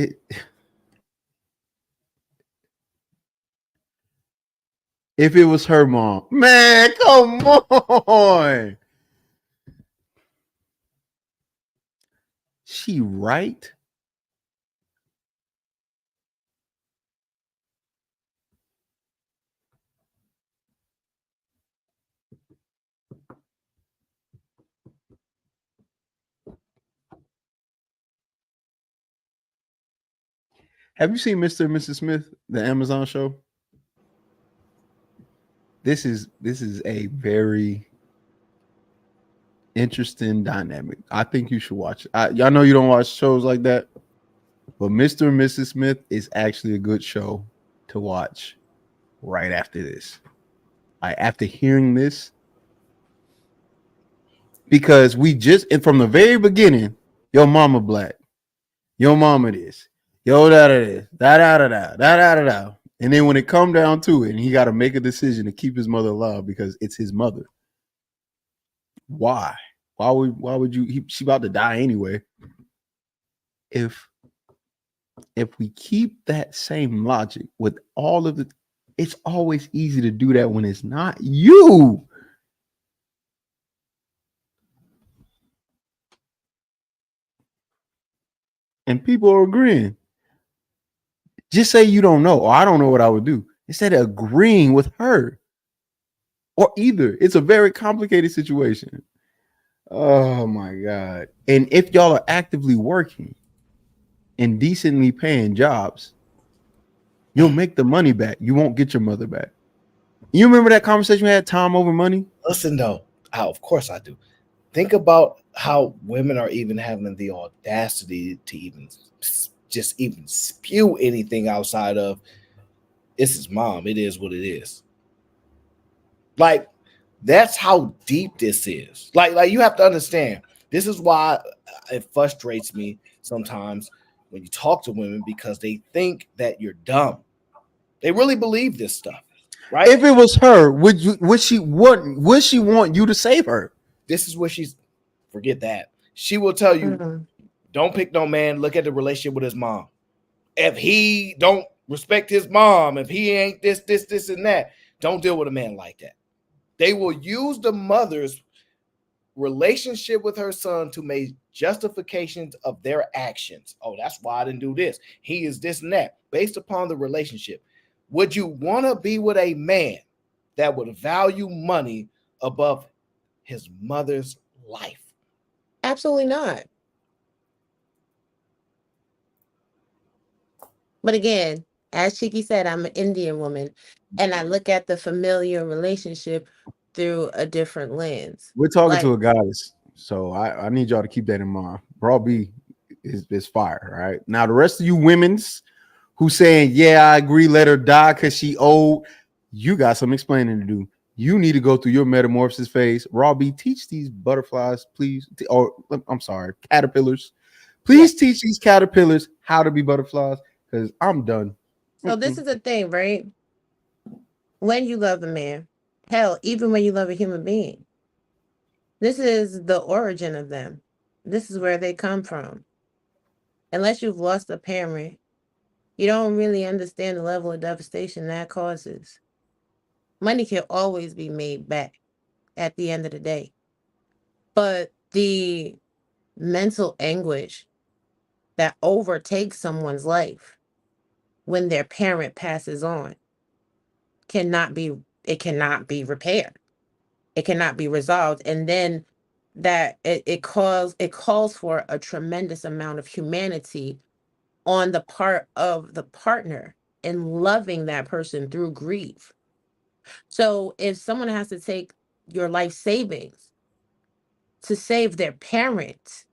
if it was her mom, man, come on. She right? Have you seen Mr. and Mrs. Smith, the Amazon show? This is a very interesting dynamic. I think you should watch it. Y'all know you don't watch shows like that, but Mr. and Mrs. Smith is actually a good show to watch right after this. After hearing this, because we just, and from the very beginning, your mama black, your mama this, yo da da this, da da da da da da da da. And then when it come down to it, and he got to make a decision to keep his mother alive because it's his mother. Why? Why would you? She about to die anyway. If we keep that same logic with all of the, it's always easy to do that when it's not you. And people are agreeing. Just say you don't know, or I don't know what I would do. Instead of agreeing with her. Or either. It's a very complicated situation. Oh my God. And if y'all are actively working and decently paying jobs, You'll make the money back. You won't get your mother back. You remember that conversation we had, time over money? Listen, though, of course I do. Think about how women are even having the audacity to even spew anything outside of "This is mom. It is what it is." Like, that's how deep this is. Like you have to understand. This is why it frustrates me sometimes when you talk to women, because they think that you're dumb. They really believe this stuff, right? If it was her, would she want you to save her? This is where she's forget that. She will tell you, don't pick no man, look at the relationship with his mom. If he don't respect his mom, if he ain't this, and that, don't deal with a man like that. They will use the mother's relationship with her son to make justifications of their actions. Oh, that's why I didn't do this. He is this and that, based upon the relationship. Would you want to be with a man that would value money above his mother's life? Absolutely not. But again, as Cheeky said, I'm an Indian woman, and I look at the familiar relationship through a different lens. We're talking to a goddess, so I need y'all to keep that in mind. Raw B is fire, right? Now the rest of you women's who saying, yeah, I agree, let her die because she old, you got some explaining to do. You need to go through your metamorphosis phase. Raw B, teach these butterflies, please. Or I'm sorry, caterpillars. Please teach these caterpillars how to be butterflies, because I'm done. So this is the thing, right? When you love a man, hell, even when you love a human being, this is the origin of them. This is where they come from. Unless you've lost a parent, you don't really understand the level of devastation that causes. Money can always be made back at the end of the day. But the mental anguish that overtakes someone's life when their parent passes on cannot be repaired. It cannot be resolved. And then that it calls for a tremendous amount of humanity on the part of the partner in loving that person through grief. So if someone has to take your life savings to save their parent,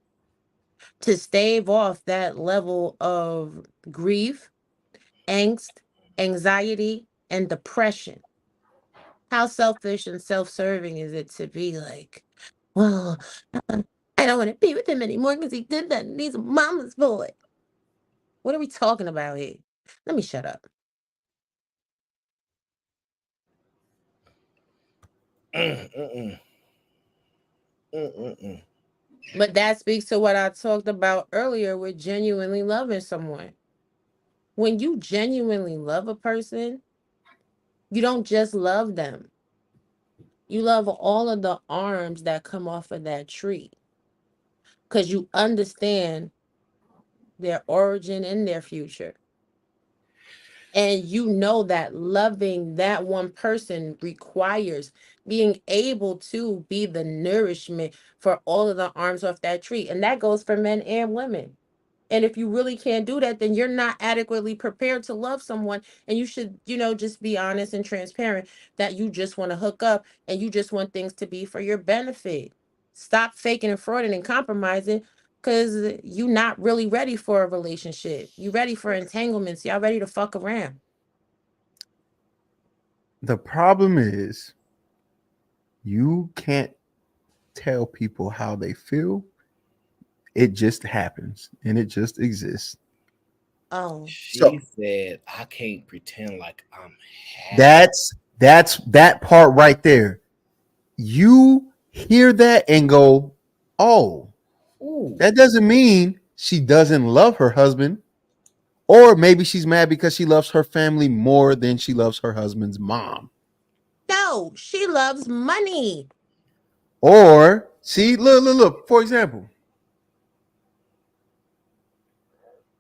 to stave off that level of grief, angst, anxiety, and depression, how selfish and self-serving is it to be like, well, I don't want to be with him anymore because he did that and he's a mama's boy. What are we talking about here? Let me shut up. But that speaks to what I talked about earlier with genuinely loving someone. When you genuinely love a person, you don't just love them. You love all of the arms that come off of that tree, because you understand their origin and their future. And you know that loving that one person requires being able to be the nourishment for all of the arms off that tree. And that goes for men and women. And if you really can't do that, then you're not adequately prepared to love someone. And you should, just be honest and transparent that you just want to hook up and you just want things to be for your benefit. Stop faking and frauding and compromising, because you're not really ready for a relationship. You ready for entanglements. Y'all ready to fuck around. The problem is you can't tell people how they feel. It just happens and it just exists. Oh, she said, I can't pretend like I'm happy. That's that part right there. You hear that and go, oh, that doesn't mean she doesn't love her husband. Or maybe she's mad because she loves her family more than she loves her husband's mom. No, she loves money. Or see, look, for example.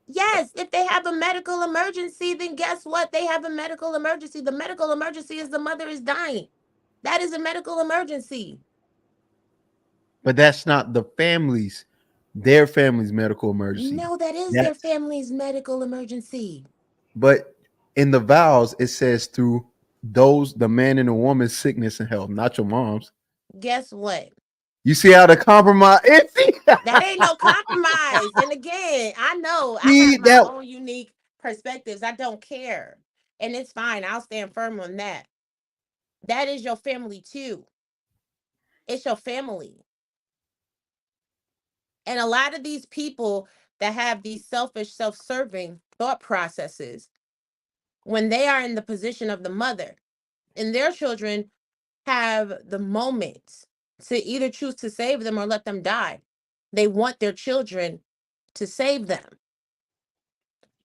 Yes, if they have a medical emergency, then guess what? They have a medical emergency. The medical emergency is the mother is dying. That is a medical emergency. But that's not their family's medical emergency. No, that is their family's medical emergency. But in the vows, it says through those, the man and the woman's sickness and health, not your mom's. Guess what? You see how the compromise is? That ain't no compromise. And again, I know I See have my that? own unique perspectives. I don't care. And it's fine. I'll stand firm on that. That is your family too. It's your family. And a lot of these people that have these selfish, self-serving thought processes, when they are in the position of the mother and their children have the moment to either choose to save them or let them die, they want their children to save them.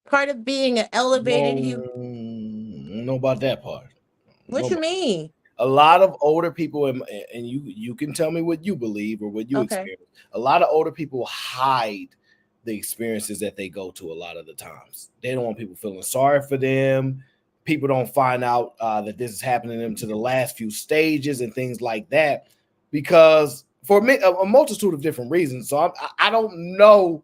Part of being an elevated Know about that part. What you mean? A lot of older people, and you can tell me what you believe or what you Okay. experience. A lot of older people hide the experiences that they go to a lot of the times. They don't want people feeling sorry for them. People don't find out that this is happening to them to the last few stages and things like that, because for me, a multitude of different reasons. So I don't know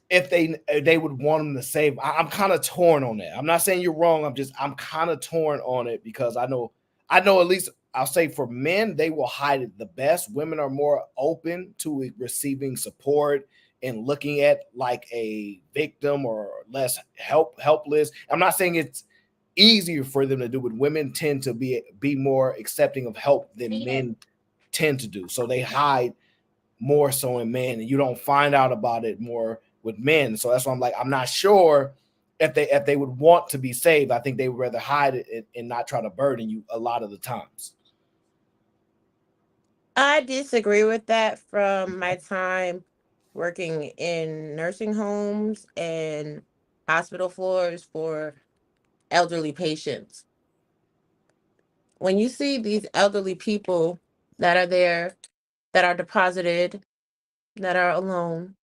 if they would want them to save. I'm kind of torn on that. I'm not saying you're wrong. I'm kind of torn on it because I know at least I'll say for men, they will hide it the best. Women are more open to receiving support and looking at like a victim or less helpless. I'm not saying it's easier for them to do, but women tend to be more accepting of help than men tend to do. So they hide more so in men, and you don't find out about it more with men. So that's why I'm like, I'm not sure if they would want to be saved. I think they would rather hide it and not try to burden you a lot of the times. I disagree with that from my time working in nursing homes and hospital floors for elderly patients. When you see these elderly people that are there, that are deposited, that are alone,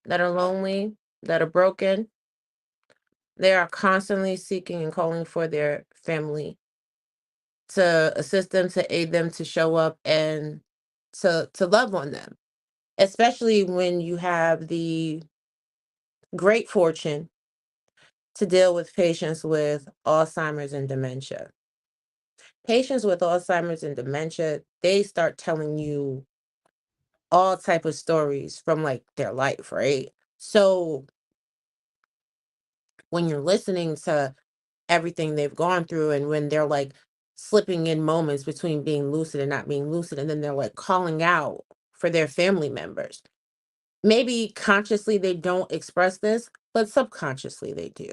that are lonely, that are broken, they are constantly seeking and calling for their family to assist them, to aid them, to show up and to love on them. Especially when you have the great fortune to deal with patients with Alzheimer's and dementia. Patients with Alzheimer's and dementia, they start telling you all type of stories from like their life, right? So when you're listening to everything they've gone through and when they're like slipping in moments between being lucid and not being lucid, and then they're like calling out for their family members. Maybe consciously they don't express this, but subconsciously they do.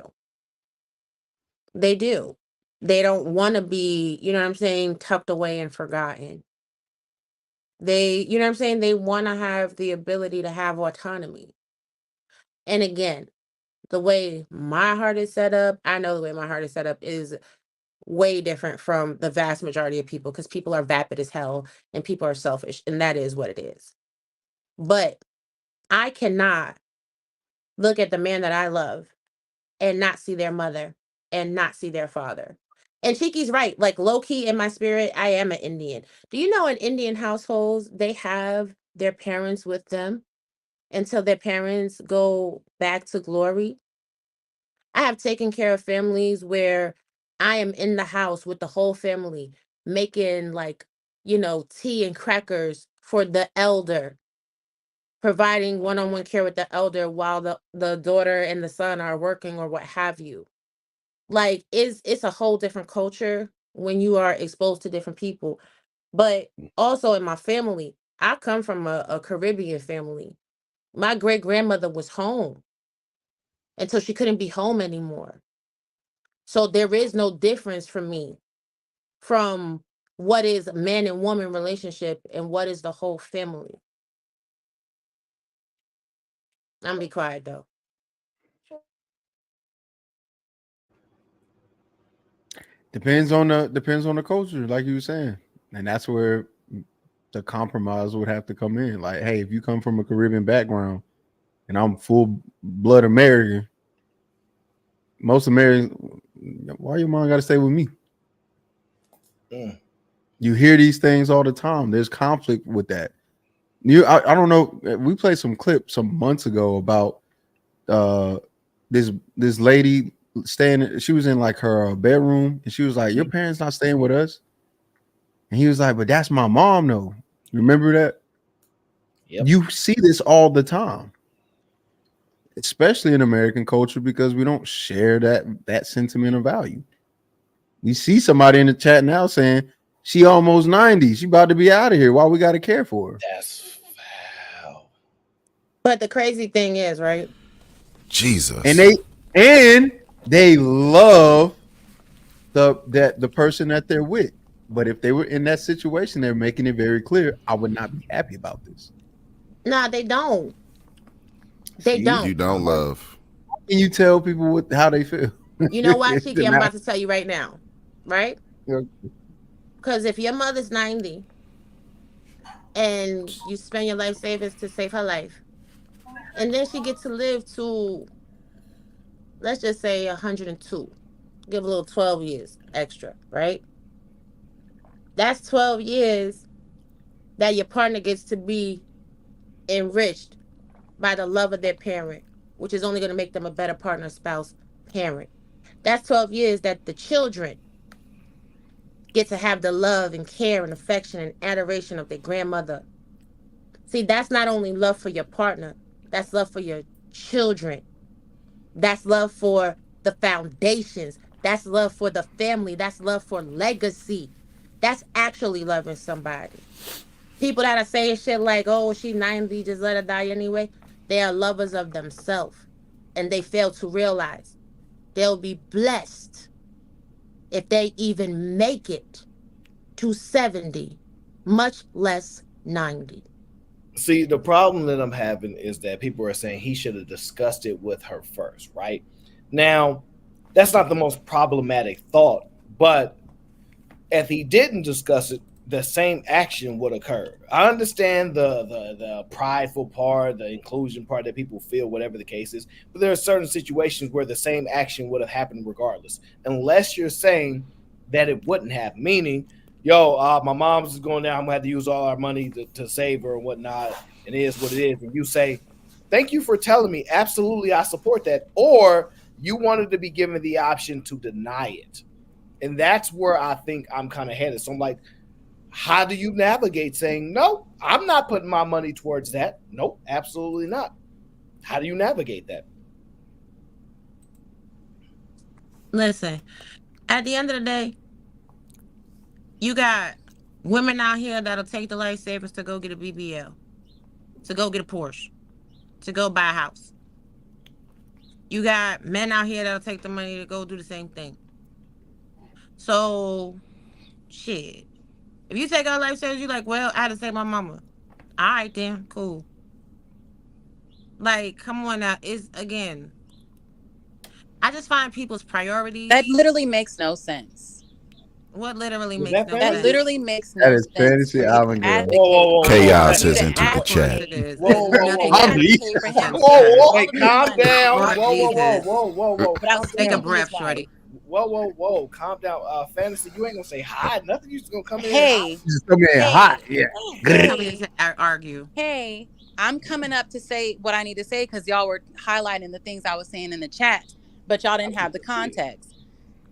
They do. They don't want to be, you know what I'm saying, tucked away and forgotten. They, you know what I'm saying, they want to have the ability to have autonomy. And again, the way my heart is set up, I know the way my heart is set up is way different from the vast majority of people, because people are vapid as hell and people are selfish, and that is what it is. But I cannot look at the man that I love and not see their mother and not see their father. And Cheeky's right. Like low key in my spirit, I am an Indian. Do you know in Indian households, they have their parents with them until their parents go back to glory? I have taken care of families where I am in the house with the whole family making like, tea and crackers for the elder, providing one-on-one care with the elder while the daughter and the son are working or what have you. Like it's a whole different culture when you are exposed to different people. But also in my family, I come from a Caribbean family. My great grandmother was home until she couldn't be home anymore. So there is no difference for me from what is man and woman relationship and what is the whole family. I'm gonna be quiet though. Depends on the culture, like you were saying, and that's where the compromise would have to come in. Like, hey, if you come from a Caribbean background and I'm full blood American, most Americans, why your mom got to stay with me? You hear these things all the time. There's conflict with that. I don't know. We played some clip some months ago about this lady staying. She was in like her bedroom, and she was like, "Your parents not staying with us." And he was like, "But that's my mom, though. Remember that?" Yep. You see this all the time, especially in American culture, because we don't share that sentimental value. We see somebody in the chat now saying she almost 90. She about to be out of here. Why we got to care for her? That's foul. But the crazy thing is, right? Jesus. And they love the person that they're with. But if they were in that situation, they're making it very clear, I would not be happy about this. Nah, they don't. They don't. You don't love. How can you tell people how they feel? You know why, Cheeky? I'm about to tell you right now, right? Yeah. Because if your mother's 90 and you spend your life savings to save her life, and then she gets to live to, let's just say 102, give a little 12 years extra, right? That's 12 years that your partner gets to be enriched by the love of their parent, which is only going to make them a better partner, spouse, parent. That's 12 years that the children get to have the love and care and affection and adoration of their grandmother. See, that's not only love for your partner, that's love for your children. That's love for the foundations. That's love for the family. That's love for legacy. That's actually loving somebody. People that are saying shit like, oh, she's 90, just let her die anyway. They are lovers of themselves. And they fail to realize they'll be blessed if they even make it to 70, much less 90. See, the problem that I'm having is that people are saying he should have discussed it with her first, right? Now, that's not the most problematic thought, but if he didn't discuss it, the same action would occur. I understand the prideful part, the inclusion part that people feel, whatever the case is, but there are certain situations where the same action would have happened regardless, unless you're saying that it wouldn't have. Meaning, my mom's is going down, I'm gonna have to use all our money to save her and whatnot, and it is what it is. And you say, thank you for telling me, absolutely, I support that. Or you wanted to be given the option to deny it. And that's where I think I'm kind of headed. So I'm like, how do you navigate saying, no, I'm not putting my money towards that? Nope, absolutely not. How do you navigate that? Listen, at the end of the day, you got women out here that'll take the life savings to go get a BBL, to go get a Porsche, to go buy a house. You got men out here that'll take the money to go do the same thing. So, shit. If you take our life savings, you're like, well, I had to save my mama. All right, then, cool. Like, come on now. Again, I just find people's priorities. That literally makes no sense. What literally makes no sense? That literally makes That no is sense. fantasy island girl. Whoa. Chaos is into the chat. Whoa. Wait, calm down. Whoa. Take a breath, shorty. Whoa. Calm down. Fantasy, you ain't gonna say hi. Nothing. You just gonna come in. Hey. Just come in hot. Yeah. Argue. Hey, I'm coming up to say what I need to say because y'all were highlighting the things I was saying in the chat, but y'all didn't have the context.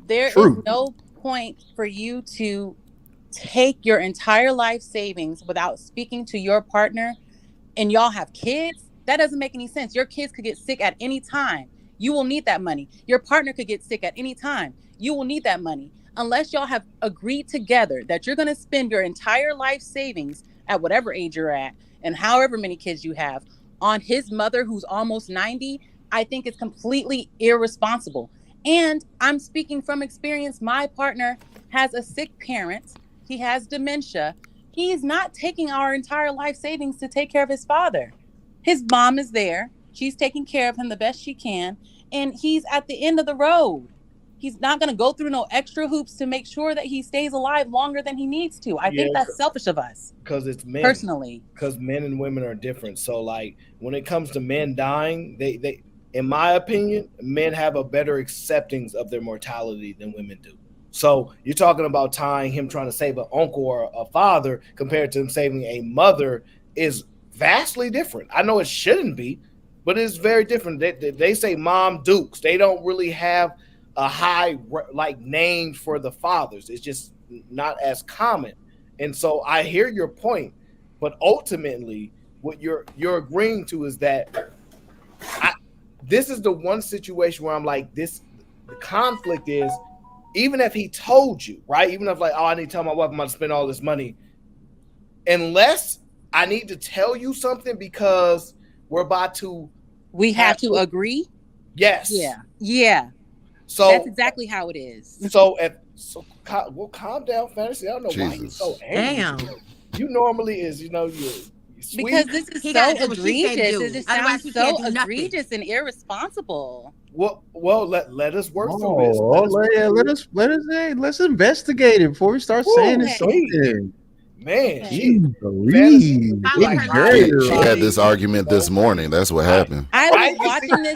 There is no point for you to take your entire life savings without speaking to your partner, and y'all have kids. That doesn't make any sense. Your kids could get sick at any time. You will need that money. Your partner could get sick at any time. You will need that money. Unless y'all have agreed together that you're going to spend your entire life savings at whatever age you're at and however many kids you have on his mother who's almost 90, I think it's completely irresponsible. And I'm speaking from experience. My partner has a sick parent. He has dementia. He's not taking our entire life savings to take care of his father. His mom is there. She's taking care of him the best she can. And he's at the end of the road. He's not going to go through no extra hoops to make sure that he stays alive longer than he needs to. I think that's selfish of us. Because it's men. Personally. Because men and women are different. So, like, when it comes to men dying, they in my opinion, men have a better acceptance of their mortality than women do. So you're talking about tying him trying to save an uncle or a father compared to him saving a mother is vastly different. I know it shouldn't be, but it's very different. They say mom dukes. They don't really have a high like name for the fathers. It's just not as common. And so I hear your point, but ultimately what you're agreeing to is that this is the one situation where I'm like, the conflict is, even if he told you, right? Even if like, oh, I need to tell my wife I'm going to spend all this money, unless I need to tell you something because we're about to. We have to agree. Yes. Yeah. So that's exactly how it is. Calm down, Fantasy. I don't know why he's so angry. Damn. You normally is, you sweet. Because this is so egregious. It just sounds so egregious and irresponsible. Well, let us work through this. Let's investigate it before we start saying it's something. Man, she had this argument this morning. That's what happened. I was watching this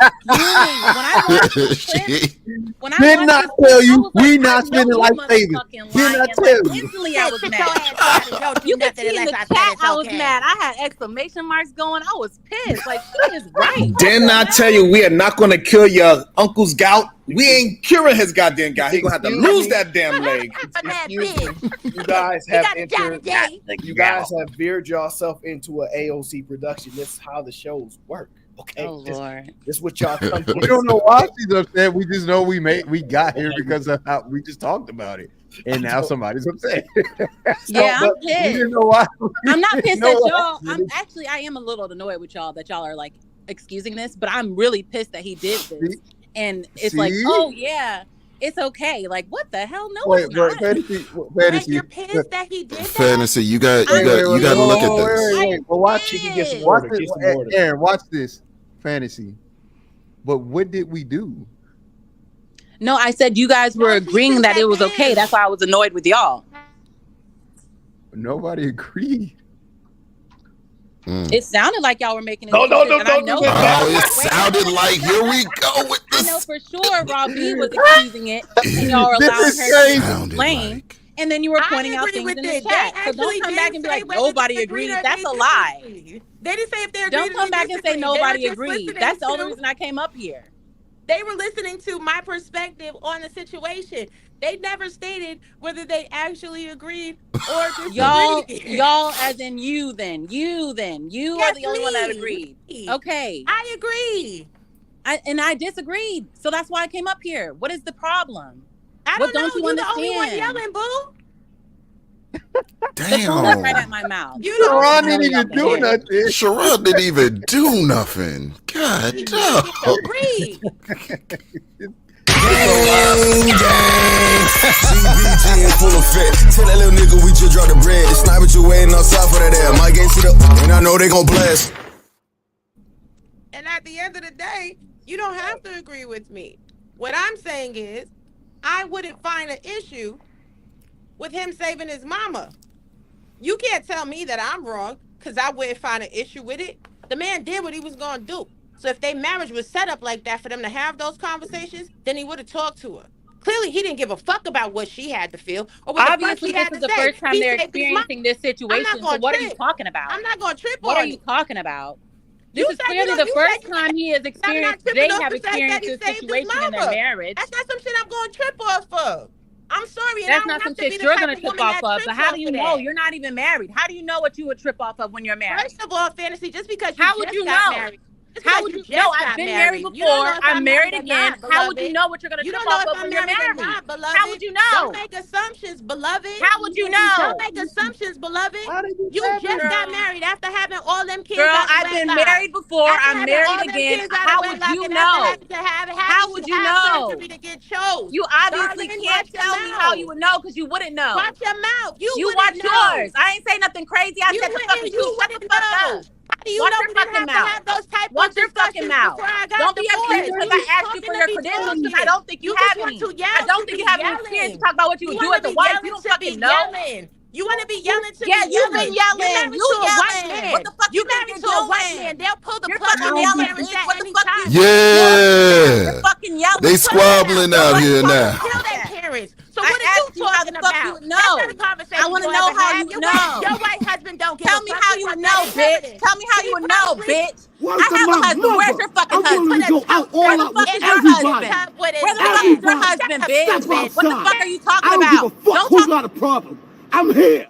when I did not tell you we not spending life savings. Did not tell you. Instantly, I was mad. You could see in the chat I was mad. I had exclamation marks going. I was pissed. Like, she is right. Did not tell you we are not going to cure your uncle's gout. We ain't curing his goddamn gout. He's going to have to lose that damn leg. You guys have entered. You guys have veered yourself into an AOC production. This is how the shows work. Okay. Oh Lord. This is what y'all come to. We don't know why she's upset. We just know we got here because of how we just talked about it. And now somebody's upset. Yeah, I'm pissed. We didn't know why. I'm not pissed at y'all. I am a little annoyed with y'all that y'all are like excusing this, but I'm really pissed that he did this. And it's like, oh yeah, it's okay. Like, what the hell? No, it's not. Fantasy. You're pissed that he did that? Fantasy, you got to look at this. Well, watch this. Aaron, watch this. Fantasy. But what did we do? No, I said you guys were agreeing that it was okay. That's why I was annoyed with y'all. Nobody agreed. It sounded like y'all were making it. No. It sounded like, here we go with this. I know for sure Rob B was accusing it, and y'all were allowing her to explain. And then you were pointing out things in the chat. So don't come back and be like, nobody agreed. That's a lie. They didn't say if they agreed. Don't come back and say nobody agreed. That's the only reason I came up here. They were listening to my perspective on the situation. They never stated whether they actually agreed or disagreed. y'all as in you then. You are the only one that agreed. Okay. I agree. I disagreed. So that's why I came up here. What is the problem? What don't you understand? The only one yelling, boo. Damn. The phone went right at my mouth. Sharon didn't even do nothing. Sharon didn't even do nothing. God damn. Agree. CBG in full effect. Tell that little nigga we just dropped the bread. The sniper you waiting outside for that air. My game to the and I know they gon' blast. And at the end of the day, you don't have to agree with me. What I'm saying is, I wouldn't find an issue with him saving his mama. You can't tell me that I'm wrong because I wouldn't find an issue with it. The man did what he was going to do. So if their marriage was set up like that for them to have those conversations, then he would have talked to her. Clearly, he didn't give a fuck about what she had to feel or what Obviously, this is the first time they're experiencing this situation. So what are you talking about? I'm not going to trip on it. What are you talking about? This is clearly the first time he has experienced, they have experienced this situation in their marriage. That's not some shit I'm going to trip off of. I'm sorry. That's not some shit you're going to trip off of. But how do you know? You're not even married. How do you know what you would trip off of when you're married? First of all, Fantasy, just because you how would you know? Married, how would you know? I've been married before. I'm married again. How would you know what you're going to trip off of when you're married? How would you know? Don't make assumptions, beloved. How would you know? Don't make assumptions, beloved. You just got married after having all them kids. Girl, I've been married before. I'm married again. How would you know? How would you know? You obviously can't tell me how you would know because you wouldn't know. Watch your mouth. You watch yours. I ain't say nothing crazy. I said the fucking truth. Shut the fuck up. Watch your fucking mouth. Watch your fucking mouth. Don't be upset because I asked you for your credentials because I don't think you have any. I don't think you have any experience to talk about what you would do as a wife. You don't fucking know. You want to be yelling to yeah, you've been yelling. You yelling. What the fuck you married to a white man? They'll pull the plug on your parents at any time. Yeah. You're fucking yelling. They squabbling out here now. Kill their parents. So what are you talking about? No. I want to know how you know. Your white husband don't give Tell me how you would know, bitch. Tell me how you would know, bitch. Worse I than have a my husband. Where's mother. your fucking I'm willing husband? to go out all Where the out fuck with is your everybody. husband? Where the fuck is your husband, bitch? Step outside. What the fuck are you talking I don't about? give a fuck Don't who talk. got a problem. I'm here.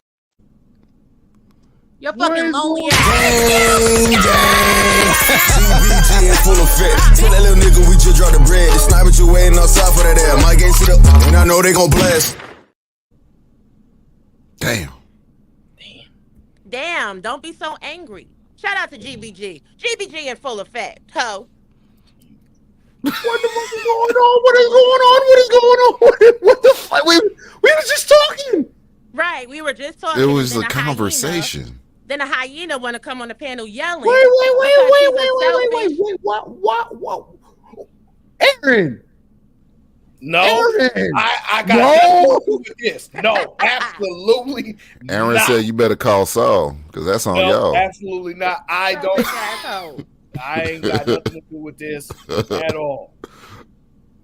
You're fucking lonely ass. CBG in full effect. Tell that little nigga we just dropped the bread. The sniper you waiting outside for that ass. Mike ain't sit up, and I know they gon' blast. Damn. Damn, don't be so angry. Shout out to GBG. GBG in full effect, ho. What the fuck is going on? What is going on? What is going on? What the fuck? We was just talking. Right, we were just talking. It was and a then conversation. Then a hyena want to come on the panel yelling. Wait. What? Aaron. No, Aaron. I got nothing to do with this. No, absolutely. Aaron not. said you better call Saul because that's on y'all. Absolutely not. I ain't got nothing to do with this at all.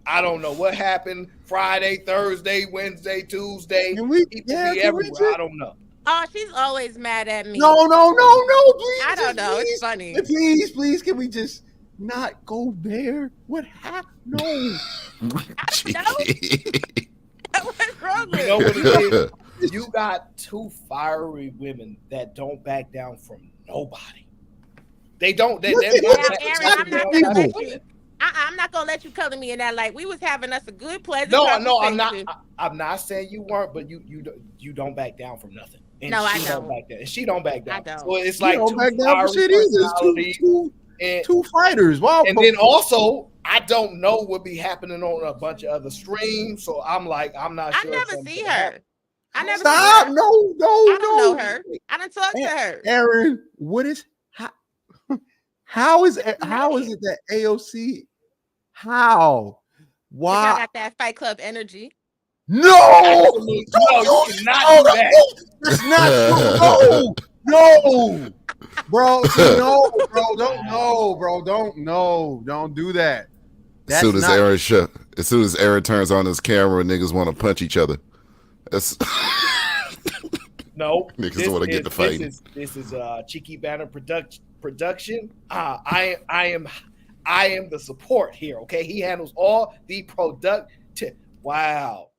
I don't know what happened Friday, Thursday, Wednesday, Tuesday. People be everywhere. I don't know. Oh, she's always mad at me. No, please. I don't know. It's funny. Please, can we just not go there? What happened? No. What's wrong with You know what it is? You got two fiery women that don't back down from nobody. They don't. Aaron, I'm not gonna let you color me in that light. We was having us a good, pleasant conversation. No, I'm not. I'm not saying you weren't, but you don't back down from nothing. And no, I don't back down. And she don't back down. So it's You like don't two back down for shit either. It's two fighters. Wow. And then also, I don't know what be happening on a bunch of other streams. So I'm like, I'm not sure. I never see her. I never Stop. see her. No. I don't know her. I don't talk to her. Aaron, what is how is it that A.O.C. How? Why? I got that Fight Club energy. No, you cannot do that. That's not true. No, bro. Don't do that. As soon as Aaron turns on his camera, niggas want to punch each other. That's no. Niggas want to get the fight. This is Cheeky Banter production. I am the support here. Okay, he handles all the product. Wow,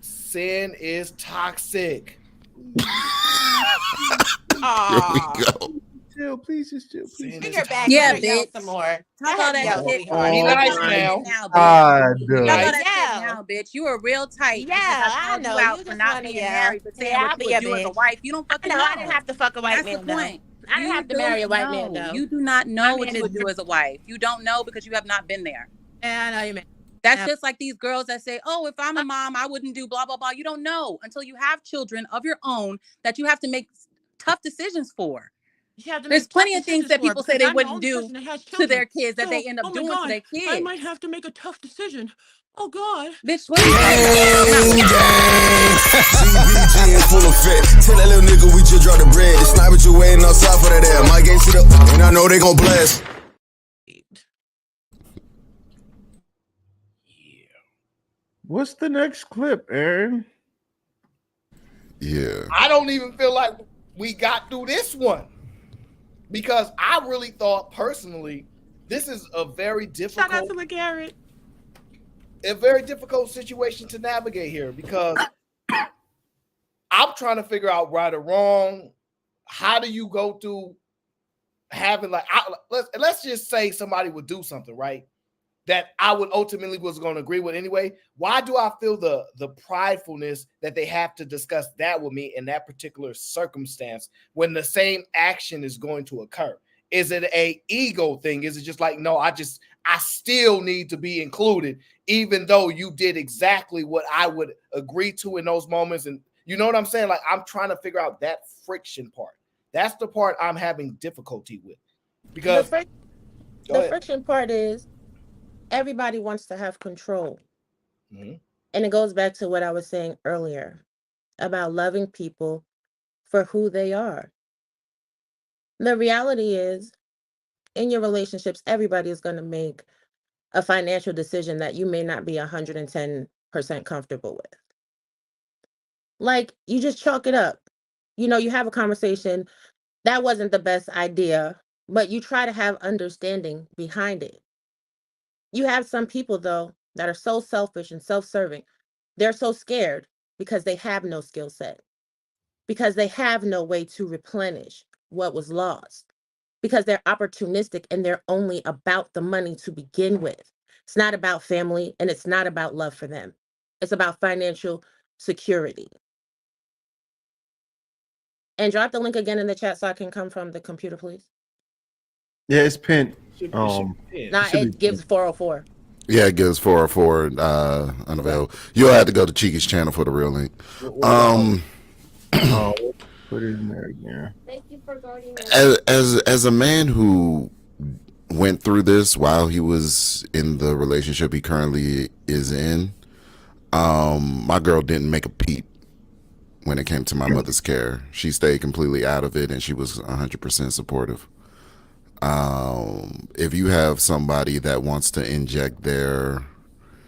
sin is toxic. Here we go. Chill, please, just chill. Please. Bring her back. Yeah, bitch. bitch. Some more. Talk all that shit. Be nice now. Talk all that shit now, bitch. You are real tight. Yeah, I know. You out for not being married, but saying what you would do as a wife. You don't fucking know. I didn't have to fuck a white man. That's the point. I didn't have to marry a white man, though. You do not know what you would do as a wife. You don't know because you have not been there. Yeah, I know you mean. That's just like these girls that say, oh, if I'm a mom, I wouldn't do blah, blah, blah. You don't know until you have children of your own that you have to make tough decisions for. There's plenty of things that people say they wouldn't do to their kids that they end up doing to their kids. I might have to make a tough decision. Oh God. Bitch, what are you talking CBG in full effect. Tell that little nigga we just dropped the bread. The sniper you waiting outside for that ass. Mike ain't sit up, and I know they gon' blast. What's the next clip, Aaron? Yeah. I don't even feel like we got through this one because I really thought personally this is a very difficult. Shout out to LeGarrette. A very difficult situation to navigate here because I'm trying to figure out right or wrong. How do you go through having let's just say somebody would do something, right? That I would ultimately was going to agree with anyway. Why do I feel the pridefulness that they have to discuss that with me in that particular circumstance when the same action is going to occur? Is it a ego thing? Is it just like, no, I still need to be included, even though you did exactly what I would agree to in those moments? And you know what I'm saying? Like, I'm trying to figure out that friction part. That's the part I'm having difficulty with. Because the friction part is everybody wants to have control. Mm-hmm. And it goes back to what I was saying earlier about loving people for who they are. The reality is, in your relationships, everybody is going to make a financial decision that you may not be 110% comfortable with. Like, you just chalk it up. You know, you have a conversation. That wasn't the best idea. but you try to have understanding behind it. You have some people, though, that are so selfish and self-serving. They're so scared because they have no skill set, because they have no way to replenish what was lost, because they're opportunistic and they're only about the money to begin with. It's not about family and it's not about love for them. It's about financial security. And drop the link again in the chat so I can come from the computer, please. Yeah, it's pinned. It gives 404. Yeah, it gives 404 unavailable. You'll have to go to Cheeky's channel for the real link. Put it in there again. Thank you for guarding As a man who went through this while he was in the relationship he currently is in, my girl didn't make a peep when it came to my mother's care. She stayed completely out of it, and she was 100% supportive. If you have somebody that wants to inject their,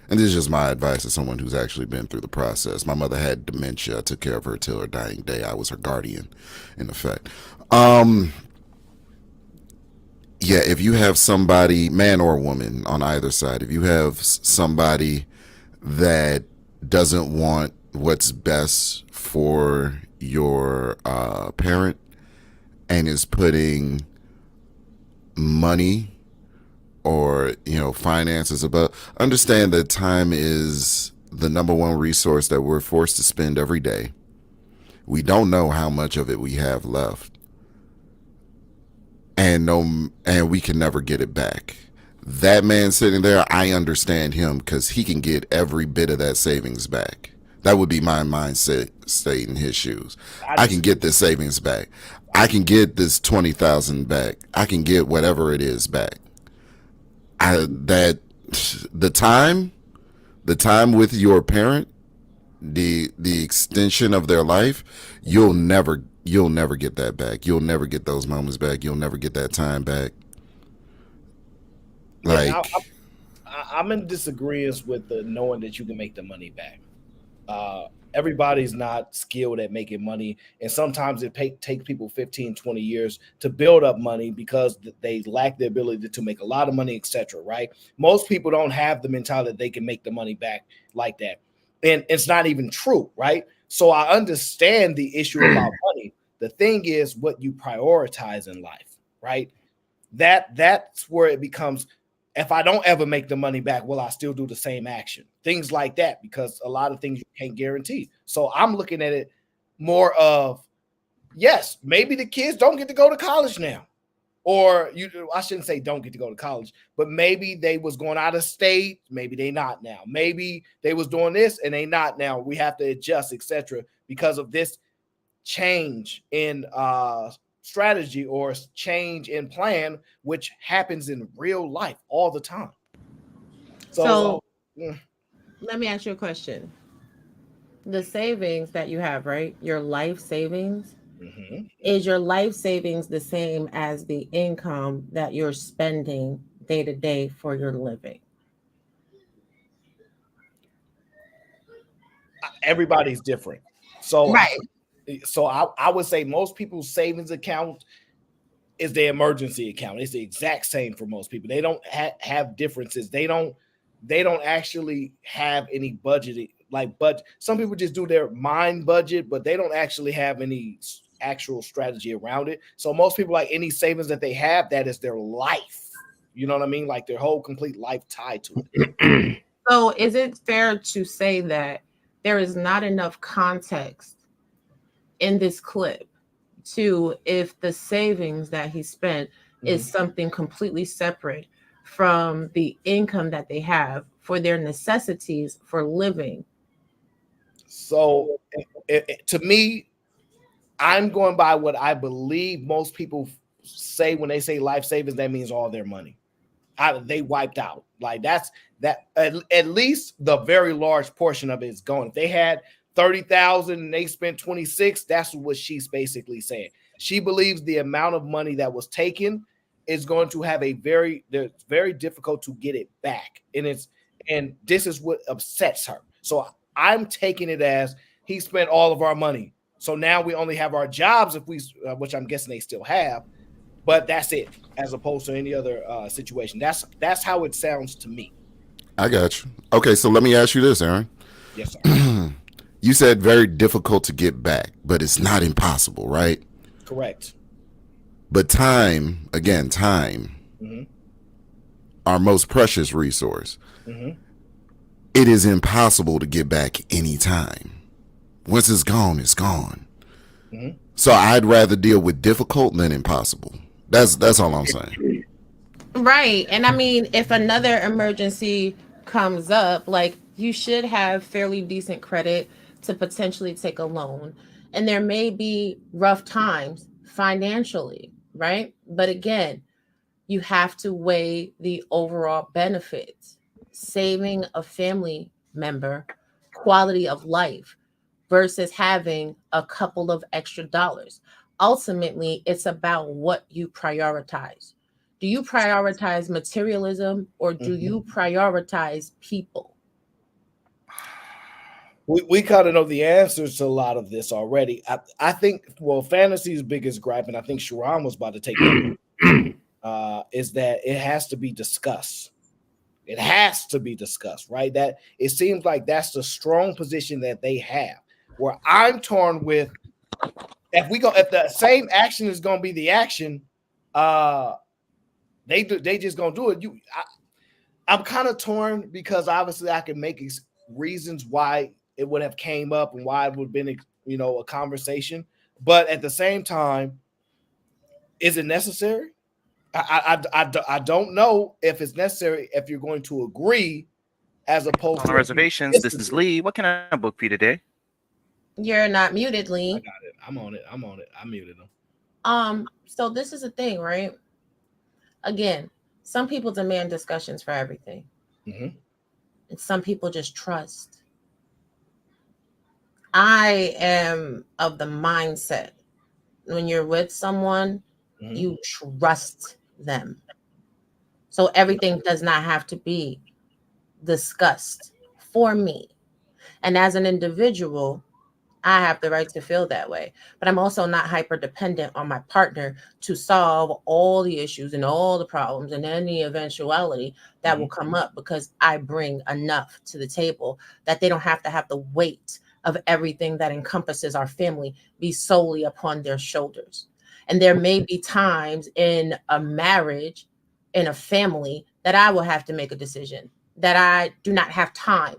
and this is just my advice as someone who's actually been through the process. My mother had dementia. I took care of her till her dying day. I was her guardian, in effect. Yeah, if you have somebody, man or woman on either side, if you have somebody that doesn't want what's best for your parent and is putting money or finances above, understand that time is the number one resource that we're forced to spend every day. We don't know how much of it we have left, and we can never get it back. That man sitting there, I understand him, because he can get every bit of that savings back. That would be my mindset, stay in his shoes. I can get this savings back. I can get this 20,000 back. I can get whatever it is back. The time with your parent, the extension of their life, you'll never get that back. You'll never get those moments back. You'll never get that time back. Like, I'm in disagreement with the knowing that you can make the money back. Everybody's not skilled at making money, and sometimes it takes people 15, 20 years to build up money because they lack the ability to make a lot of money, etc. Right? Most people don't have the mentality that they can make the money back like that, and it's not even true, right? So I understand the issue about money. The thing is what you prioritize in life, right? That's where it becomes, if I don't ever make the money back, will I still do the same action? Things like that, because a lot of things you can't guarantee. So I'm looking at it more of, yes, maybe the kids don't get to go to college now. Or I shouldn't say don't get to go to college, but maybe they was going out of state. Maybe they not now. Maybe they was doing this and they not now. We have to adjust, etc. because of this change in strategy or change in plan, which happens in real life all the time. So let me ask you a question. The savings that you have, right? Your life savings, is your life savings the same as the income that you're spending day to day for your living? Everybody's different. So right. So I would say most people's savings account is their emergency account. It's the exact same for most people. They don't have differences. They don't actually have any budgeting, but some people just do their mind budget, but they don't actually have any actual strategy around it. So most people, like any savings that they have, that is their life. You know what I mean? Like their whole complete life tied to it. So is it fair to say that there is not enough context in this clip to, if the savings that he spent is something completely separate from the income that they have for their necessities for living? So to me, I'm going by what I believe most people say when they say life savings. That means all their money. They wiped out. Like that's at least the very large portion of it is gone. If they had 30,000 and they spent 26, that's what she's basically saying. She believes the amount of money that was taken is going to have it's very difficult to get it back. And this is what upsets her. So I'm taking it as he spent all of our money. So now we only have our jobs, which I'm guessing they still have. but that's it, as opposed to any other situation. That's how it sounds to me. I got you. Okay, so let me ask you this, Aaron. Yes, sir. You said very difficult to get back, but it's not impossible, right? Correct. But time, Mm-hmm. our most precious resource. Mm-hmm. It is impossible to get back anytime. Once it's gone, it's gone. Mm-hmm. So I'd rather deal with difficult than impossible. That's all I'm saying. Right. And I mean, if another emergency comes up, like you should have fairly decent credit to potentially take a loan. And there may be rough times financially, right? But again, you have to weigh the overall benefits, saving a family member, quality of life versus having a couple of extra dollars. Ultimately, it's about what you prioritize. Do you prioritize materialism or do you prioritize people? We kind of know the answers to a lot of this already. I think, well, Fantasy's biggest gripe, and I think Sharon was about to take it, is that it has to be discussed. It has to be discussed, right? That it seems like that's the strong position that they have. Where I'm torn with, if the same action is going to be the action, they just going to do it. I'm kind of torn because obviously I can make reasons why it would have came up and why it would have been, a conversation. But at the same time, is it necessary? I don't know if it's necessary if you're going to agree as opposed to reservations. This is Lee. What can I book for you today? You're not muted, Lee. I got it. I'm on it. I muted them. So this is the thing, right? Again, some people demand discussions for everything. Mm-hmm. And some people just trust. I am of the mindset when you're with someone, you trust them. So everything does not have to be discussed for me. And as an individual, I have the right to feel that way. But I'm also not hyper dependent on my partner to solve all the issues and all the problems and any eventuality that will come up, because I bring enough to the table that they don't have to have the weight of everything that encompasses our family be solely upon their shoulders. And there may be times in a marriage, in a family, that I will have to make a decision that I do not have time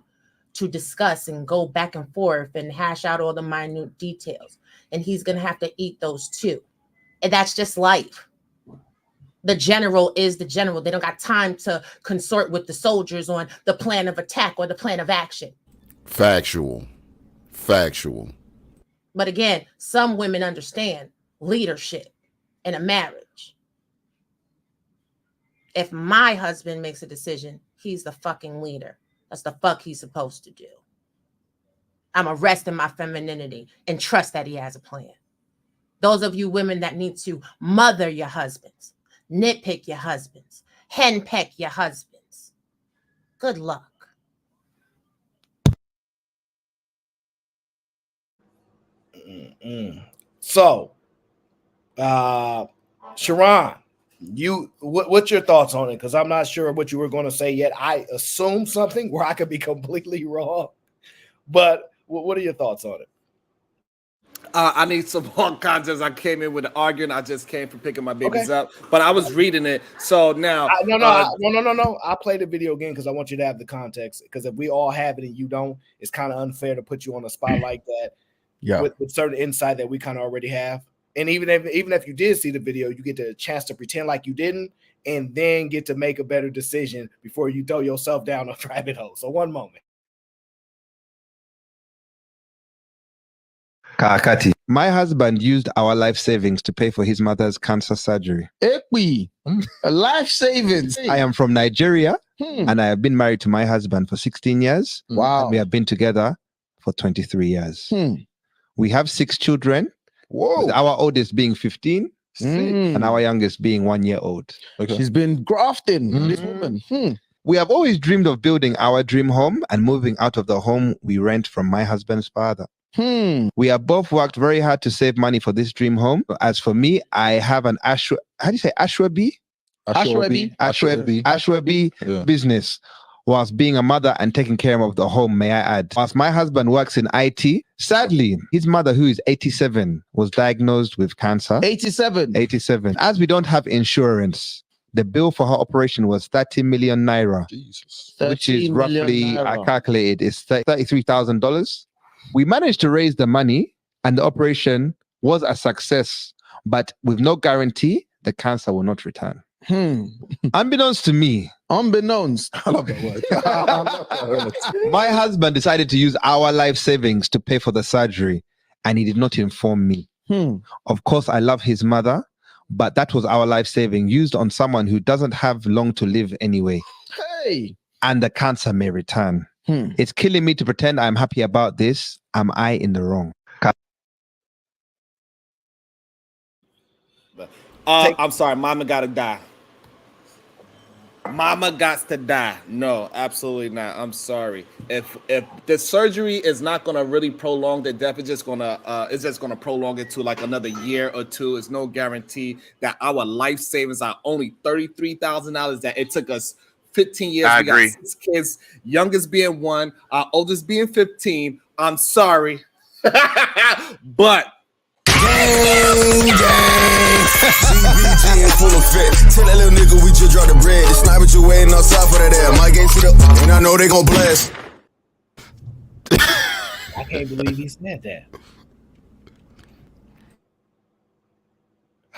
to discuss and go back and forth and hash out all the minute details. And he's going to have to eat those too. And that's just life. The general is the general. They don't got time to consort with the soldiers on the plan of attack or the plan of action. Factual. But again, some women understand leadership in a marriage. If my husband makes a decision, he's the fucking leader. That's the fuck he's supposed to do. I'm gonna rest in my femininity and trust that he has a plan. Those of you women that need to mother your husbands, nitpick your husbands, henpeck your husbands, good luck. So, Sharon, what's your thoughts on it? Because I'm not sure what you were going to say yet. I assume something where I could be completely wrong, but what are your thoughts on it? I need some more context. I came in with an argument. I just came from picking my babies up, but I was reading it. So now, No. I'll play the video again because I want you to have the context. Because if we all have it and you don't, it's kind of unfair to put you on a spot like that. Yeah. With certain insight that we kind of already have. And even if you did see the video, you get the chance to pretend like you didn't, and then get to make a better decision before you throw yourself down a rabbit hole. So one moment. Kakati. My husband used our life savings to pay for his mother's cancer surgery. Life savings. I am from Nigeria, and I have been married to my husband for 16 years. Wow. And we have been together for 23 years. We have 6 children. Whoa. With our oldest being 15 and our youngest being 1 year old. Okay. She's been grafting, this woman. We have always dreamed of building our dream home and moving out of the home we rent from my husband's father. We have both worked very hard to save money for this dream home. As for me, I have an Ashwa business, whilst being a mother and taking care of the home, may I add. Whilst my husband works in IT, sadly, his mother, who is 87, was diagnosed with cancer. 87. As we don't have insurance, the bill for her operation was 30 million naira, which is roughly, I calculated, is $33,000. We managed to raise the money and the operation was a success, but with no guarantee, the cancer will not return. Unbeknownst to me, I love that word. My husband decided to use our life savings to pay for the surgery, and he did not inform me. Of course, I love his mother, but that was our life saving used on someone who doesn't have long to live anyway. And the cancer may return. It's killing me to pretend I'm happy about this. Am I in the wrong? I'm sorry, mama gotta die. Mama got to die. No, absolutely not. I'm sorry. If the surgery is not gonna really prolong the death, it's just gonna prolong it to like another year or two. It's no guarantee that our life savings are only $33,000. That it took us 15 years. I we agree. got 6 kids, youngest being 1, our oldest being 15. I'm sorry, but. CBG in full effect. Tell that little nigga we just dropped the bread. The sniper you waiting outside for that air. Mike ain't shit up, and I know they gon' blast. I can't believe he said that.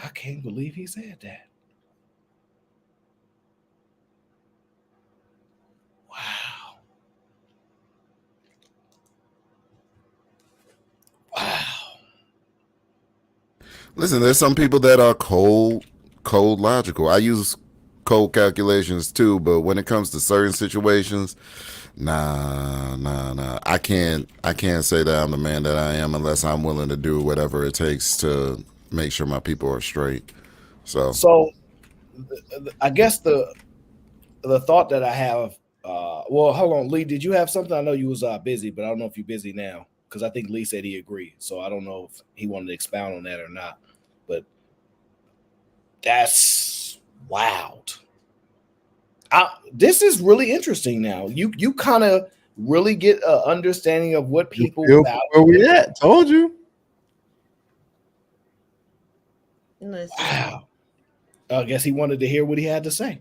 I can't believe he said that. Wow. Wow. Listen, there's some people that are cold logical. I use cold calculations too, but when it comes to certain situations, nah. I can't say that I'm the man that I am unless I'm willing to do whatever it takes to make sure my people are straight. So I guess the thought that I have, well, hold on, Lee, did you have something? I know you was busy, but I don't know if you're busy now, because I think Lee said he agreed. So I don't know if he wanted to expound on that or not, but that's wild. This is really interesting now. You kind of really get an understanding of what people where we at. Told you. Wow. I guess he wanted to hear what he had to say.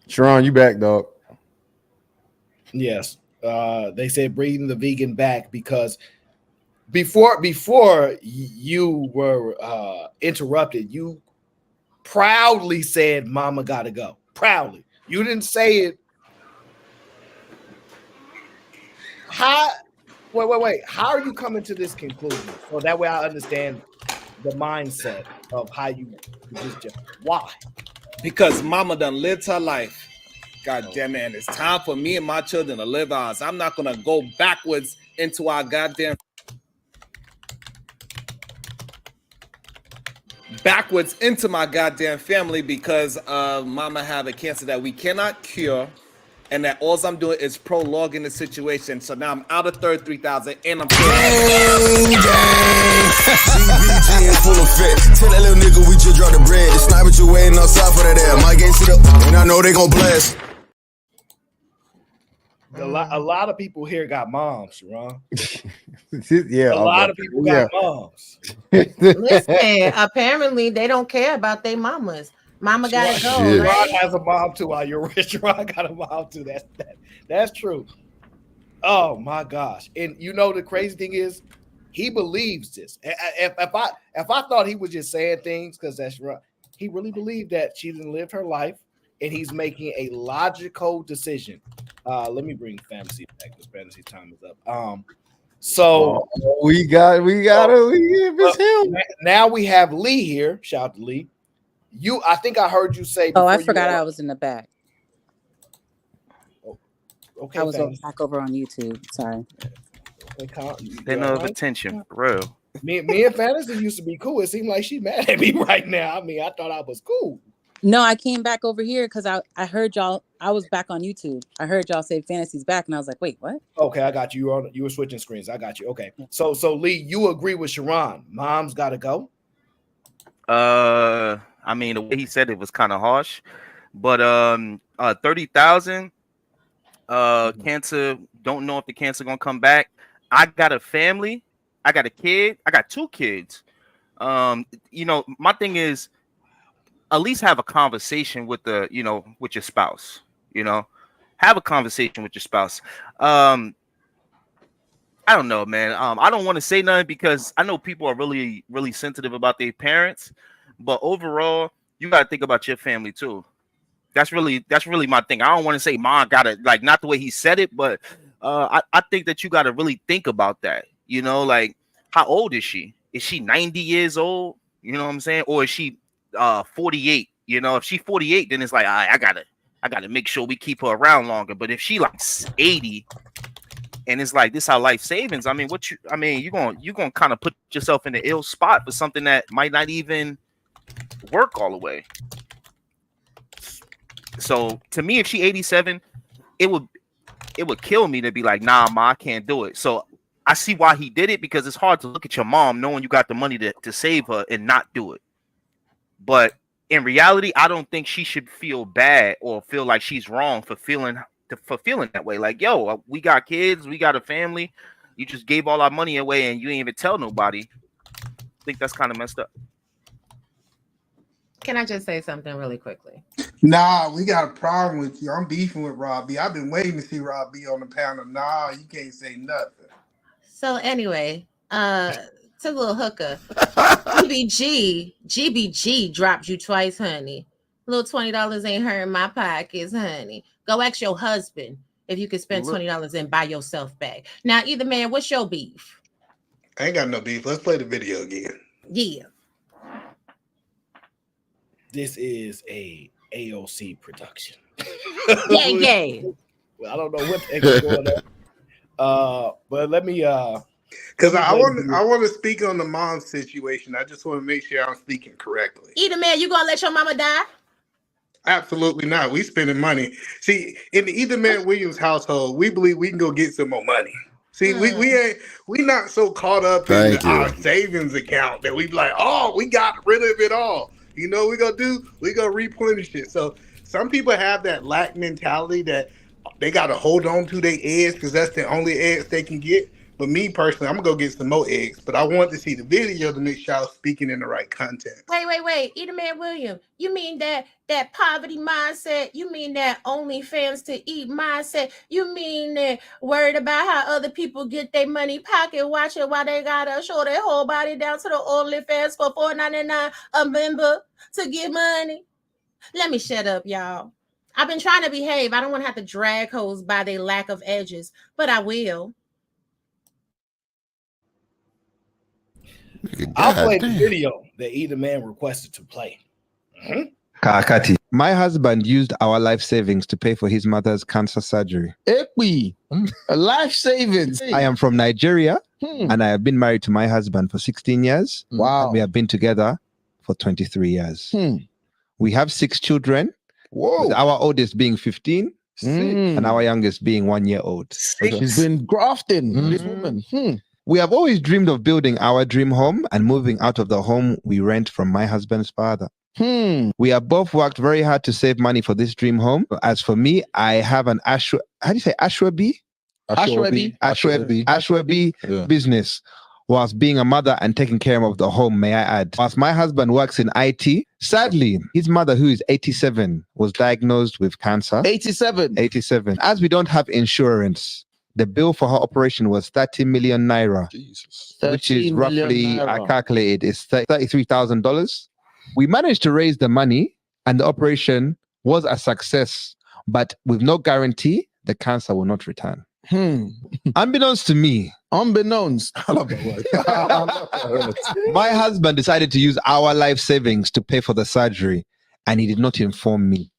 Sharon, you back, dog? Yes. They said bring the vegan back because before you were interrupted, you proudly said mama gotta go. Proudly. You didn't say it. Wait. How are you coming to this conclusion? So that way I understand the mindset of how you just why? Because mama done lived her life. God damn it. And it's time for me and my children to live ours. I'm not gonna go backwards into our goddamn my goddamn family because mama have a cancer that we cannot cure. And that all I'm doing is prolonging the situation. So now I'm out of $33,000 and I'm CBG in full effect. Tell that little nigga we just dropped the bread. The sniper you waiting outside for that air. Mike ain't shit up, and I know they gon' blast. A lot of people here got moms, Sharon. Yeah, a lot of people got moms. Listen, apparently they don't care about their mamas. Mama gotta go. Sharon right? has a mom too. While you're rich, Sharon got a mom too. That's true. Oh my gosh! And you know the crazy thing is, he believes this. If I thought he was just saying things because that's right, he really believed that she didn't live her life, and he's making a logical decision. Let me bring fantasy back because fantasy time is up. So we got him. Now we have Lee here. Shout out to Lee. I think I heard you say. Oh, I forgot I was in the back. Okay, I was back over on YouTube. Sorry. They know attention, for real. Me and Fantasy used to be cool. It seemed like she mad at me right now. I mean, I thought I was cool. No, I came back over here because I heard y'all. I was back on YouTube. I heard y'all say Fantasy's back, and I was like, wait, what? Okay, I got you. You were switching screens. I got you. Okay, so Lee, you agree with Sharon? Mom's got to go. I mean, the way he said it was kind of harsh, but 30,000. Cancer. Don't know if the cancer gonna come back. I got a family. I got a kid. I got 2 kids. You know, my thing is, at least have a conversation with with your spouse. You know, have a conversation with your spouse. I don't know, man. I don't want to say nothing because I know people are really, really sensitive about their parents, but overall, you got to think about your family too. That's really my thing. I don't want to say mom gotta, like, not the way he said it, but I think that you got to really think about that. You know, like, how old is she? Is she 90 years old? You know what I'm saying? Or is she 48? You know, if she's 48, then it's like, I gotta make sure we keep her around longer. But if she like 80 and it's like this, how life savings, I mean, you're gonna kind of put yourself in the ill spot for something that might not even work all the way. So to me, if she 87, it would kill me to be like, nah, ma, I can't do it. So I see why he did it, because it's hard to look at your mom knowing you got the money to save her and not do it. But in reality, I don't think she should feel bad or feel like she's wrong for feeling that way. Like, yo, we got kids, we got a family. You just gave all our money away and you ain't even tell nobody. I think that's kind of messed up. Can I just say something really quickly? Nah, we got a problem with you. I'm beefing with Rob B. I've been waiting to see Rob B on the panel. Nah, you can't say nothing. So anyway, to the little hooker, GBG dropped you twice, honey. Little $20 ain't hurting my pockets, honey. Go ask your husband if you could spend $20 and buy yourself back. Now, either man, what's your beef? I ain't got no beef. Let's play the video again. Yeah. This is a A.O.C production. Yay. Well, I don't know what the heck is going on. But let me because I want to speak on the mom situation. I just want to make sure I'm speaking correctly. Either man, you gonna let your mama die? Absolutely not. We spending money. See, in the Either Man Williams household, we believe we can go get some more money. See, we not so caught up in our savings account that we be like, oh, we got rid of it all. You know what we gonna replenish it. So some people have that lack mentality that they gotta hold on to their eggs because that's the only eggs they can get. But me personally, I'm gonna go get some more eggs. But I want to see the video to make sure I was speaking in the right context. Wait. Either man William, you mean that poverty mindset? You mean that OnlyFans to eat mindset? You mean that worried about how other people get their money pocket watching while they gotta show their whole body down to the OnlyFans for $4.99 a member to get money? Let me shut up, y'all. I've been trying to behave. I don't want to have to drag hoes by their lack of edges, but I will. I'll play the video that Either Man requested to play. Kakati. My husband used our life savings to pay for his mother's cancer surgery. Life savings. I am from Nigeria and I have been married to my husband for 16 years. Wow. And we have been together for 23 years. We have 6 children. With our oldest being 15 and our youngest being 1 year old. She's been grafting, this woman. We have always dreamed of building our dream home and moving out of the home we rent from my husband's father. We have both worked very hard to save money for this dream home. As for me, I have an Ashwabi business, whilst being a mother and taking care of the home, may I add. Whilst my husband works in IT, sadly, his mother, who is 87, was diagnosed with cancer. 87. As we don't have insurance, the bill for her operation was 30 million naira, which is roughly, I calculated, is $33,000. We managed to raise the money and the operation was a success, but with no guarantee, the cancer will not return. Unbeknownst to me, I love that word. My husband decided to use our life savings to pay for the surgery, and he did not inform me.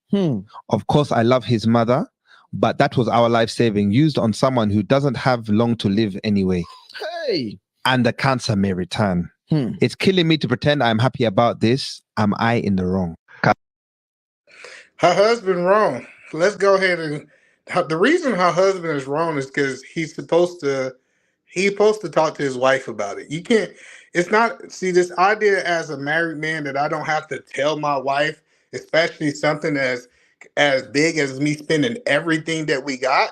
Of course, I love his mother, but that was our life saving used on someone who doesn't have long to live anyway. And the cancer may return. It's killing me to pretend I'm happy about this. Am I in the wrong? Her husband wrong. Let's go ahead and the reason her husband is wrong is because he's supposed to talk to his wife about it. You can't. It's not. See, this idea as a married man that I don't have to tell my wife, especially something as big as me spending everything that we got.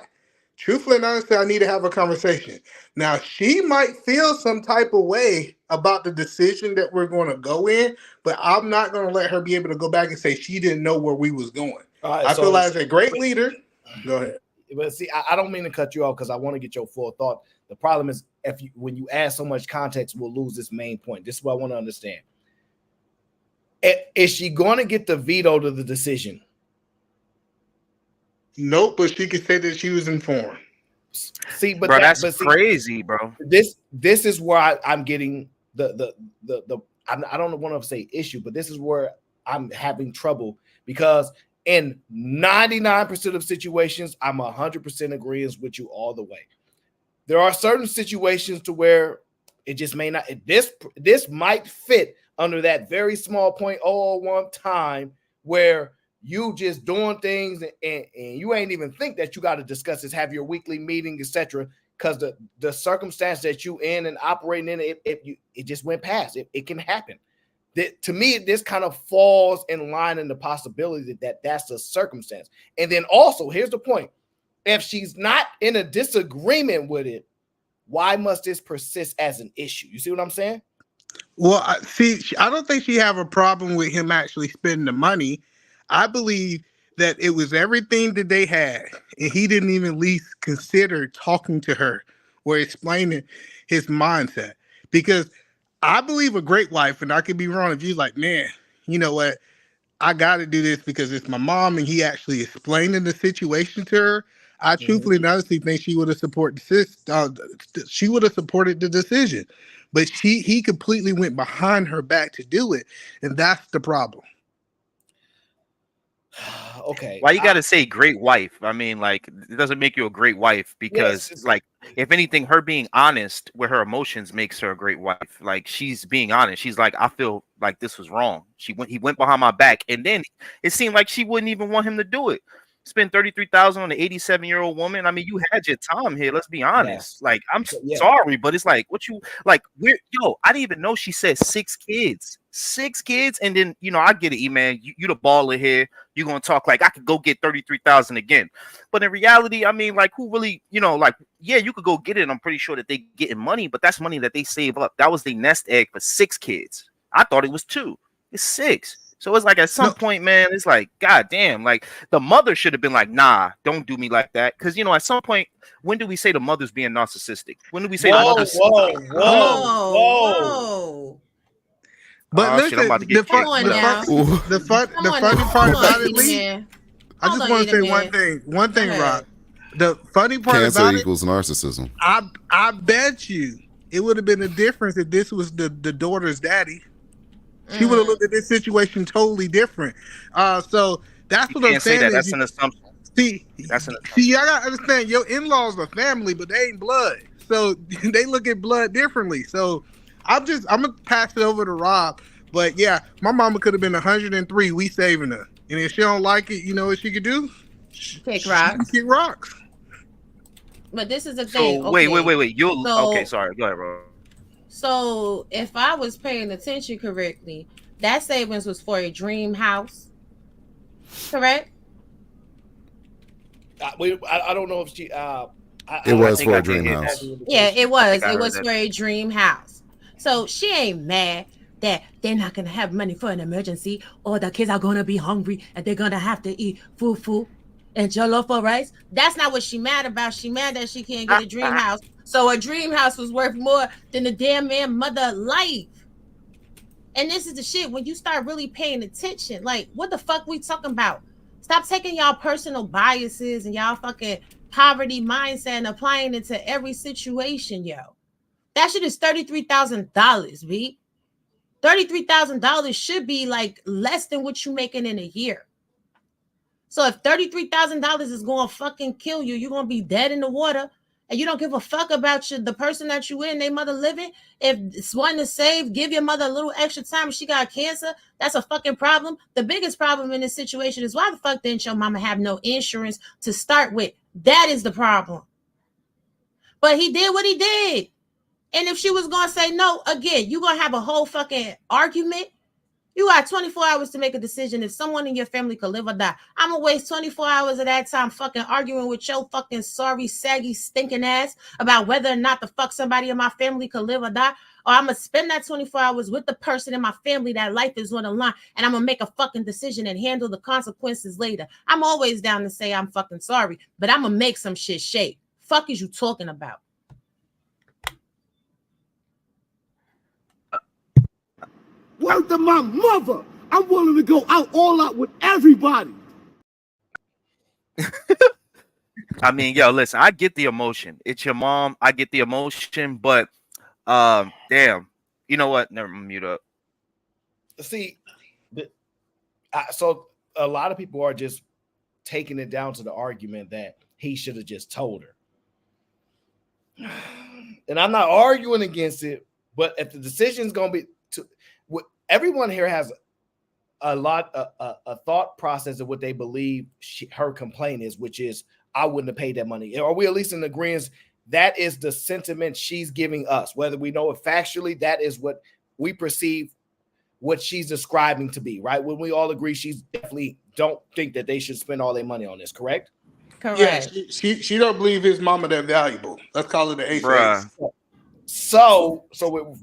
Truthfully and honestly, I need to have a conversation. Now, she might feel some type of way about the decision that we're going to go in, but I'm not going to let her be able to go back and say she didn't know where we was going. I feel like as a great leader. Go ahead. But see, I don't mean to cut you off because I want to get your full thought. The problem is when you add so much context, we'll lose this main point. This is what I want to understand. Is she going to get the veto to the decision? Nope, but she could say that she was informed. See, but bro, that's crazy, bro. This is where I'm getting the I don't want to say issue, but this is where I'm having trouble because in 99% of situations, I'm 100% agreeing with you all the way. There are certain situations to where it just may not. This might fit under that very small 0.001 time where you just doing things and you ain't even think that you got to discuss this, have your weekly meeting, etc. Because the circumstance that you in and operating in it just went past. It can happen. To me, this kind of falls in line in the possibility that that's a circumstance. And then also, here's the point. If she's not in a disagreement with it, why must this persist as an issue? You see what I'm saying? Well, I don't think she have a problem with him actually spending the money. I believe that it was everything that they had, and he didn't even at least consider talking to her or explaining his mindset. Because I believe a great wife, and I could be wrong if you're like, man, you know what? I got to do this because it's my mom, and he actually explaining the situation to her. I truthfully and honestly think she would have supported she would have supported the decision, but he completely went behind her back to do it, and that's the problem. Okay. Why you gotta say great wife? I mean, like, it doesn't make you a great wife because, like, if anything, her being honest with her emotions makes her a great wife. Like, she's being honest. She's like, I feel like this was wrong. He went behind my back, and then it seemed like she wouldn't even want him to do it. Spend $33,000 on an 87-year-old woman. I mean, you had your time here. Let's be honest. Like, I'm sorry, but it's like, what you like? I didn't even know she said 6 kids. 6 kids, and then I get it, man. You the baller here. You're gonna talk like I could go get 33,000 again. But in reality, I mean, like, who really, you could go get it. And I'm pretty sure that they getting money, but that's money that they save up. That was the nest egg for 6 kids. I thought it was 2. It's 6. So it's like at some point, man, it's like, God damn, like the mother should have been like, nah, don't do me like that. Because, at some point, when do we say the mother's being narcissistic? When do we say the mother's... Whoa. But listen, the funny part about it, Lee, I just want to say one thing, Rob. The funny part Cancer about equals narcissism. I bet you it would have been a difference if this was the daughter's daddy. She would have looked at this situation totally different. So that's what I'm saying. That's an assumption. See, I gotta understand your in-laws are family, but they ain't blood. So they look at blood differently. So I'm gonna pass it over to Rob. But yeah, my mama could have been 103. We saving her. And if she don't like it, you know what she could do? Kick rocks. Kick rocks. But this is the thing. So wait. Okay, sorry. Go ahead, bro. So if I was paying attention correctly, that savings was for a dream house, correct? I don't know if she. It was for a dream house. Yeah, it was. It was for a dream house. So she ain't mad that they're not gonna have money for an emergency, or the kids are gonna be hungry and they're gonna have to eat fufu and jollof rice. That's not what she mad about. She mad that she can't get a dream house. So a dream house was worth more than the damn man mother life. And this is the shit when you start really paying attention. Like, what the fuck we talking about? Stop taking y'all personal biases and y'all fucking poverty mindset and applying it to every situation, yo. That shit is $33,000, B. $33,000 should be like less than what you making in a year. So if $33,000 is going to fucking kill you, you're going to be dead in the water. and you don't give a fuck about the person that you in, they mother living. If it's one to save, give your mother a little extra time. If she got cancer, that's a fucking problem. The biggest problem in this situation is why the fuck didn't your mama have no insurance to start with? That is the problem. But he did what he did. And if she was going to say no, again, you're going to have a whole fucking argument. You got 24 hours to make a decision if someone in your family could live or die. I'm going to waste 24 hours of that time fucking arguing with your fucking sorry, saggy, stinking ass about whether or not the fuck somebody in my family could live or die. Or I'm going to spend that 24 hours with the person in my family that life is on the line, and I'm going to make a fucking decision and handle the consequences later. I'm always down to say I'm fucking sorry, but I'm going to make some shit shake. Fuck is you talking about? Word to my mother, I'm willing to go all out with everybody. I mean, yo, listen, I get the emotion. It's your mom. I get the emotion, but damn, you know what? Never mute up. See, so a lot of people are just taking it down to the argument that he should have just told her. And I'm not arguing against it, but if the decision's going to be everyone here has a thought process of what they believe her complaint is, which is, I wouldn't have paid that money. Are we at least in agreement? That is the sentiment she's giving us. Whether we know it factually, that is what we perceive what she's describing to be, right? When we all agree she's definitely don't think that they should spend all their money on this, correct? Correct. Yeah, she don't believe his mama that valuable. Let's call it an A. So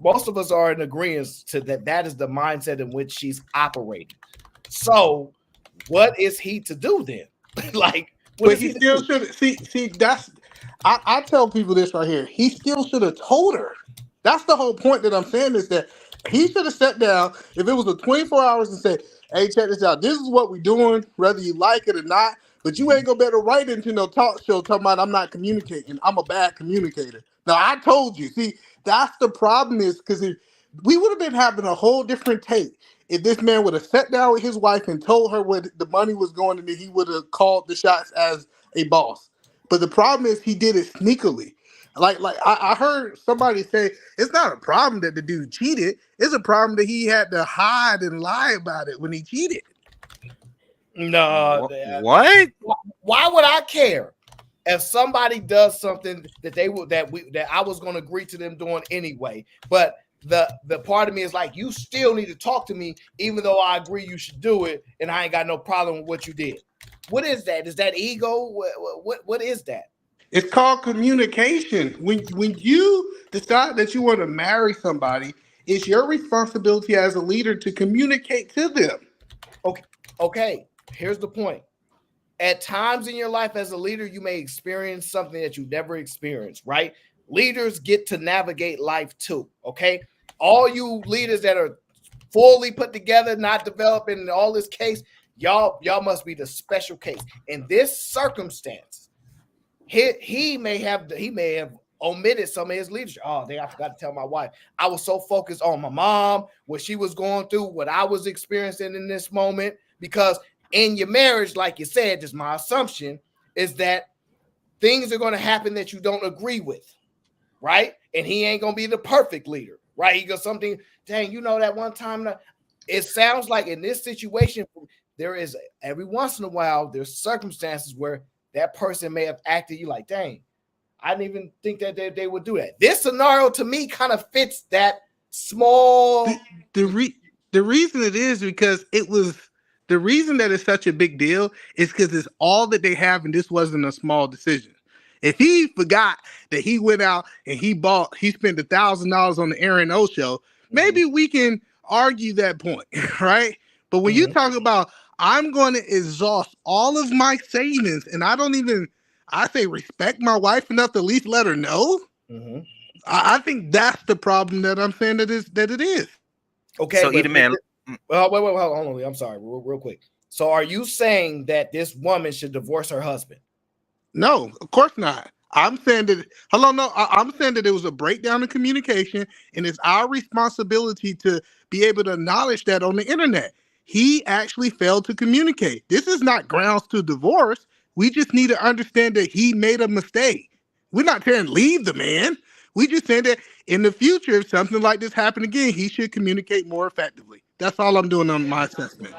most of us are in agreement to that is the mindset in which she's operating. So what is he to do then? Like, but he still should see that's I tell people this right here. He still should have told her. That's the whole point that I'm saying, is that he should have sat down if it was a 24 hours and said, hey, check this out. This is what we're doing, whether you like it or not. But you ain't gonna better write into no talk show talking about I'm not communicating. I'm a bad communicator. Now I told you. See, that's the problem, is because we would have been having a whole different take if this man would have sat down with his wife and told her where the money was going, and then he would have called the shots as a boss. But the problem is he did it sneakily. Like I heard somebody say it's not a problem that the dude cheated. It's a problem that he had to hide and lie about it when he cheated. No, what? Why would I care if somebody does something that I was going to agree to them doing anyway? But the part of me is like, you still need to talk to me, even though I agree you should do it, and I ain't got no problem with what you did. What is that? Is that ego? What is that? It's called communication. When you decide that you want to marry somebody, it's your responsibility as a leader to communicate to them. Okay. Here's the point. At times in your life as a leader, you may experience something that you never experienced, right? Leaders get to navigate life too, okay? All you leaders that are fully put together, not developing in all this case, y'all must be the special case. In this circumstance, he may have omitted some of his leadership. Oh, I forgot to tell my wife. I was so focused on my mom, what she was going through, what I was experiencing in this moment, because in your marriage, like you said, just my assumption is that things are going to happen that you don't agree with, right? And he ain't going to be the perfect leader, right? He goes something, dang, you know, that one time, it sounds like in this situation, there is every once in a while, there's circumstances where that person may have acted you like, dang, I didn't even think that they would do that. This scenario to me kind of fits that small. The reason it is because it was. The reason that it's such a big deal is because it's all that they have, and this wasn't a small decision. If he forgot that he went out and he spent $1,000 on the O show, maybe we can argue that point, right? But when you talk about, I'm going to exhaust all of my savings, and I say respect my wife enough to at least let her know. I think that's the problem that I'm saying that it is. Okay, so either man. Well, wait, hold on. I'm sorry, real quick. So, are you saying that this woman should divorce her husband? No, of course not. I'm saying that. I'm saying that it was a breakdown in communication, and it's our responsibility to be able to acknowledge that on the internet. He actually failed to communicate. This is not grounds to divorce. We just need to understand that he made a mistake. We're not saying leave the man. We just saying that in the future, if something like this happened again, he should communicate more effectively. That's all I'm doing on my assessment.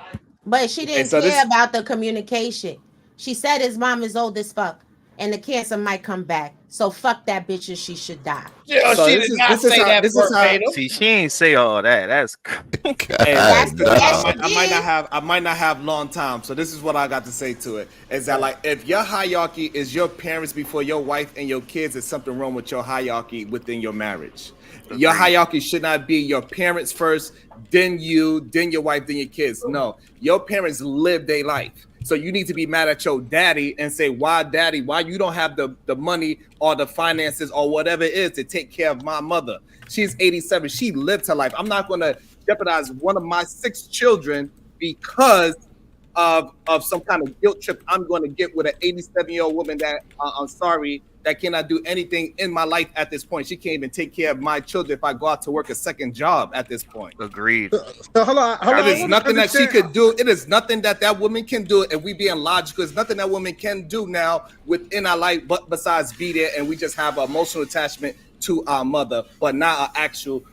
But she didn't care about the communication. She said his mom is old as fuck, and the cancer might come back. So fuck that bitch, and she should die. Yeah, So she this did is not this is say how that this is how. verbatim. See, she ain't say all that. That's Hey, Yes, I might not have long time. So this is what I got to say to it. Is that like if your hierarchy is your parents before your wife and your kids, there's something wrong with your hierarchy within your marriage. Your hierarchy should not be your parents first, then you, then your wife, then your kids. No, your parents live their life. So you need to be mad at your daddy and say, why daddy, why you don't have the money or the finances or whatever it is to take care of my mother? She's 87. She lived her life. I'm not going to jeopardize one of my 6 children because of some kind of guilt trip I'm going to get with an 87-year-old woman that, I'm sorry, that cannot do anything in my life at this point. She can't even take care of my children if I go out to work a second job at this point. Agreed. So hold on. It is nothing that she could do. It is nothing that woman can do. If we being logical, it's nothing that woman can do now within our life, but besides be there, and we just have an emotional attachment to our mother, but not an actual.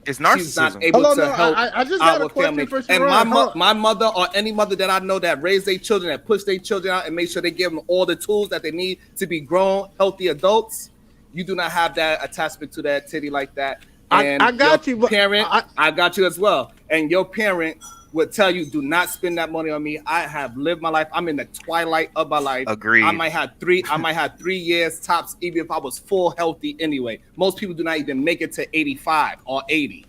It's narcissism. She's not able to help I just got our a question family. for And Sharon. my mother or any mother that I know that raised their children, that push their children out and make sure they give them all the tools that they need to be grown, healthy adults. You do not have that attachment to that titty like that. And I got you, but parent, I got you as well. And your parent would tell you, do not spend that money on me. I have lived my life. I'm in the twilight of my life. Agreed. I might have 3 years tops, even if I was full healthy anyway. Most people do not even make it to 85 or 80.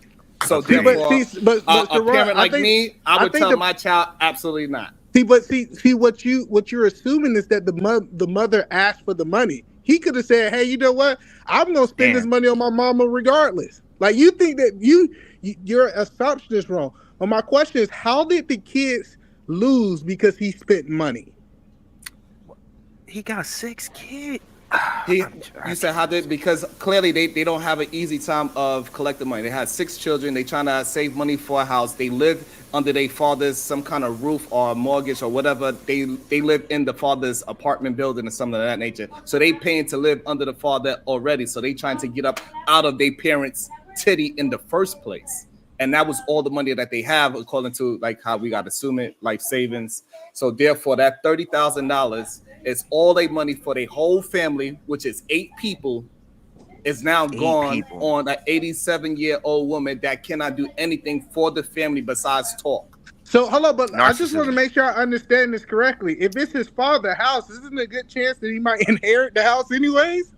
So therefore, a parent like me, I would tell my child absolutely not. See, what you're assuming is that the mother asked for the money. He could have said, "Hey, you know what? I'm gonna spend this money on my mama regardless." Like you think that your assumption is wrong. But my question is, how did the kids lose because he spent money? He got 6 kids. You said how did, because clearly they don't have an easy time of collecting money. They had 6 children. They trying to save money for a house. They live under their father's some kind of roof or mortgage or whatever. They live in the father's apartment building or something of that nature. So they paying to live under the father already. So they trying to get up out of their parents' titty in the first place. And that was all the money that they have, according to like how we got to assume it, life savings. So therefore, that $30,000 is all their money for their whole family, which is 8 people, is now gone on an 87-year-old woman that cannot do anything for the family besides talk. So hold on, but I just want to make sure I understand this correctly. If it's his father's house, isn't it a good chance that he might inherit the house anyways?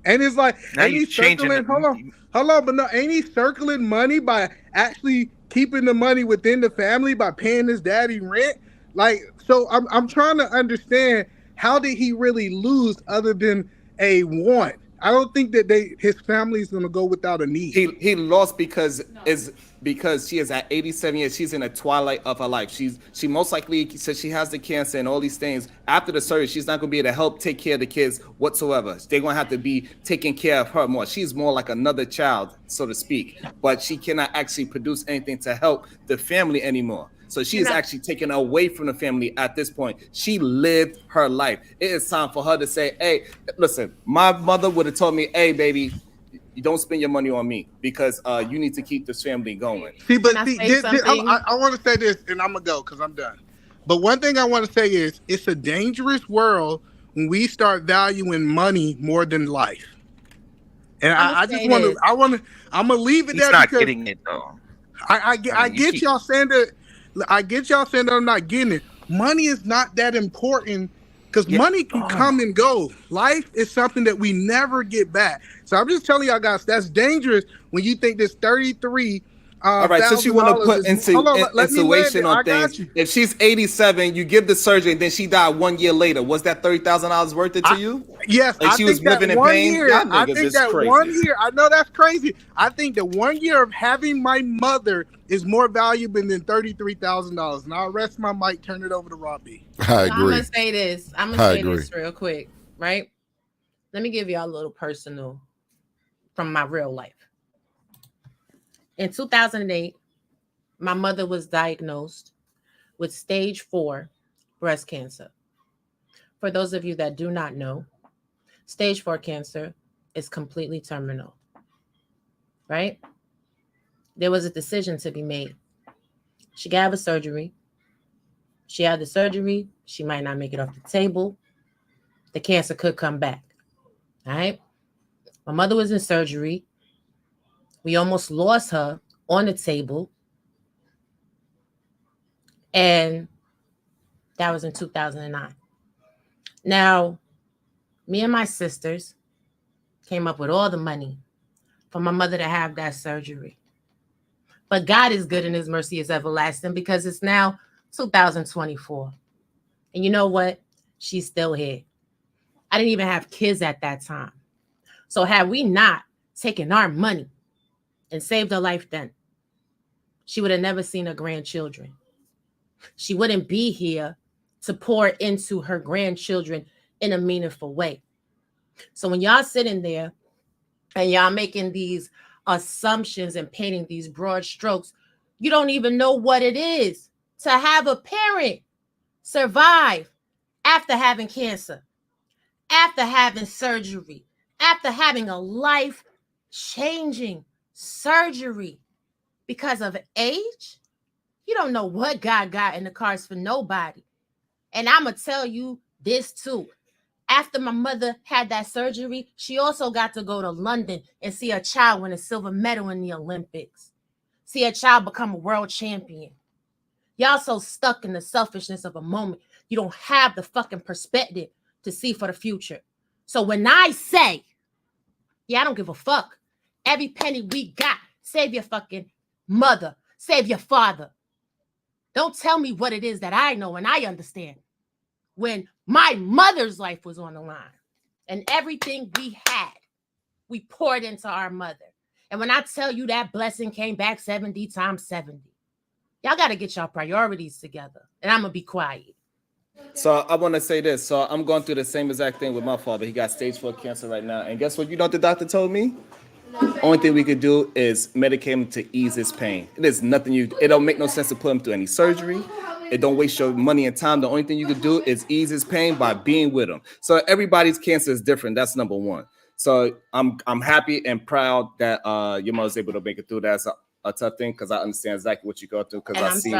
And it's like, ain't he circling? Hold on, but no, ain't he circling money by actually keeping the money within the family by paying his daddy rent? Like, so I'm trying to understand, how did he really lose other than a want? I don't think that his family is going to go without a need. He lost because she is at 87 years. She's in the twilight of her life. She most likely says she has the cancer and all these things. After the surgery, she's not going to be able to help take care of the kids whatsoever. They're going to have to be taking care of her more. She's more like another child, so to speak. But she cannot actually produce anything to help the family anymore. So she is actually taken away from the family at this point. She lived her life. It is time for her to say, hey, listen, my mother would have told me, hey, baby, you don't spend your money on me because you need to keep this family going. I want to say this, and I'm going to go because I'm done. But one thing I want to say is it's a dangerous world when we start valuing money more than life. And I'm going to leave it there. He's not getting it, though. I get y'all saying that. I get y'all saying that I'm not getting it. Money is not that important because money can come and go. Life is something that we never get back. So I'm just telling y'all guys, that's dangerous when you think this 33. All right, since you want to put insulation on things, if she's 87, you give the surgery, and then she died 1 year later. Was that $30,000 worth it to you? Yes, like she was living in pain. I think that crazy. 1 year. I know that's crazy. I think that 1 year of having my mother is more valuable than $33,000. And I'll rest my mic. Turn it over to Robbie. I agree. I'm gonna say this. This real quick, right? Let me give y'all a little personal from my real life. In 2008, my mother was diagnosed with stage 4 breast cancer. For those of you that do not know, Stage 4 cancer is completely terminal, right? There was a decision to be made. She could have a surgery. She had the surgery. She might not make it off the table. The cancer could come back, all right? My mother was in surgery. We almost lost her on the table. And that was in 2009. Now, me and my sisters came up with all the money for my mother to have that surgery. But God is good and his mercy is everlasting because it's now 2024. And you know what? She's still here. I didn't even have kids at that time. So had we not taken our money and saved her life then, she would have never seen her grandchildren. She wouldn't be here to pour into her grandchildren in a meaningful way. So when y'all sitting there and y'all making these assumptions and painting these broad strokes, you don't even know what it is to have a parent survive after having cancer, after having surgery, after having a life-changing surgery because of age. You don't know what God got in the cards for nobody. And I'm going to tell you this too. After my mother had that surgery, she also got to go to London and see a child win a silver medal in the Olympics. See a child become a world champion. Y'all so stuck in the selfishness of a moment, you don't have the fucking perspective to see for the future. So when I say, yeah, I don't give a fuck. Every penny we got, save your fucking mother, save your father. Don't tell me what it is that I know and I understand. When my mother's life was on the line and everything we had, we poured into our mother. And when I tell you that blessing came back 70 times 70, y'all got to get y'all priorities together. And I'm going to be quiet. So I want to say this. So I'm going through the same exact thing with my father. He got stage 4 cancer right now. And guess what? You know what the doctor told me? Only thing we could do is medicate him to ease his pain. There's nothing it don't make no sense to put him through any surgery. It don't waste your money and time. The only thing you could do is ease his pain by being with him. So everybody's cancer is different. That's number one. So I'm happy and proud that your mother's able to make it through. That's a tough thing because I understand exactly what you go through. Because I see,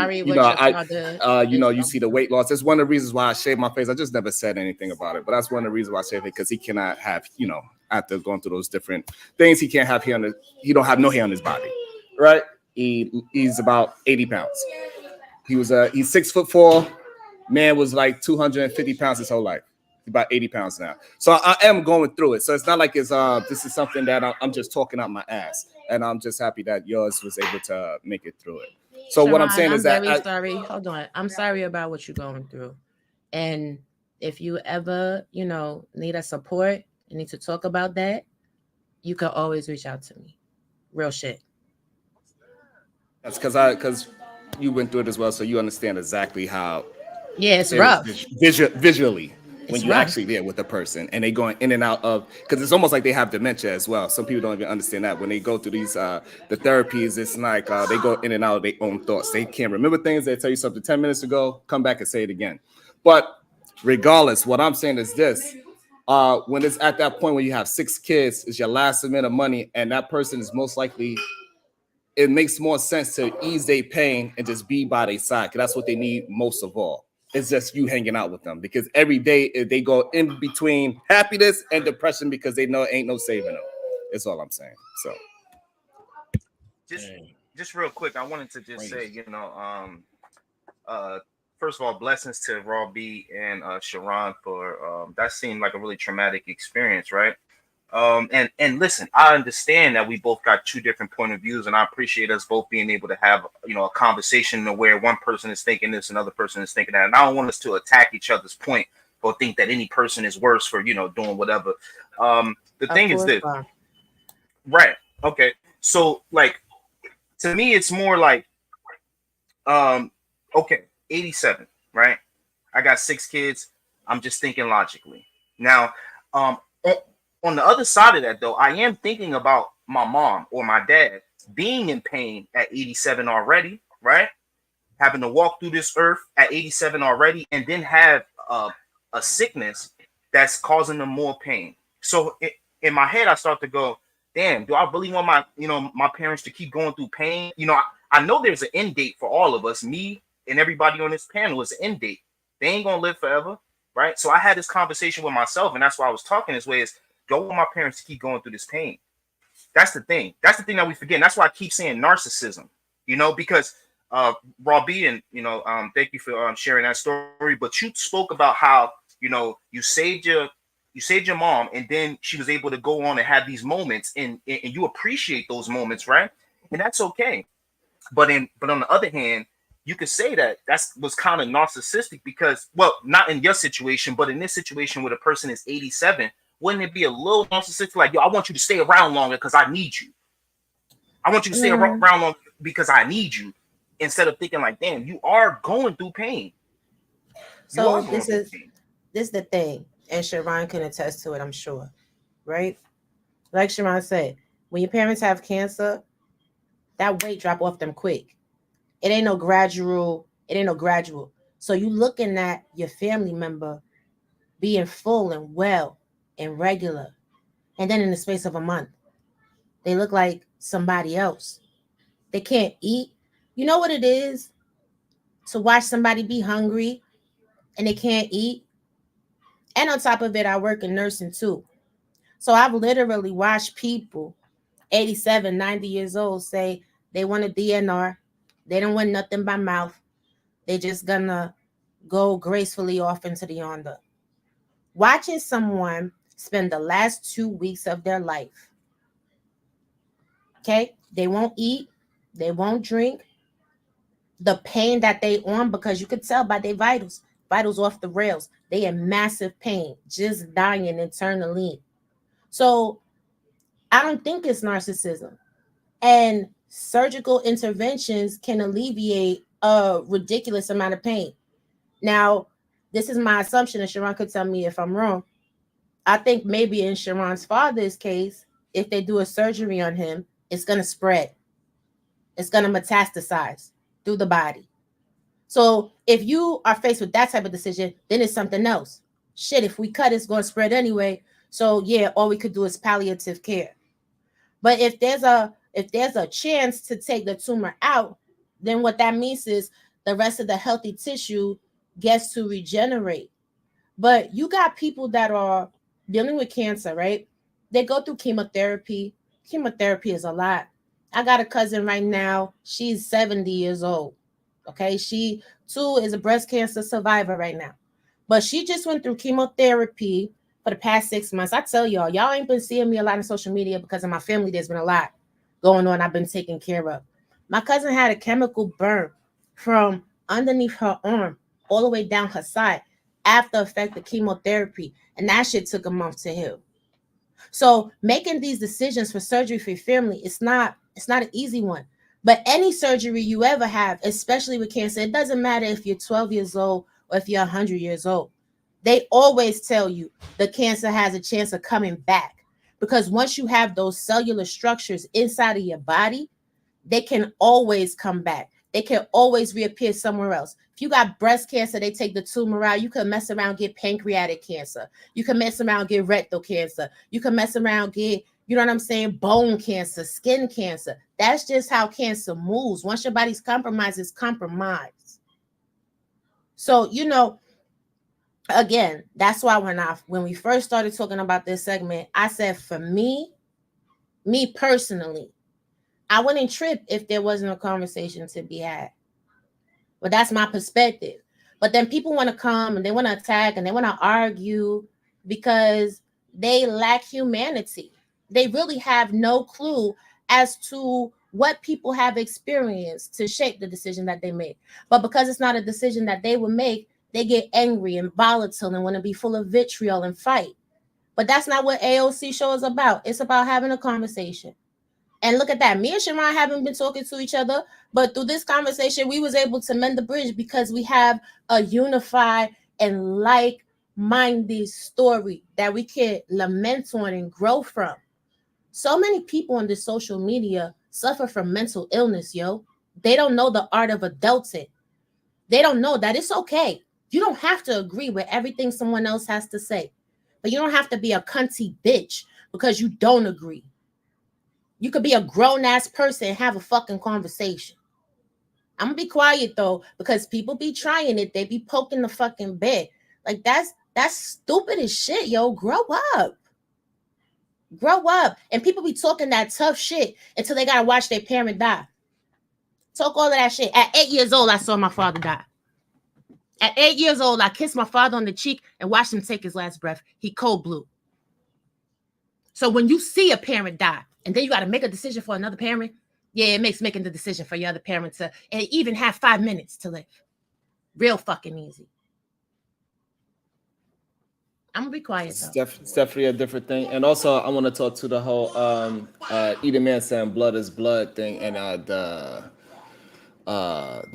you see the weight loss. That's one of the reasons why I shaved my face. I just never said anything about it, but that's one of the reasons why I shaved it because he cannot have, after going through those different things, he can't have hair he don't have no hair on his body, right? He's about 80 pounds. He's 6'4". Man was like 250 pounds his whole life. He's about 80 pounds now. So I am going through it. So it's not like this is something that I'm just talking out my ass. And I'm just happy that yours was able to make it through it. So Sharon, what I'm saying is that I'm very sorry. Hold on. I'm sorry about what you're going through. And if you ever, need a support and need to talk about that, you can always reach out to me. Real shit. That's because you went through it as well, so you understand exactly how. Yeah, it's rough. Visually, when it's you're rough. Actually there with the person, and they going in and out of, because it's almost like they have dementia as well. Some people don't even understand that when they go through these the therapies. It's like they go in and out of their own thoughts. They can't remember things. They tell you something 10 minutes ago, come back and say it again. But regardless, what I'm saying is this. When it's at that point when you have 6 kids, it's your last amount of money, and that person is most likely, it makes more sense to ease their pain and just be by their side, because that's what they need most of all. It's just you hanging out with them, because every day they go in between happiness and depression because they know ain't no saving them. That's all I'm saying. So just real quick, I wanted to just say, first of all, blessings to Raw B and Sharon for that seemed like a really traumatic experience, right? And listen, I understand that we both got 2 different point of views, and I appreciate us both being able to have a conversation where one person is thinking this, another person is thinking that, and I don't want us to attack each other's point or think that any person is worse for doing whatever. The thing is this, right? Okay, so like to me, it's more like okay, 87, right? I got 6 kids. I'm just thinking logically now. On the other side of that, though, I am thinking about my mom or my dad being in pain at 87 already, right? Having to walk through this earth at 87 already, and then have a sickness that's causing them more pain. So in my head, I start to go, damn, do I really want my parents to keep going through pain? I know there's an end date for all of us, me and everybody on this panel is an end date. They ain't gonna live forever, right? So I had this conversation with myself, and that's why I was talking this way is, do I want my parents to keep going through this pain? That's the thing. That's the thing that we forget. And that's why I keep saying narcissism, because Robbie, and thank you for sharing that story. But you spoke about how you saved your mom, and then she was able to go on and have these moments, and you appreciate those moments, right? And that's okay. But on the other hand, you could say that was kind of narcissistic because, well, not in your situation, but in this situation where the person is 87, wouldn't it be a little narcissistic? Like, yo, I want you to stay around longer because I need you. I want you to stay around longer because I need you. Instead of thinking like, damn, you are going through pain. So this is the thing, and Sharon can attest to it, I'm sure, right? Like Sharon said, when your parents have cancer, that weight drop off them quick. It ain't no gradual. So you looking at your family member being full and well and regular, and then in the space of a month, they look like somebody else. They can't eat. You know what it is to watch somebody be hungry and they can't eat? And on top of it, I work in nursing too. So I've literally watched people 87, 90 years old say they want a DNR. They don't want nothing by mouth. They just gonna go gracefully off into the yonder. Watching someone spend the last 2 weeks of their life, okay? They won't eat. They won't drink. The pain that they on, because you could tell by their vitals off the rails. They in massive pain, just dying internally. So I don't think it's narcissism. And surgical interventions can alleviate a ridiculous amount of pain. Now, this is my assumption, and Sharon could tell me if I'm wrong. I think maybe in Sharon's father's case, if they do a surgery on him, it's going to spread. It's going to metastasize through the body. So if you are faced with that type of decision, then it's something else. Shit, if we cut, it's going to spread anyway. So yeah, all we could do is palliative care. But if there's a chance to take the tumor out, then what that means is the rest of the healthy tissue gets to regenerate. But you got people that are dealing with cancer, right? They go through chemotherapy. Chemotherapy is a lot. I got a cousin right now. She's 70 years old. Okay. She too is a breast cancer survivor right now. But she just went through chemotherapy for the past 6 months. I tell y'all ain't been seeing me a lot on social media because of my family. There's been a lot going on. I've been taking care of. My cousin had a chemical burn from underneath her arm all the way down her side after effect of chemotherapy. And that shit took a month to heal. So making these decisions for surgery for your family, it's not an easy one. But any surgery you ever have, especially with cancer, it doesn't matter if you're 12 years old or if you're 100 years old. They always tell you the cancer has a chance of coming back, because once you have those cellular structures inside of your body, they can always come back. They can always reappear somewhere else. If you got breast cancer, they take the tumor out. You can mess around, get pancreatic cancer. You can mess around, get rectal cancer. You can mess around, get, you know what I'm saying, bone cancer, skin cancer. That's just how cancer moves. Once your body's compromised, it's compromised. So, again, that's why when we first started talking about this segment, I said for me personally, I wouldn't trip if there wasn't a conversation to be had. But that's my perspective. But then people want to come and they want to attack and they want to argue because they lack humanity. They really have no clue as to what people have experienced to shape the decision that they make. But because it's not a decision that they would make, they get angry and volatile and want to be full of vitriol and fight. But that's not what A.O.C Show is about. It's about having a conversation. And look at that. Me and Sharon haven't been talking to each other, but through this conversation, we was able to mend the bridge because we have a unified and like-minded story that we can lament on and grow from. So many people on the social media suffer from mental illness, yo. They don't know the art of adulting. They don't know that it's okay. You don't have to agree with everything someone else has to say. But you don't have to be a cunty bitch because you don't agree. You could be a grown-ass person and have a fucking conversation. I'm gonna be quiet though, because people be trying it. They be poking the fucking bear. Like that's stupid as shit, yo. Grow up. Grow up. And people be talking that tough shit until they gotta watch their parent die. Talk all of that shit. At 8 years old, I saw my father die. At 8 years old, I kissed my father on the cheek and watched him take his last breath. He cold blue. So when you see a parent die, and then you got to make a decision for another parent, yeah, it makes making the decision for your other parent to and even have 5 minutes to live real fucking easy. I'm gonna be quiet though. It's definitely a different thing. And also I want to talk to the whole either man saying blood is blood thing, and the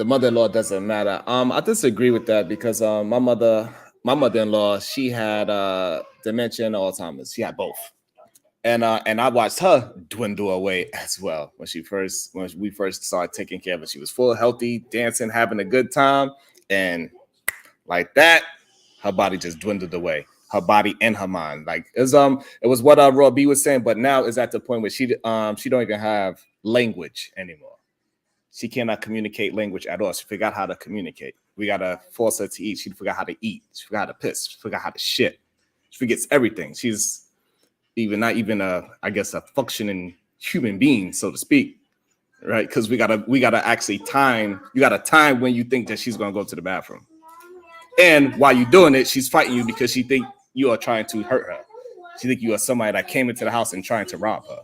mother-in-law doesn't matter. I disagree with that because my mother-in-law, she had dementia and Alzheimer's. She had both. And I watched her dwindle away as well when we first started taking care of her. She was full, healthy, dancing, having a good time, and like that, her body just dwindled away. Her body and her mind. Like it was what Raw B was saying, but now is at the point where she don't even have language anymore. She cannot communicate language at all. She forgot how to communicate. We gotta force her to eat. She forgot how to eat. She forgot how to piss. She forgot how to shit. She forgets everything. She's not even a functioning human being, so to speak, right? Because we gotta actually time. You gotta time when you think that she's gonna go to the bathroom, and while you're doing it, she's fighting you because she think you are trying to hurt her. She think you are somebody that came into the house and trying to rob her.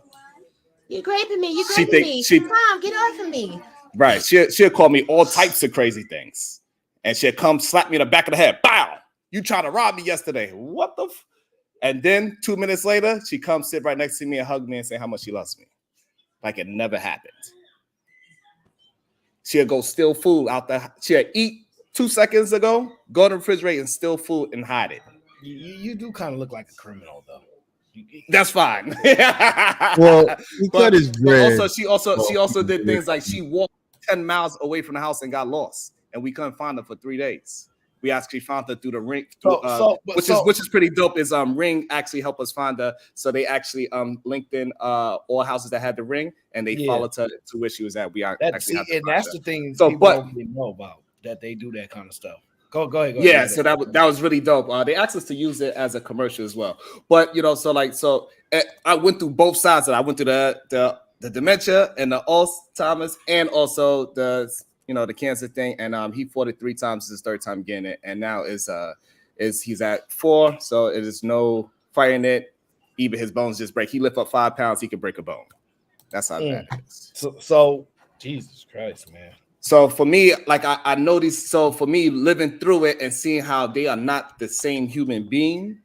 You're raping me. You're raping me. Mom, get off of me. Right? She'll call me all types of crazy things, and she'll come slap me in the back of the head. Bow! You tried to rob me yesterday. What the? And then 2 minutes later, she comes sit right next to me and hug me and say how much she loves me. Like it never happened. She'll go steal food out there. She'll eat 2 seconds ago, go to the refrigerator and steal food and hide it. You do kind of look like a criminal though. That's fine. Well, she also did things like she walked 10 miles away from the house and got lost, and we couldn't find her for 3 days. We actually found her through the Ring, which is pretty dope. Is Ring actually helped us find her? So they actually linked in all houses that had the Ring, and they followed her to where she was at. That's the thing people don't really know about, that they do that kind of stuff. Go ahead. Yeah, so that was really dope. They asked us to use it as a commercial as well. But I went through both sides. I went through the dementia and the Alzheimer's, and also the cancer thing. And he fought it 3 times. This is his 3rd time getting it, and now he's at 4. So it is no fighting it. Even his bones just break. He lift up 5 pounds, he could break a bone. That's how bad it is. So Jesus Christ, man. So for me, like I noticed, so for me living through it and seeing how they are not the same human being,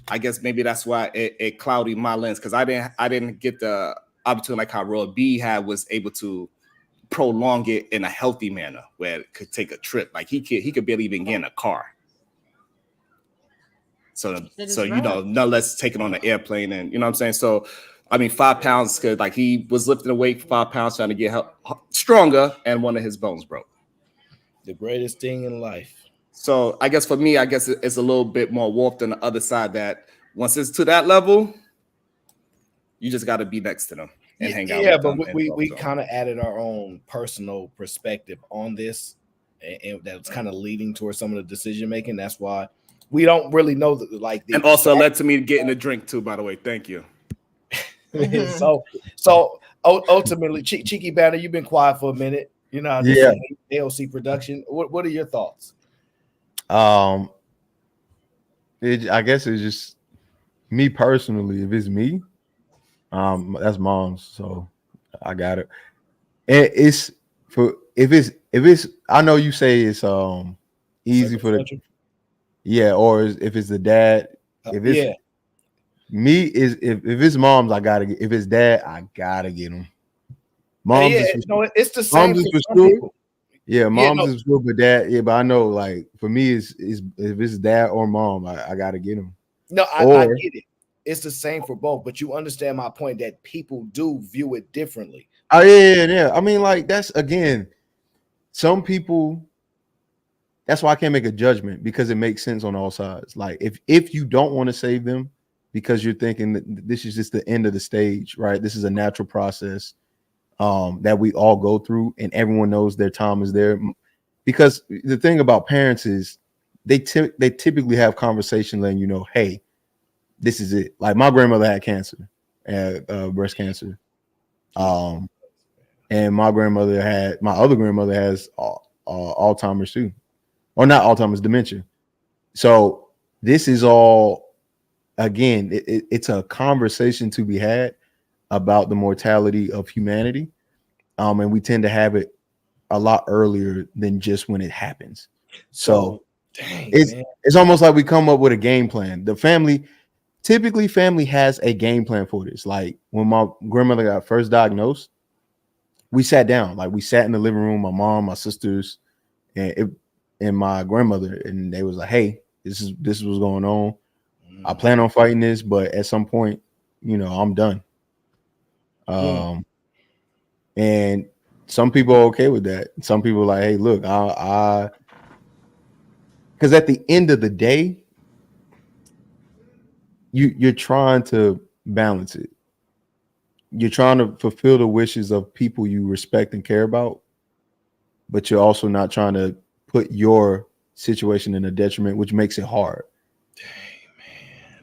I guess maybe that's why it clouded my lens, because I didn't get the opportunity like how Roy B was able to prolong it in a healthy manner where it could take a trip. Like he could barely even get in a car. So none less taking on an airplane, and you know what I'm saying. So I mean, 5 pounds could, like, he was lifting a weight for 5 pounds trying to get stronger, and one of his bones broke. The greatest thing in life. So I guess for me, it's a little bit more warped on the other side, that once it's to that level, you just got to be next to them and hang out. Yeah, but we kind of added our own personal perspective on this, and that's kind of leading towards some of the decision making. That's why we don't really know and also led to me getting a drink too. By the way, thank you. So ultimately, Cheeky Banter, you've been quiet for a minute. A.O.C production. What are your thoughts? I guess it's just me personally. If it's me, that's mom's. So I got it. And it's for if it's. I know you say it's easy for the or if it's the dad. If it's me, is if it's mom's, I gotta get. If it's dad, I gotta get him. Mom's it's the same. Mom's is for sure. Yeah, mom's is good, but dad. Yeah, but I know, like, for me, it's if it's dad or mom, I gotta get him. No, I get it. It's the same for both, but you understand my point that people do view it differently. Oh yeah. I mean, like, that's again, some people. that's why I can't make a judgment, because it makes sense on all sides. Like if you don't want to save them because you're thinking that this is just the end of the stage, right? This is a natural process that we all go through, and everyone knows their time is there. Because the thing about parents is they typically have conversation letting you know, hey, this is it. Like my grandmother had cancer, breast cancer. And my other grandmother has Alzheimer's too, or not Alzheimer's, dementia. So this is all, again, it's a conversation to be had about the mortality of humanity. And we tend to have it a lot earlier than just when it happens. So it's almost like we come up with a game plan. Typically family has a game plan for this. Like when my grandmother got first diagnosed, we sat down, like we sat in the living room, my mom, my sisters, and my grandmother, and they was like, hey, this is what's going on. I plan on fighting this, but at some point, I'm done. And some people are okay with that. Some people are like, hey, look, because at the end of the day, you're trying to balance it. You're trying to fulfill the wishes of people you respect and care about, but you're also not trying to put your situation in a detriment, which makes it hard.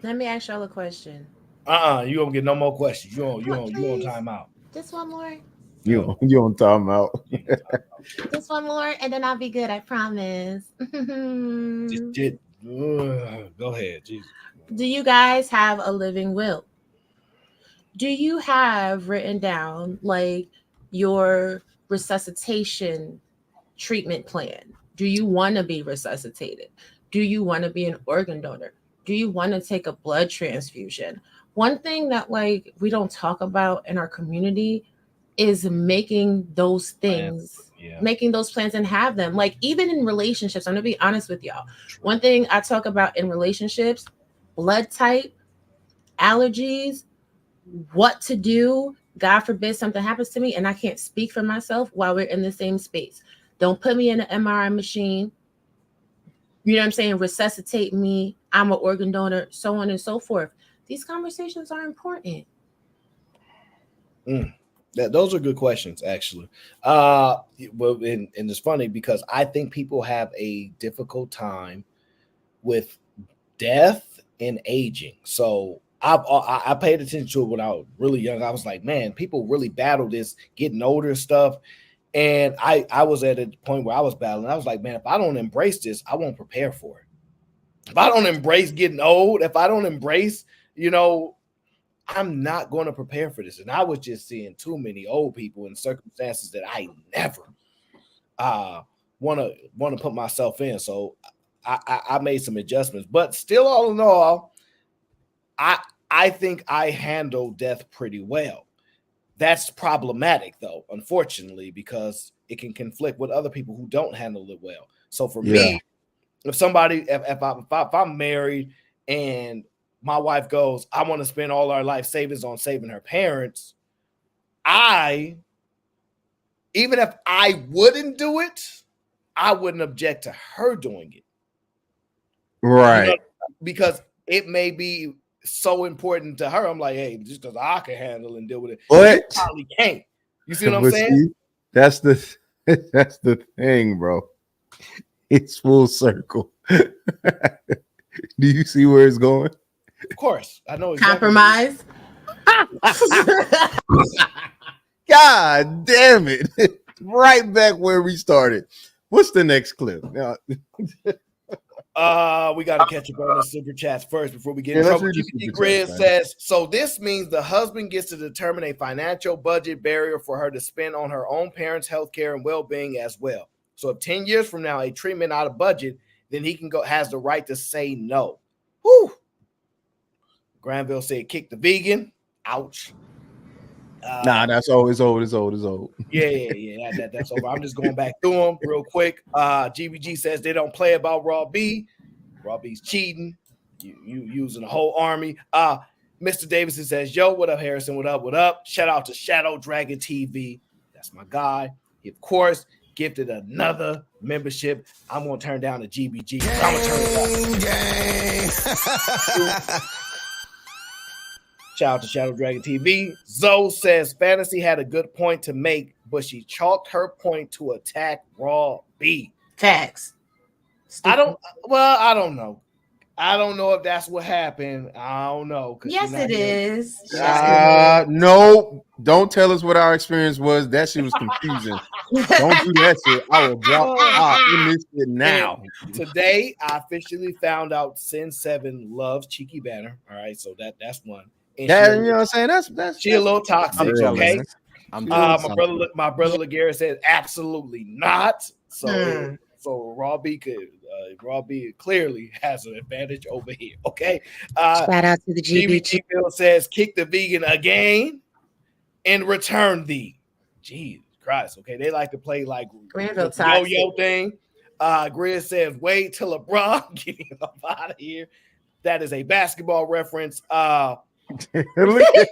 Let me ask y'all a question. You don't get no more questions. You on timeout. Just one more. You on timeout. Just one more, and then I'll be good. I promise. Go ahead. Jesus. Do you guys have a living will? Do you have written down like your resuscitation treatment plan? Do you want to be resuscitated? Do you want to be an organ donor? Do you want to take a blood transfusion? One thing that like we don't talk about in our community is making those things, making those plans and have them. Like even in relationships, I'm gonna be honest with y'all. One thing I talk about in relationships, blood type, allergies, what to do. God forbid something happens to me and I can't speak for myself while we're in the same space. Don't put me in an MRI machine. You know what I'm saying? Resuscitate me. I'm an organ donor, so on and so forth. These conversations are important. Those are good questions, actually. Well, and it's funny because I think people have a difficult time with death and aging. So I paid attention to it when I was really young. I was like, man, people really battle this getting older and stuff. And I was at a point where I was battling. I was like, man, if I don't embrace this, I won't prepare for it. If I don't embrace getting old, if I don't embrace, I'm not going to prepare for this. And I was just seeing too many old people in circumstances that I never want to put myself in. So I made some adjustments. But still, all in all, I think I handle death pretty well. That's problematic, though, unfortunately, because it can conflict with other people who don't handle it well. So for me, if I'm married and my wife goes, I want to spend all our life savings on saving her parents, even if I wouldn't do it, I wouldn't object to her doing it. Right. Because it may be so important to her. I'm like, hey, just because I can handle and deal with it, but you probably can't. You see what I'm saying? See, that's the thing, bro. It's full circle. Do you see where it's going? Of course. I know exactly. Compromise. God damn it. Right back where we started. What's the next clip? We got to catch up on the super chats first before we get in trouble. GPG Grid says, so this means the husband gets to determine a financial budget barrier for her to spend on her own parents' health care and well-being as well. So if 10 years from now, a treatment out of budget, then he has the right to say no. Whew. Granville said, kick the vegan. Ouch. Nah, that's old. It's old. Yeah. That's over. I'm just going back through them real quick. GBG says they don't play about Raw B. Raw B's cheating. You using a whole army. Mr. Davidson says, yo, what up, Harrison? What up? Shout out to Shadow Dragon TV. That's my guy. Of course, gifted another membership. I'm gonna turn down the GBG. I'm gonna turn it down. Shout out to Shadow Dragon TV. Zoe says Fantasy had a good point to make, but she chalked her point to attack Raw B. Facts. I don't know. I don't know if that's what happened. I don't know. Yes, it is. No, don't tell us what our experience was. That shit was confusing. Don't do that shit. I will drop out in this shit now. And today, I officially found out Sin 7 loves Cheeky Banter. All right, so that's one. And Yeah, you know what I'm saying? That's she a little toxic. I'm jealous, Okay. man. I'm my brother Laguerre said absolutely not. So Robbie clearly has an advantage over here. Okay. Shout out to the GBG. Bill says kick the vegan again and return thee. Jesus Christ. Okay, they like to play like Granville the yo-yo thing. Grizz says wait till LeBron get him up out of here. That is a basketball reference. look at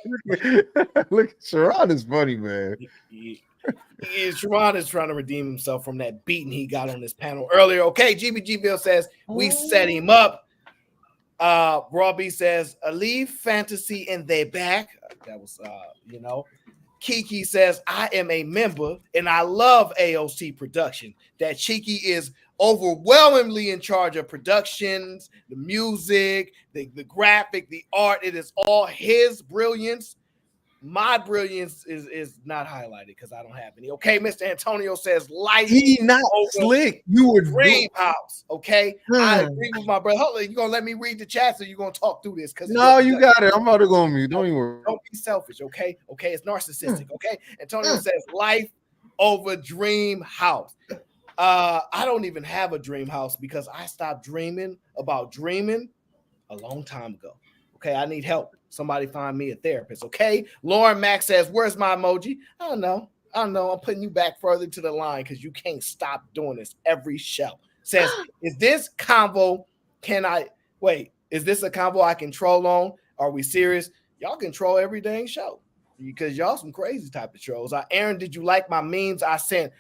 Sharon is funny, man. Sharon is trying to redeem himself from that beating he got on this panel earlier. Okay, GBG Bill says we set him up. Robbie says leave Fantasy in their back. That was Kiki says I am a member and I love AOC production. That Cheeky is overwhelmingly in charge of productions, the music, the graphic, the art. It is all his brilliance. My brilliance is not highlighted because I don't have any. Okay, Mr. Antonio says life. He not slick. You would dream house. Okay, I agree with my brother. Hold on, you gonna let me read the chat, so you gonna talk through this? Because no, you got it. I'm about to go on mute. Don't even worry. Don't be selfish. Okay, it's narcissistic. Okay, Antonio says life over dream house. I don't even have a dream house because I stopped dreaming about dreaming a long time ago. Okay, I need help. Somebody find me a therapist. Okay, Lauren Mack says, "Where's my emoji?" I don't know. I'm putting you back further to the line because you can't stop doing this every show. Says, "Is this convo? Is this a convo I can troll on? Are we serious? Y'all can troll every dang show because y'all some crazy type of trolls." Aaron, did you like my memes I sent?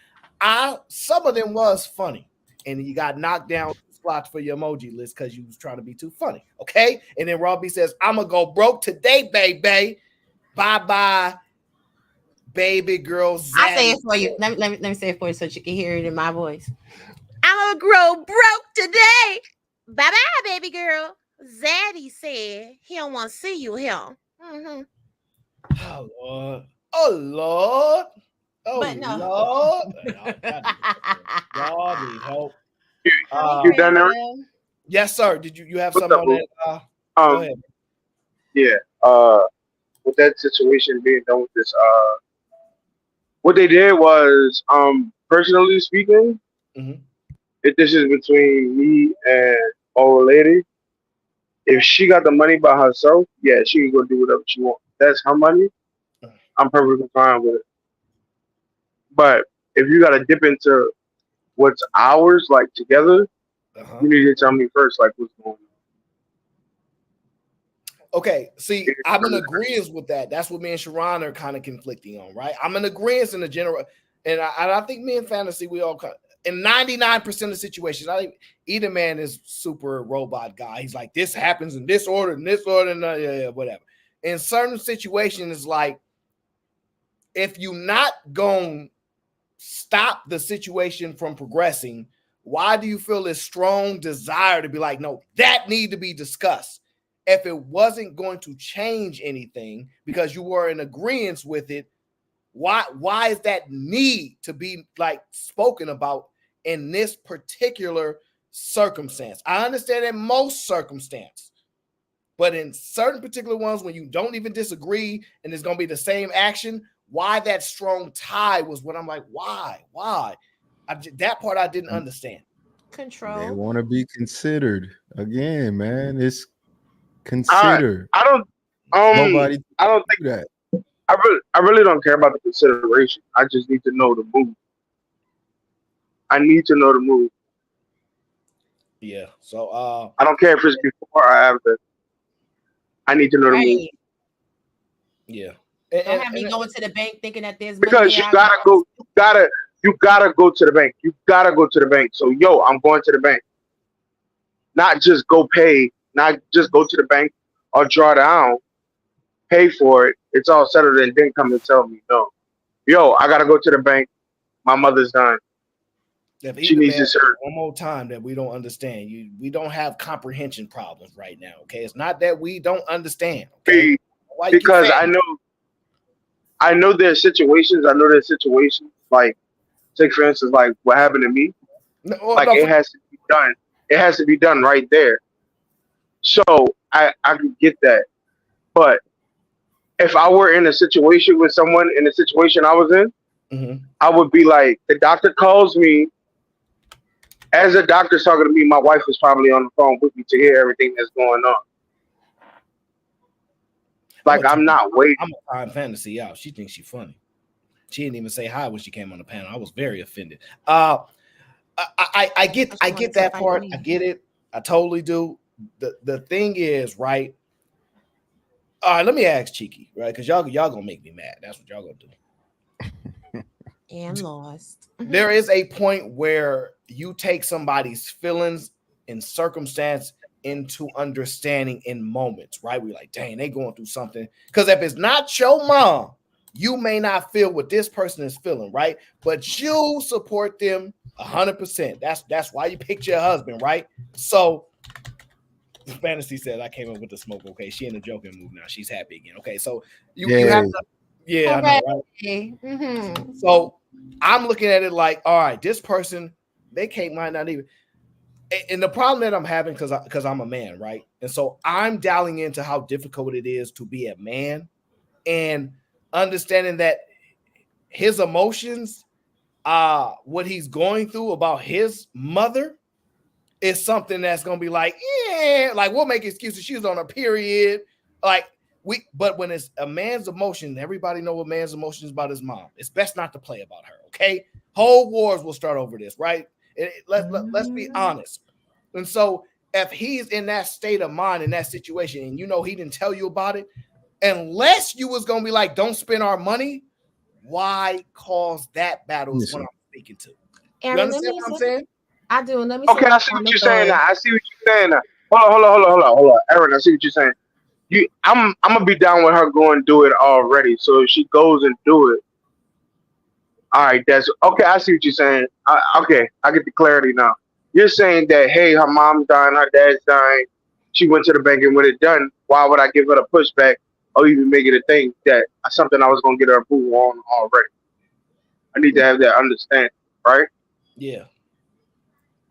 Some of them was funny, and you got knocked down slots for your emoji list because you was trying to be too funny. Okay, and then Robbie says, "I'm gonna go broke today, baby. Bye bye, baby girl." I say it for you. Let me say it for you so you can hear it in my voice. I'm gonna grow broke today. Bye bye, baby girl. Zaddy said he don't want to see you here. Mm-hmm. Oh Lord. Oh Lord. Oh but no. Lord. God need help. You done there? Yes, sir. Did you have something on that? Go ahead. Yeah. With that situation being done with this, what they did was, personally speaking, if this is between me and old lady, if she got the money by herself, yeah, she can go do whatever she wants. That's her money. I'm perfectly fine with it. But if you got to dip into what's ours, like together, you need to tell me first, like what's going on. Okay, see, I'm in agreement with that. That's what me and Sharon are kind of conflicting on, right? I'm in agreement in the general, and I think me and Fantasy, we all in 99% of situations. I think either man is super robot guy. He's like, this happens in this order, and whatever. In certain situations, it's like if you're not going to stop the situation from progressing, why do you feel this strong desire to be like, no, that need to be discussed? If it wasn't going to change anything because you were in agreement with it, why is that need to be like spoken about in this particular circumstance? I understand in most circumstances, but in certain particular ones when you don't even disagree and it's going to be the same action, why that strong tie was what I'm like, why? That part I didn't understand. Control. They want to be considered again, man. It's consider. I don't think that. I really don't care about the consideration. I just need to know the move. I need to know the move. Yeah. So I don't care if it's before or after. I need to know the move. Yeah. Don't have me going to the bank thinking that there's because money you gotta go. You gotta go to the bank. You gotta go to the bank. So yo, I'm going to the bank. Not just go pay, not just go to the bank or draw down, pay for it. It's all settled and then come and tell me no. Yo, I gotta go to the bank. My mother's done. If She needs man, this hurt. one more time that we don't understand. We don't have comprehension problems right now. Okay, it's not that we don't understand. Okay, why you keep Because saying I know there's situations. I know there's situations like, take for instance, like what happened to me. It has to be done. It has to be done right there. So I can get that. But if I were in a situation with someone in the situation I was in, I would be like, the doctor calls me. As the doctor's talking to me, my wife was probably on the phone with me to hear everything that's going on. Like, I'm not waiting. I'm a time fantasy out. She thinks she's funny. She didn't even say hi when she came on the panel. I was very offended. I get that part. I get it. I totally do. The thing is, right? All right, let me ask Cheeky, right? Because y'all gonna make me mad. That's what y'all gonna do. And lost. There is a point where you take somebody's feelings and circumstance into understanding in moments, right? We're like, dang, they going through something. Because if it's not your mom, you may not feel what this person is feeling, right? But you support them 100%. That's why you picked your husband, right? So Fantasy said I came up with the smoke. Okay, she in a joking mood now. She's happy again. Okay, so you have to, I know, right? Mm-hmm. So I'm looking at it like, all right, this person, might not even. And the problem that I'm having, because I'm a man, right? And so I'm dialing into how difficult it is to be a man and understanding that his emotions, what he's going through about his mother is something that's going to be like, yeah, like we'll make excuses. She's on her period. But when it's a man's emotion, everybody know what man's emotions about his mom. It's best not to play about her, okay? Whole wars will start over this, right? Let's be honest. And so if he's in that state of mind, in that situation, and you know he didn't tell you about it, unless you was going to be like, don't spend our money, why cause that battle is what I'm speaking to. Aaron, you understand what I'm saying? I do. Let me Okay, I see what you're saying now. I see what you're saying now. Hold on. Aaron, I see what you're saying. I'm gonna be down with her going do it already. So if she goes and do it, all right, that's okay. I see what you're saying. Okay, I get the clarity now. You're saying that, hey, her mom's dying, her dad's dying. She went to the bank and when it's done, why would I give her the pushback or even make it a thing that something I was gonna get her approval on already? I need to have that understanding, right? Yeah.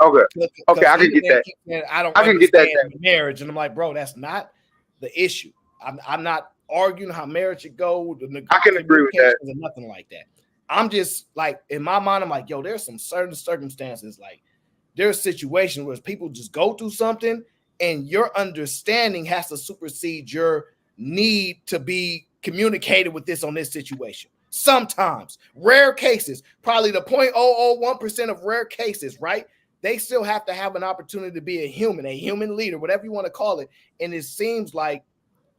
Okay, I can get that. I can get that marriage, and I'm like, bro, that's not the issue. I'm not arguing how marriage should go. I can agree with that. And nothing like that. I'm just like, in my mind, I'm like, yo, there's some certain circumstances, like there's situations where people just go through something, and your understanding has to supersede your need to be communicated with this on this situation. Sometimes, rare cases, probably the 0.001% of rare cases, right? They still have to have an opportunity to be a human leader, whatever you want to call it. And it seems like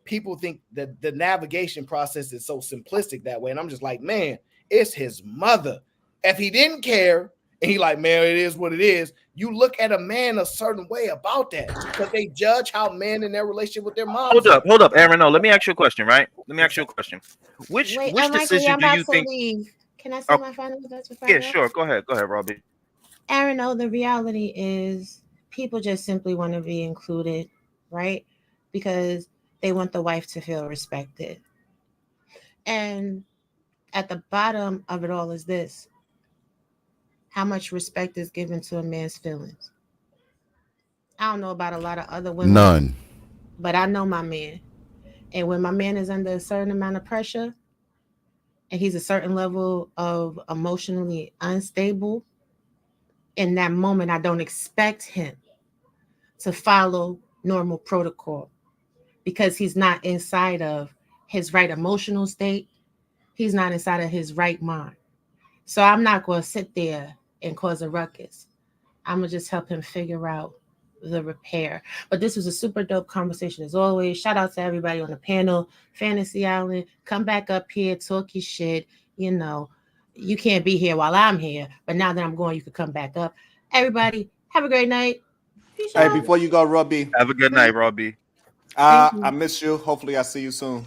people think that the navigation process is so simplistic that way. And I'm just like, man, it's his mother. If he didn't care and he like, man, it is what it is. You look at a man a certain way about that because they judge how men in their relationship with their mom. Hold up, Aaron. No, let me ask you a question, right? Let me ask you a question. Which decision do you think? Can I say my final thoughts before I go? Yeah, sure. Go ahead, Robbie. Aaron, the reality is people just simply want to be included, right? Because they want the wife to feel respected. And at the bottom of it all is this: how much respect is given to a man's feelings? I don't know about a lot of other women. None. But I know my man. And when my man is under a certain amount of pressure and he's a certain level of emotionally unstable, in that moment, I don't expect him to follow normal protocol because he's not inside of his right emotional state. He's not inside of his right mind. So I'm not going to sit there and cause a ruckus. I'm going to just help him figure out the repair. But this was a super dope conversation as always. Shout out to everybody on the panel. Fantasy Island, come back up here, talk your shit. you can't be here while I'm here, but now that I'm going, you could come back up. Everybody, have a great night. Peace Hey, out. before you go, Robbie. Have a good night, Robbie. I miss you. Hopefully, I see you soon.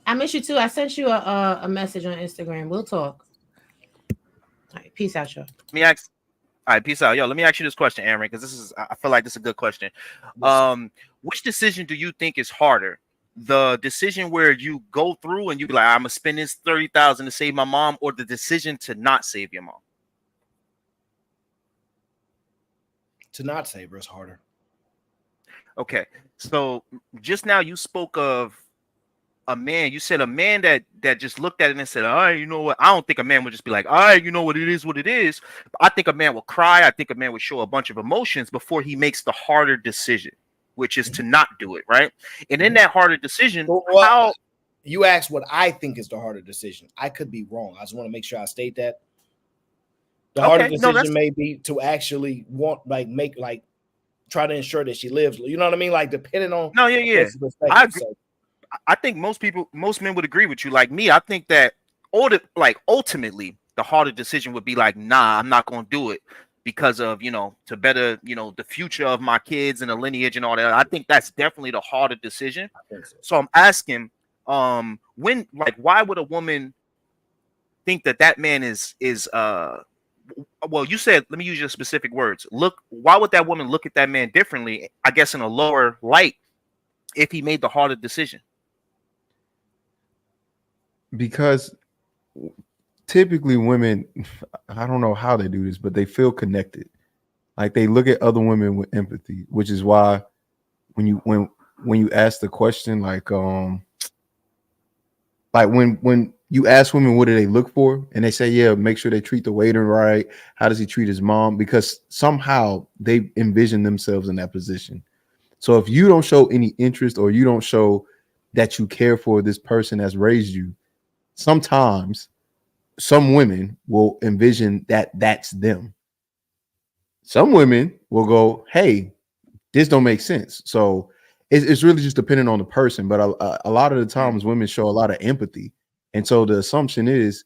I miss you too. I sent you a message on Instagram. We'll talk. All right, peace out, y'all. Let me ask. All right, peace out, yo. Let me ask you this question, Aaron, because I feel like this is a good question. Which decision do you think is harder? The decision where you go through and you be like, I'm gonna spend this $30,000 to save my mom, or the decision to not save your mom? To not save her is harder. Okay, so just now you spoke of a man. You said a man that just looked at it and said, all right, you know what? I don't think a man would just be like, all right, you know what, it is what it is. I think a man will cry. I think a man would show a bunch of emotions before he makes the harder decision, which is to not do it, right? And in that harder decision, how you asked what I think is the harder decision. I could be wrong. I just want to make sure I state that. The harder decision may be to actually try to ensure that she lives. You know what I mean? Like depending on I agree. I think most men would agree with you. Like me, I think that ultimately the harder decision would be like, nah, I'm not gonna do it because of, to better, the future of my kids and the lineage and all that. I think that's definitely the harder decision. So I'm asking, why would a woman think that man is well, you said, let me use your specific words. Why would that woman look at that man differently, I guess in a lower light, if he made the harder decision? Because typically women, I don't know how they do this, but they feel connected. Like they look at other women with empathy, which is why when you ask the question, like when you ask women what do they look for, and they say, yeah, make sure they treat the waiter right. How does he treat his mom? Because somehow they envision themselves in that position. So if you don't show any interest, or you don't show that you care for this person that's raised you, sometimes some women will envision that that's them. Some women will go, hey, this don't make sense. So it's really just depending on the person. But a lot of the times women show a lot of empathy. And so the assumption is,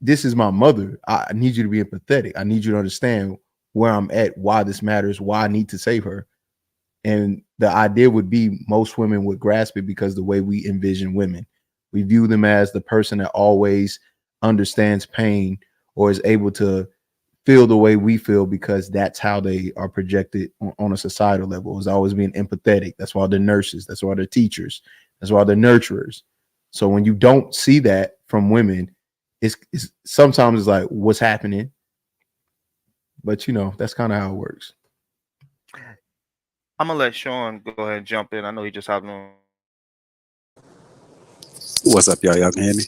this is my mother. I need you to be empathetic. I need you to understand where I'm at, why this matters, why I need to save her. And the idea would be most women would grasp it because the way we envision women, we view them as the person that always understands pain or is able to feel the way we feel, because that's how they are projected on a societal level, is always being empathetic. That's why they're nurses. That's why they're teachers. That's why they're nurturers. So when you don't see that from women, it's sometimes it's like, what's happening? But that's kind of how it works. I'm gonna let Sean go ahead and jump in. I know he just hopped on. What's up, y'all? Y'all can hear me?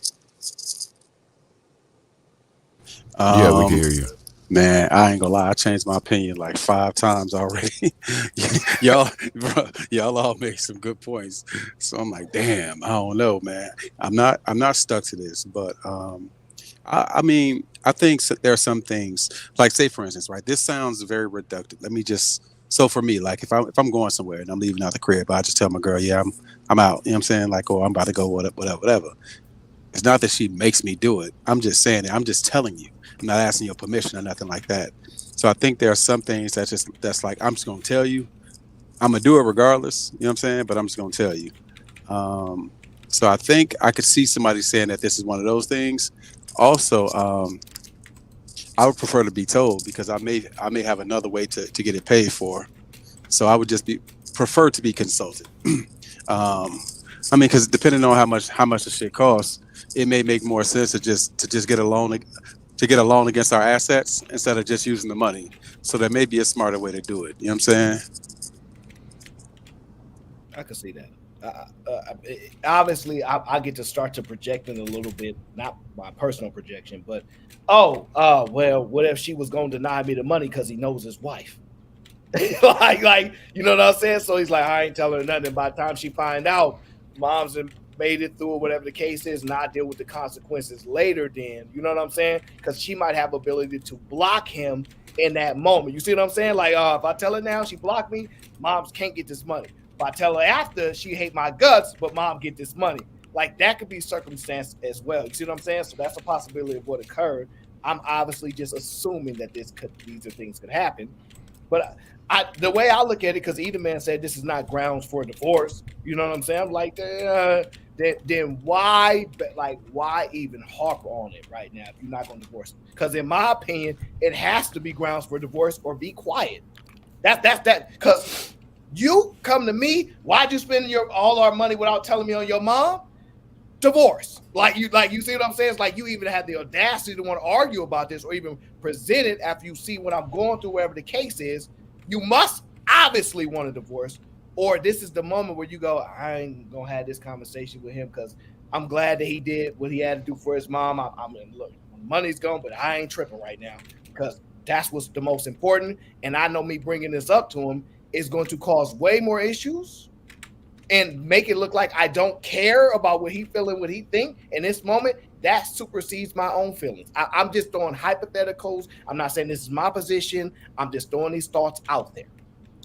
Yeah, we can hear you. Man, I ain't gonna lie. I changed my opinion like 5 times already. y'all all make some good points. So I'm like, damn, I don't know, man. I'm not stuck to this, but I mean, I think there are some things, like say for instance, right? This sounds very reductive. So for me, like if I'm going somewhere and I'm leaving out the crib, I just tell my girl, yeah, I'm out. You know what I'm saying? Like, oh, I'm about to go, whatever. It's not that she makes me do it. I'm just saying it. I'm just telling you. I'm not asking your permission or nothing like that. So I think there are some things that's like, I'm just gonna tell you. I'm gonna do it regardless. You know what I'm saying? But I'm just gonna tell you. So I think I could see somebody saying that this is one of those things. Also, I would prefer to be told, because I may have another way to get it paid for. So I would just prefer to be consulted. I mean, because depending on how much the shit costs, it may make more sense to just get a loan against our assets instead of just using the money. So there may be a smarter way to do it. You know what I'm saying? I can see that. Obviously, I get to start to projecting a little bit, not my personal projection, but well, what if she was going to deny me the money because he knows his wife? like, you know what I'm saying? So he's like, I ain't telling her nothing. By the time she find out, mom's made it through or whatever the case is, and I deal with the consequences later. Then, you know what I'm saying? Because she might have ability to block him in that moment. You see what I'm saying? Like, if I tell her now, she blocked me, moms can't get this money. If I tell her after, she hate my guts, but mom get this money. like that could be circumstance as well. You see what I'm saying? So that's a possibility of what occurred. I'm obviously just assuming that these are things could happen. But the way I look at it, because either man said this is not grounds for divorce. You know what I'm saying? I'm like, then why even harp on it right now if you're not going to divorce? Because in my opinion, it has to be grounds for divorce or be quiet. That's because you come to me, why'd you spend all our money without telling me on your mom? Divorce. Like you see what I'm saying? It's like you even have the audacity to want to argue about this or even present it after you see what I'm going through, wherever the case is. You must obviously want a divorce, or this is the moment where you go, I ain't gonna have this conversation with him because I'm glad that he did what he had to do for his mom. I mean, look, money's gone, but I ain't tripping right now because that's what's the most important. And I know me bringing this up to him is going to cause way more issues and make it look like I don't care about what he feeling, what he think in this moment. That supersedes my own feelings. I'm just throwing hypotheticals. I'm not saying this is my position. I'm just throwing these thoughts out there.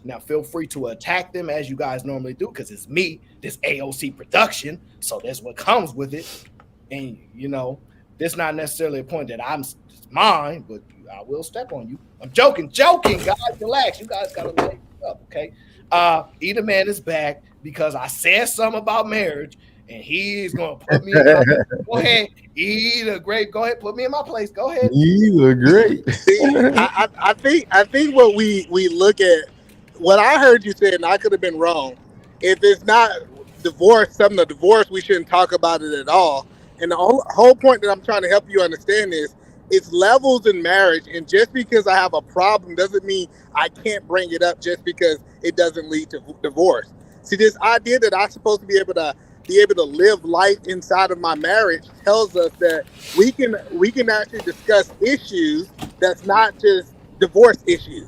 Now, feel free to attack them as you guys normally do, because it's me, this AOC production. So that's what comes with it. And, you know, this not necessarily a point that it's mine, but I will step on you. I'm joking, guys. Relax. You guys got to lay up, okay? Either man is back because I said something about marriage, and he's going to put me in my place. Go ahead. Either great. Go ahead. Put me in my place. Go ahead. You look great. See, I think what we look at, what I heard you say, and I could have been wrong. If it's not something of divorce, we shouldn't talk about it at all. And the whole point that I'm trying to help you understand is it's levels in marriage. And just because I have a problem doesn't mean I can't bring it up just because it doesn't lead to divorce. See, this idea that I'm supposed to be able to live life inside of my marriage tells us that we can actually discuss issues that's not just divorce issues.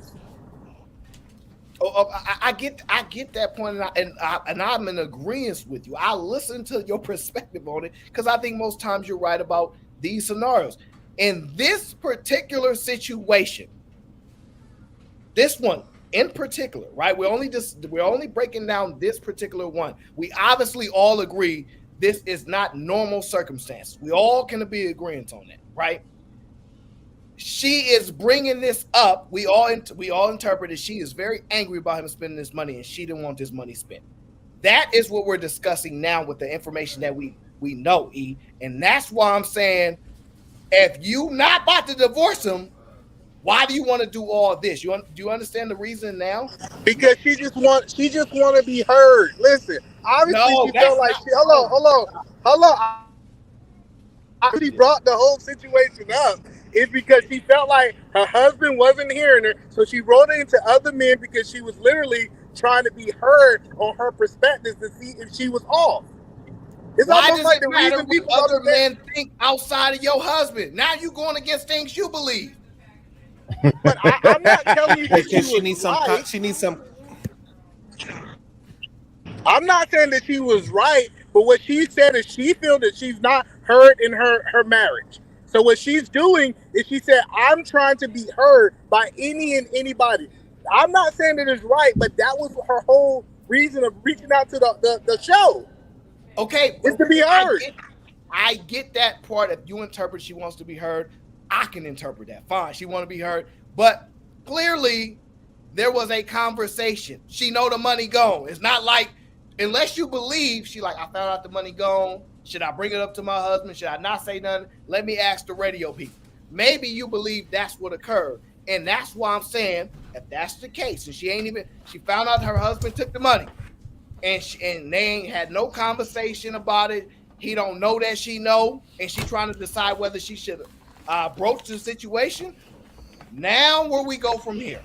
I get that point, and I'm in agreement with you. I listen to your perspective on it because I think most times you're right about these scenarios. In this particular situation, this one in particular, right? We're only breaking down this particular one. We obviously all agree this is not normal circumstances. We all can be agreeing on that, right? She is bringing this up. We all interpreted she is very angry about him spending this money, and she didn't want this money spent. That is what we're discussing now with the information that we know, E. And that's why I'm saying, if you not about to divorce him, why do you want to do all this? Do you understand the reason now? Because she just want to be heard. Listen, obviously she felt like hold on. I really brought the whole situation up is because she felt like her husband wasn't hearing her, so she wrote it into other men because she was literally trying to be heard on her perspectives to see if she was off. It's why does like it matter what other men think outside of your husband? Now you going against things you believe. But I'm not telling you that she needs some. She needs some. I'm not saying that she was right, but what she said is she feels that she's not heard in her marriage. So what she's doing is she said, I'm trying to be heard by any and anybody. I'm not saying that it's right, but that was her whole reason of reaching out to the show. Okay. It's to be heard. I get that part. If you interpret she wants to be heard, I can interpret that. Fine. She want to be heard. But clearly there was a conversation. She know the money gone. It's not like, unless you believe she like, I found out the money gone. Should I bring it up to my husband? Should I not say nothing? Let me ask the radio people. Maybe you believe that's what occurred. And that's why I'm saying, if that's the case, and she found out her husband took the money and they ain't had no conversation about it. He don't know that she know, and she trying to decide whether she should broach the situation. Now where we go from here?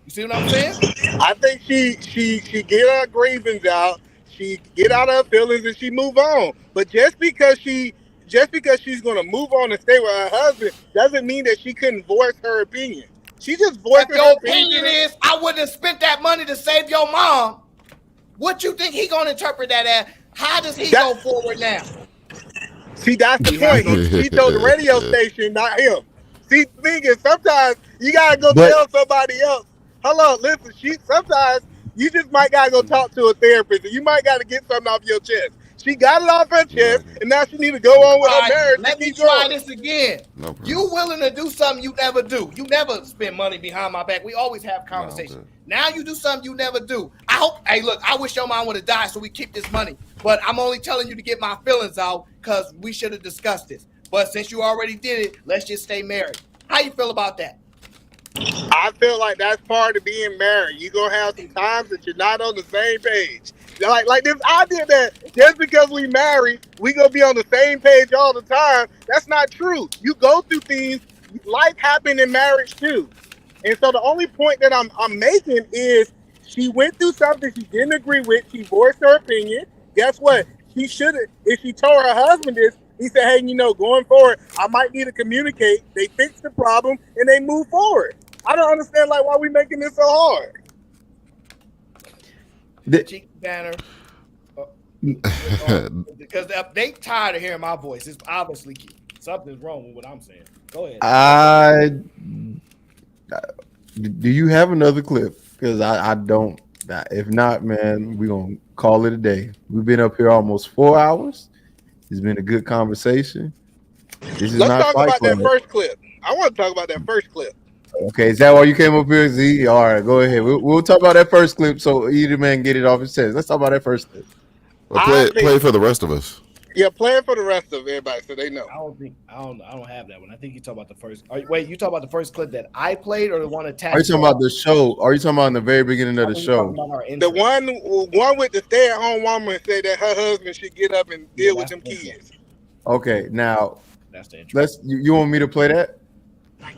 You see what I'm saying? I think she get her grievance out. She get out her feelings and she move on. But just because she's gonna move on and stay with her husband doesn't mean that she couldn't voice her opinion. She just voiced her opinion. Your opinion is I wouldn't have spent that money to save your mom. What you think he gonna interpret that as? How does he go forward now? See, that's the point. She told the radio station, not him. See, the thing is, sometimes you gotta go tell somebody else. Hello, listen. Sometimes you just might gotta go talk to a therapist, and you might gotta get something off your chest. She got it off her chest, and now she need to go on with her marriage. Let me try this again. You willing to do something you never do. You never spend money behind my back. We always have conversations. Now you do something you never do. Hey, look, I wish your mom would have died so we keep this money. But I'm only telling you to get my feelings out because we should have discussed this. But since you already did it, let's just stay married. How you feel about that? I feel like that's part of being married. You're going to have some times that you're not on the same page. Like this idea that just because we married, we going to be on the same page all the time, that's not true. You go through things. Life happened in marriage too. And so the only point that I'm making is she went through something she didn't agree with. She voiced her opinion. Guess what? She should have, if she told her husband this, he said, hey, going forward, I might need to communicate. They fix the problem and they move forward. I don't understand why we making this so hard. Cheeky Banter. Because they tired of hearing my voice. It's obviously something's wrong with what I'm saying. Go ahead. Do you have another clip? Because I don't. If not, man, we're going to call it a day. We've been up here almost 4 hours. It's been a good conversation. Let's talk about that first clip. I want to talk about that first clip. Okay, is that why you came up here, Z? All right, go ahead. We'll talk about that first clip so either man get it off his chest. Let's talk about that first clip. Well, play it for the rest of us. Yeah, play it for the rest of everybody so they know. I don't have that one. I think you talk about the first. Wait, you talk about the first clip that I played or the one attached? Are you talking about the show? Are you talking about in the very beginning of the show? The one with the stay-at-home woman said that her husband should get up and deal with them kids. Okay, now you want me to play that?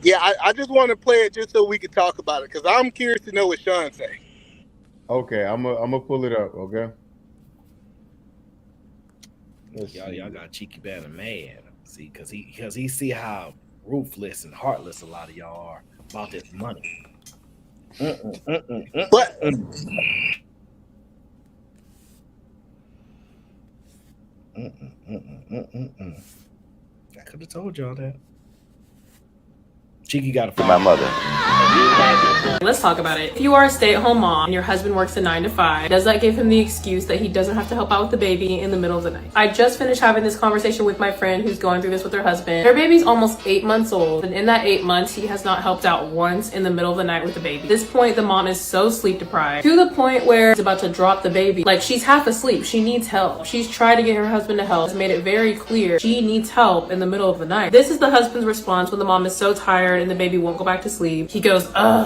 Yeah, I just want to play it just so we can talk about it because I'm curious to know what Sean say. Okay, I'm gonna pull it up. Okay. Y'all got Cheeky Banter mad. See, because he see how ruthless and heartless a lot of y'all are about this money. But I could have told y'all that. Cheeky got to my mother. Let's talk about it. If you are a stay-at-home mom and your husband works a 9 to 5, does that give him the excuse that he doesn't have to help out with the baby in the middle of the night? I just finished having this conversation with my friend who's going through this with her husband. Her baby's almost 8 months old, and in that 8 months, he has not helped out once in the middle of the night with the baby. At this point, the mom is so sleep deprived to the point where she's about to drop the baby. Like, she's half asleep. She needs help. She's tried to get her husband to help. Has made it very clear she needs help in the middle of the night. This is the husband's response when the mom is so tired and the baby won't go back to sleep. He goes,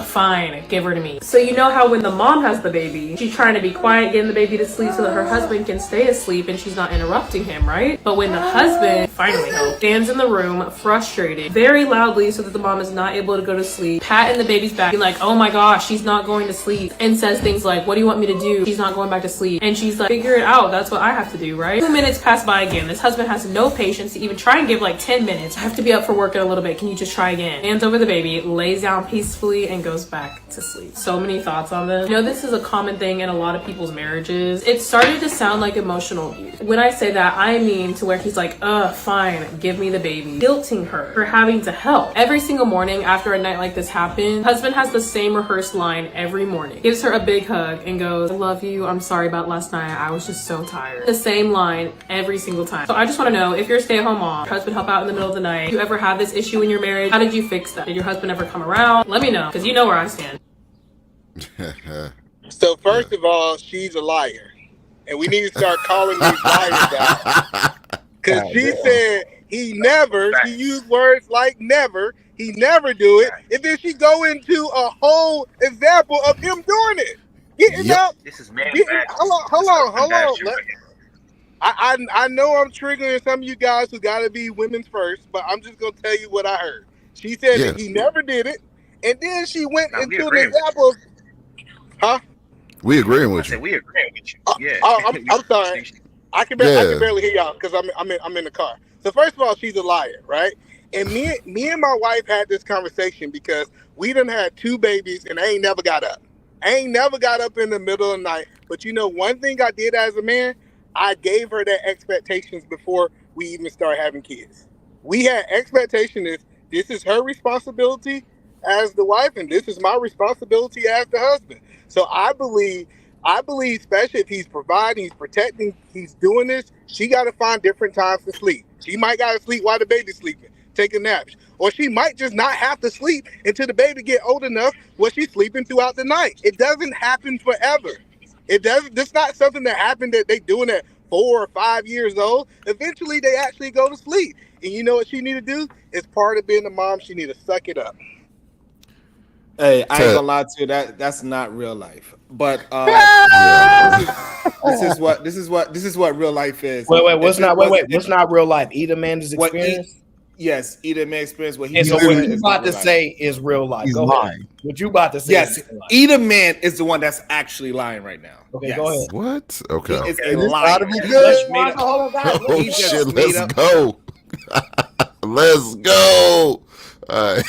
fine, give her to me. So you know how when the mom has the baby, she's trying to be quiet, getting the baby to sleep so that her husband can stay asleep and she's not interrupting him, right? But when the husband finally stands in the room frustrated very loudly so that the mom is not able to go to sleep, patting the baby's back, being like, oh my gosh, she's not going to sleep, and says things like, what do you want me to do? She's not going back to sleep. And she's like, figure it out, that's what I have to do, right? 2 minutes pass by again. This husband has no patience to even try and give like 10 minutes. I have to be up for work in a little bit. Can you just try again? Hands over the baby, lays down peacefully and goes back to sleep. So many thoughts on this. You know, this is a common thing in a lot of people's marriages. It started to sound like emotional abuse. When I say that, I mean to where he's like, fine, give me the baby. Guilting her for having to help. Every single morning after a night like this happened, husband has the same rehearsed line every morning. Gives her a big hug and goes, I love you, I'm sorry about last night, I was just so tired. The same line every single time. So I just want to know, if you're a stay-at-home mom, your husband help out in the middle of the night, you ever have this issue in your marriage? How did you fix that? Did your husband ever come around? Let me know, because you know where I stand. So first of all, she's a liar, and we need to start calling these liars out. Because she said he never. She used words like never. He never do it, and then she go into a whole example of him doing it. Getting up. This is man. Hold on. I know I'm triggering some of you guys who got to be women's first, but I'm just gonna tell you what I heard. She said that he never did it, and then she went into an example of, huh? We agreeing with you. We agreeing with you. Yeah. I'm sorry. I can barely hear y'all because I'm in the car. So first of all, she's a liar, right? And me and my wife had this conversation because we done had 2 babies and I ain't never got up. I ain't never got up in the middle of the night. But you know, one thing I did as a man, I gave her that expectations before we even started having kids. We had expectations. This is her responsibility as the wife, and this is my responsibility as the husband. So I believe I believe, especially if he's providing, he's protecting, he's doing this, she got to find different times to sleep. She might got to sleep while the baby's sleeping, taking naps. Or she might just not have to sleep until the baby get old enough where she's sleeping throughout the night. It doesn't happen forever. It doesn't. This not something that happened that they doing at 4 or 5 years old. Eventually, they actually go to sleep. And you know what she need to do? It's part of being a mom. She need to suck it up. Hey, I ain't gonna lie to you. That's not real life. But this is what real life is. What's not real life? Either man's experience. Yes, either man experience. What what you about to say is real life. Go ahead. What you about to say? Yes, either man is the one that's actually lying right now. Okay, go ahead. What? Okay. He is a liar. Oh shit! Let's go. Let's go. All right.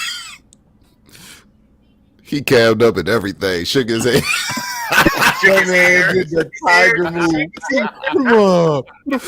He cabbed up and everything. Shook his head. Man did the tiger move.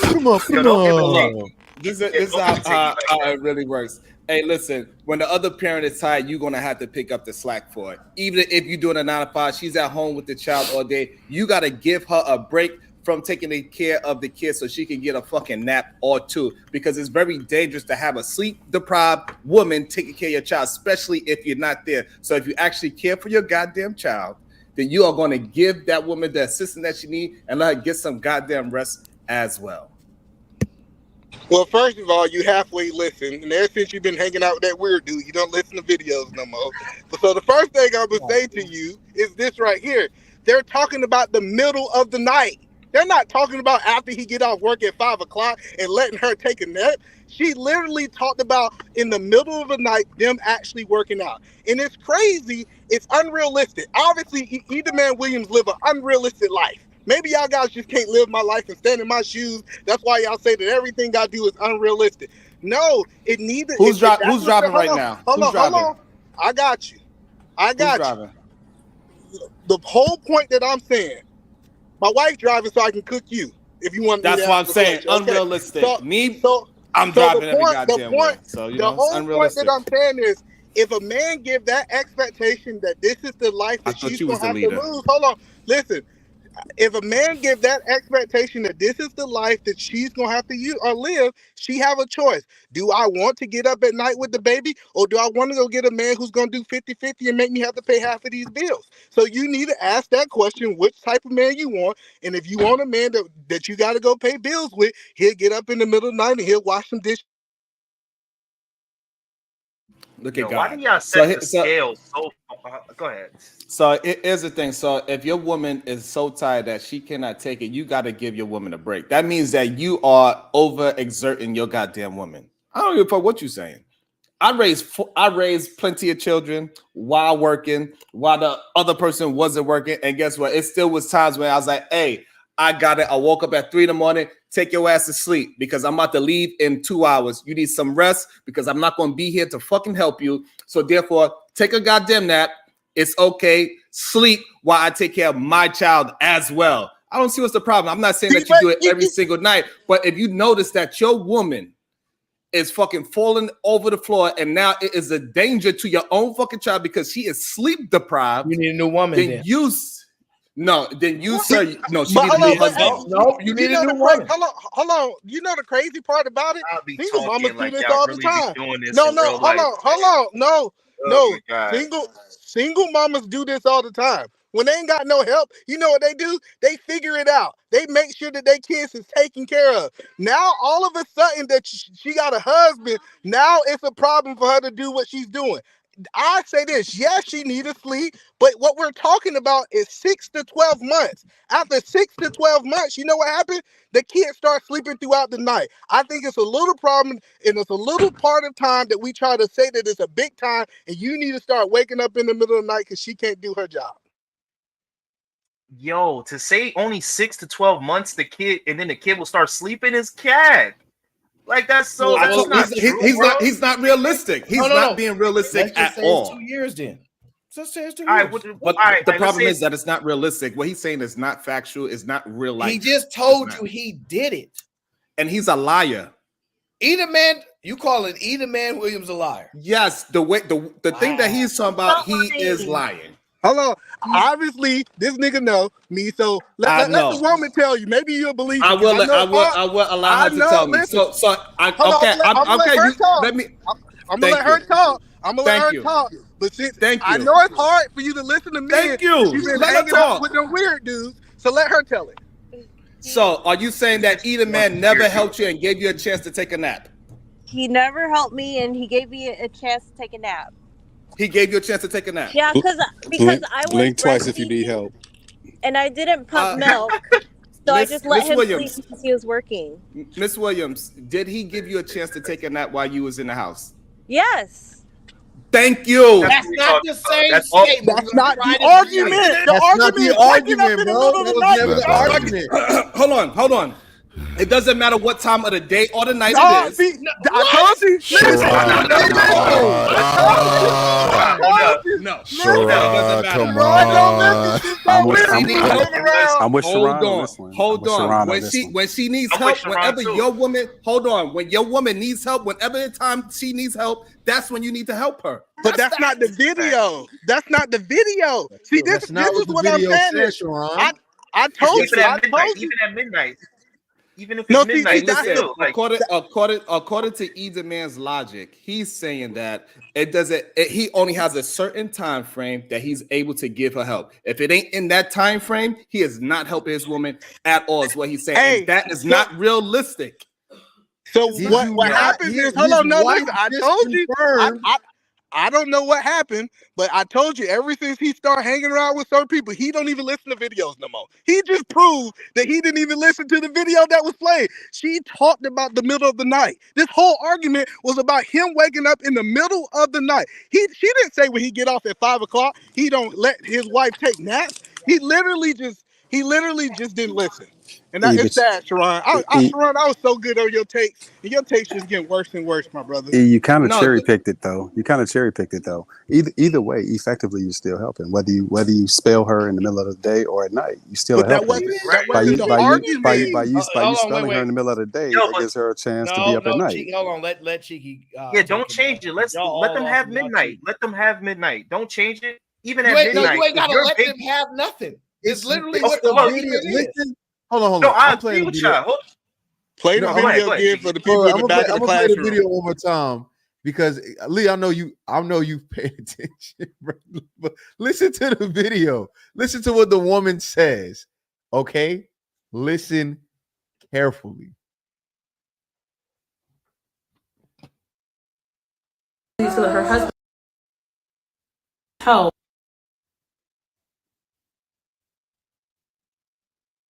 Come on. This is how it really works. Hey, listen, when the other parent is tired, you're going to have to pick up the slack for it. Even if you're doing a 9 to 5, she's at home with the child all day. You got to give her a break from taking care of the kid so she can get a fucking nap or two, because it's very dangerous to have a sleep-deprived woman taking care of your child, especially if you're not there. So if you actually care for your goddamn child, then you are going to give that woman the assistance that she needs and let her get some goddamn rest as well. Well, first of all, you halfway listen, and ever since you've been hanging out with that weird dude, you don't listen to videos no more. So the first thing I'm going to say to you is this right here. They're talking about the middle of the night. They're not talking about after he get off work at 5 o'clock and letting her take a nap. She literally talked about in the middle of the night, them actually working out. And it's crazy. It's unrealistic. Obviously, either man Williams live an unrealistic life. Maybe y'all guys just can't live my life and stand in my shoes. That's why y'all say that everything I do is unrealistic. No, it needs. Who's driving right now? Hold on. I got you. Driving? The whole point that I'm saying, my wife driving so I can cook you. If you want, that's what I'm saying. Okay. Unrealistic. I'm driving every goddamn way. So the whole point that I'm saying is, if a man give that expectation that this is the life that she's gonna have to lose, hold on, listen. If a man give that expectation that this is the life that she's gonna have to use or live, she have a choice. Do I want to get up at night with the baby, or do I want to go get a man who's gonna do 50-50 and make me have to pay half of these bills? So you need to ask that question: which type of man you want? And if you want a man that you got to go pay bills with, he'll get up in the middle of the night and he'll wash some dishes. Look at God. Why do y'all set the scale so? Go ahead. So here's the thing. So if your woman is so tired that she cannot take it, you got to give your woman a break. That means that you are overexerting your goddamn woman. I don't give a fuck what you're saying. I raised plenty of children while working, while the other person wasn't working. And guess what? It still was times when I was like, hey, I got it. I woke up at 3 a.m. Take your ass to sleep because I'm about to leave in 2 hours. You need some rest because I'm not going to be here to fucking help you. So therefore, take a goddamn nap. It's okay. Sleep while I take care of my child as well. I don't see what's the problem. I'm not saying that you do it every single night, but if you notice that your woman is fucking falling over the floor and now it is a danger to your own fucking child because she is sleep deprived. You need a new woman. Then sir. No, she needs a new husband. No, you need a new woman. Hold on. You know the crazy part about it? Single mamas do this y'all all really the time. Doing this Hold on. Oh No. Single mamas do this all the time. When they ain't got no help, you know what they do? They figure it out. They make sure that their kids is taken care of. Now, all of a sudden that she got a husband, now it's a problem for her to do what she's doing. I say this, yes, she needs to sleep, but what we're talking about is 6 to 12 months. After 6 to 12 months, you know what happened? The kids start sleeping throughout the night. I think it's a little problem, and it's a little part of time that we try to say that it's a big time, and you need to start waking up in the middle of the night because she can't do her job. Yo, to say only 6 to 12 months, the kid will start sleeping is cat. Like that's so. He's not realistic. He's not being realistic at all. 2 years then. Just say it's 2 years. All right, the problem is that it's not realistic. What he's saying is not factual. It's not real life. He just told you he did it, and he's a liar. Either man, you calling either man Williams a liar? Yes, the thing that he's talking about, he is lying. Hold on. Obviously, this nigga know me, so let the woman tell you. Maybe you'll believe it. I will allow her to tell me. Listen. So I'm gonna okay. let her talk. Let me. I'm gonna let her talk. But since I know it's hard for you to listen to me, thank you. You've been Let her hanging out talk with them weird dudes. So let her tell it. So are you saying that either man never helped you and gave you a chance to take a nap? He never helped me, and he gave me a chance to take a nap. He gave you a chance to take a nap. Yeah, because I was blink twice if you need help. And I didn't pump milk, so I just let him sleep because he was working. Miss Williams, did he give you a chance to take a nap while you was in the house? Yes. Thank you. That's not the same statement. That's not the argument. The argument, bro. Hold on. It doesn't matter what time of the day or the night it is. See, I told you. No. Come on. I'm with Sharon on this one. Hold on. When she needs help, whenever your woman, when your woman needs help, whenever the time she needs help, that's when you need to help her. But that's not the video. That's not the video. See, this is what I'm saying. I told you. Even at midnight. Even if it's midnight, listen, according to either man's logic, he's saying that he only has a certain time frame that he's able to give her help. If it ain't in that time frame, he is not helping his woman at all, is what he's saying. Hey, and that is not realistic. So what happens is, hold on, no, listen, I told you, I don't know what happened, but I told you ever since he started hanging around with certain people, he don't even listen to videos no more. He just proved that he didn't even listen to the video that was played. She talked about the middle of the night. This whole argument was about him waking up in the middle of the night. She didn't say when he get off at 5 o'clock, he don't let his wife take naps. He literally just didn't listen. And that is sad, Sharon. Sharon, I was so good on your takes, and your takes just getting worse and worse, my brother. You kind of cherry picked it though. Either way, effectively you're still helping. Whether you spell her in the middle of the day or at night, you still helping. By you spelling her in the middle of the day, it gives her a chance to be up at night. Hold on, let Cheeky. Don't change it. Let them have midnight. Let them have midnight. Don't change it. Even at midnight, you ain't gotta let them have nothing. It's literally what the video is. Hold on. No, I agree with y'all. Play the video again for the people in the back of the classroom. I'm gonna play the video one more time because Lee, I know you pay attention, bro. But listen to the video. Listen to what the woman says. Okay, listen carefully. So that her husband help.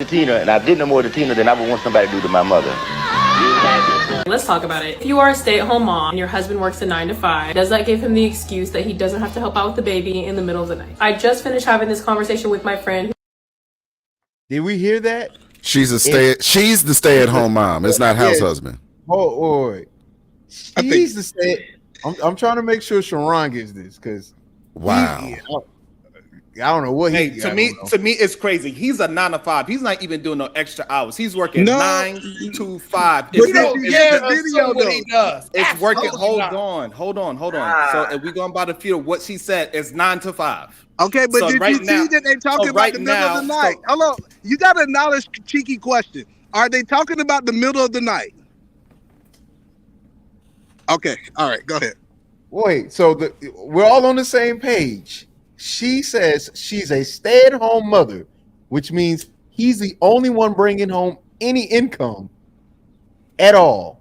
Tina, and I did no more to Tina than I would want somebody to do to my mother. Let's talk about it. If you are a stay-at-home mom and your husband works a 9 to 5, does that give him the excuse that he doesn't have to help out with the baby in the middle of the night? I just finished having this conversation with my friend. Did we hear that? She's the stay-at-home mom. It's not house husband. Oh, she's the stay. I'm trying to make sure Sharon gets this because I don't know what he. To me, it's crazy. He's a 9 to 5. He's not even doing no extra hours. He's working 9 to 5. He does. It's working. Hold on. So if we going by the field, what she said is 9 to 5. Okay, but did you see that they talking about the middle of the night? Hello, you got to acknowledge Cheeky question. Are they talking about the middle of the night? Okay, all right, go ahead. Wait, so we're all on the same page. She says she's a stay-at-home mother, which means he's the only one bringing home any income at all.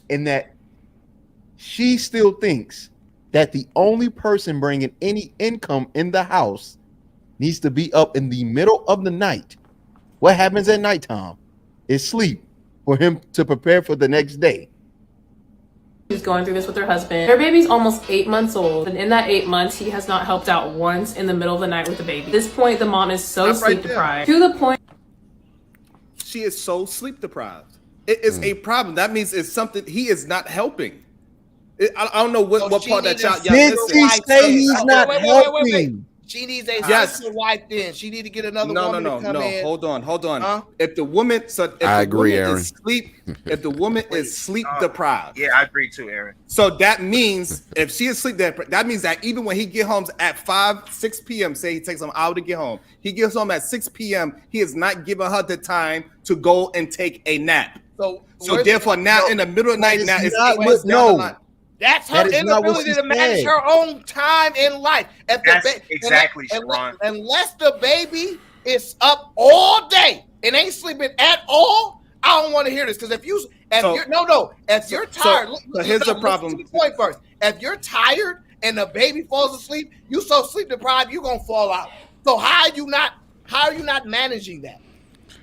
And that she still thinks that the only person bringing any income in the house needs to be up in the middle of the night. What happens at nighttime is sleep for him to prepare for the next day. She's going through this with her husband. Her baby's almost 8 months old, and in that 8 months, he has not helped out once in the middle of the night with the baby. At this point, the mom is so sleep deprived to the point she is so sleep deprived. It is a problem. That means it's something he is not helping. I don't know what part that y'all Did she say he's not helping? She needs a sister wife. Then she need to get another woman to come in. Hold on. If the woman, I agree, Aaron. If the woman is sleep deprived, yeah, I agree too, Aaron. So that means if she is sleep deprived, that means that even when he get home at 6 p.m., say he takes an hour to get home, he gets home at 6 p.m. He is not giving her the time to go and take a nap. So therefore, now in the middle of the night, now it's 8 months down the line. That's her inability to manage her own time in life. Exactly, Sharon. Unless the baby is up all day and ain't sleeping at all, I don't want to hear this. Because if you're tired, here's the problem. Listen to the point first. If you're tired and the baby falls asleep, you so sleep deprived, you're gonna fall out. So how are you not managing that?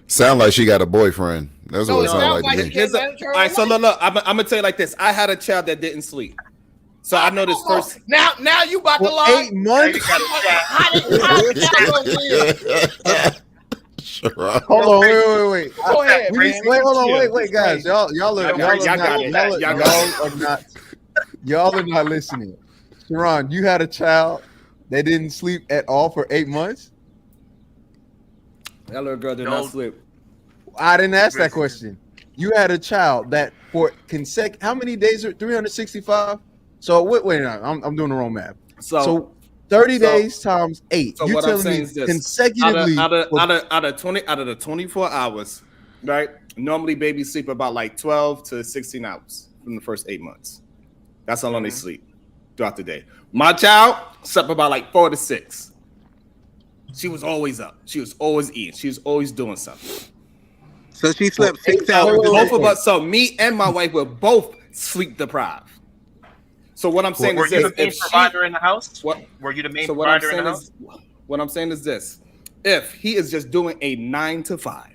Sound like she got a boyfriend. That's what it sounds like to me. All right, so look, I'm gonna tell you like this. I had a child that didn't sleep, so I know this first. Now you about to lie. 8 months. Hold on, wait. Go ahead, man. Wait, guys. Y'all are not listening. Sharon, you had a child that didn't sleep at all for 8 months? That little girl did not sleep. I didn't ask that question. You had a child that for how many days are 365? So wait, I'm doing the wrong math. So 30 days times 8. So you're what I'm telling saying me is this: consecutively out of 24 hours, right? Normally, babies sleep about like 12 to 16 hours from the first 8 months. That's how long they sleep throughout the day. My child slept about like 4 to 6. She was always up. She was always eating. She was always doing something. So she slept 6 hours. Both of us. So me and my wife were both sleep deprived. So what I'm saying is, were you the main provider in the house? What were you the main provider in the house? What I'm saying is this: if he is just doing a 9 to 5,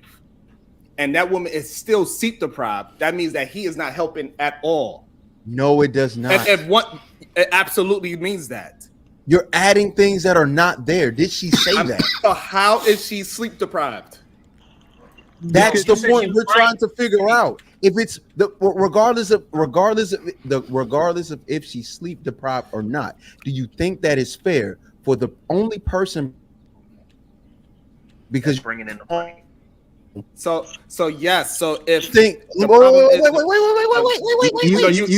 and that woman is still sleep deprived, that means that he is not helping at all. No, it does not. It absolutely means that. You're adding things that are not there. Did she say that? So how is she sleep deprived? That's the point we're trying to figure out. If it's regardless of if she's sleep deprived or not, do you think that is fair for the only person? Because bringing in the money. So yes. So if wait. You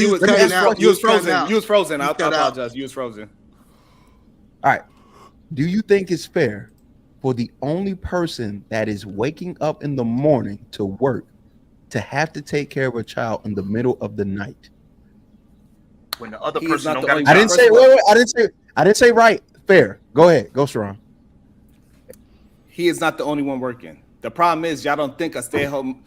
was frozen. You was frozen. I apologize. You was frozen. All right. Do you think it's fair for the only person that is waking up in the morning to work to have to take care of a child in the middle of the night? When the other person don't got I didn't say wait. I didn't say right. Fair. Go ahead. Go, Sharon. He is not the only one working. The problem is y'all don't think a stay-at-home.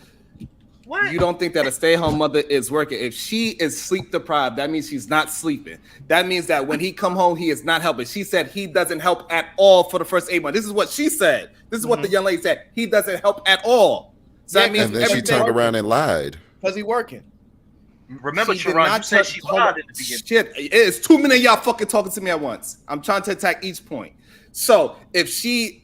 What? You don't think that a stay-at-home mother is working. If she is sleep deprived, that means she's not sleeping. That means that when he come home, he is not helping. She said he doesn't help at all for the first 8 months. This is what she said. This is what the young lady said. He doesn't help at all. So that means and then she turned around and lied. Because he working. Remember, Sharon, you said she lied in the beginning. Shit, it's too many of y'all fucking talking to me at once. I'm trying to attack each point. So she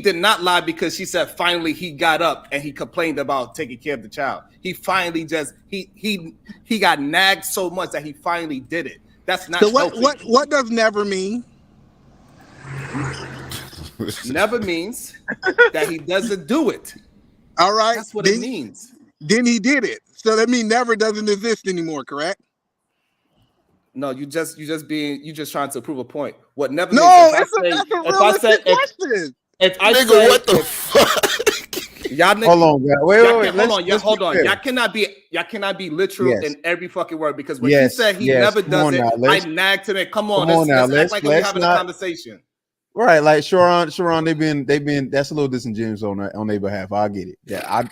did not lie because she said finally he got up and he complained about taking care of the child. He finally just he got nagged so much that he finally did it. That's not. So what does never mean? Never means that he doesn't do it. All right, that's what it means. Then he did it. So that means never doesn't exist anymore, correct? No, you just trying to prove a point. What never? No, that's a realistic question. If I nigga, say, what the fuck? Y'all niggas, hold on, wait. Hold on. Y'all cannot be literal in every fucking word because when she said he never does it, I nagged him. Come on, let's act like we're having a conversation. Right, like Sharon, they've been. That's a little disingenuous on their behalf. I get it. Yeah,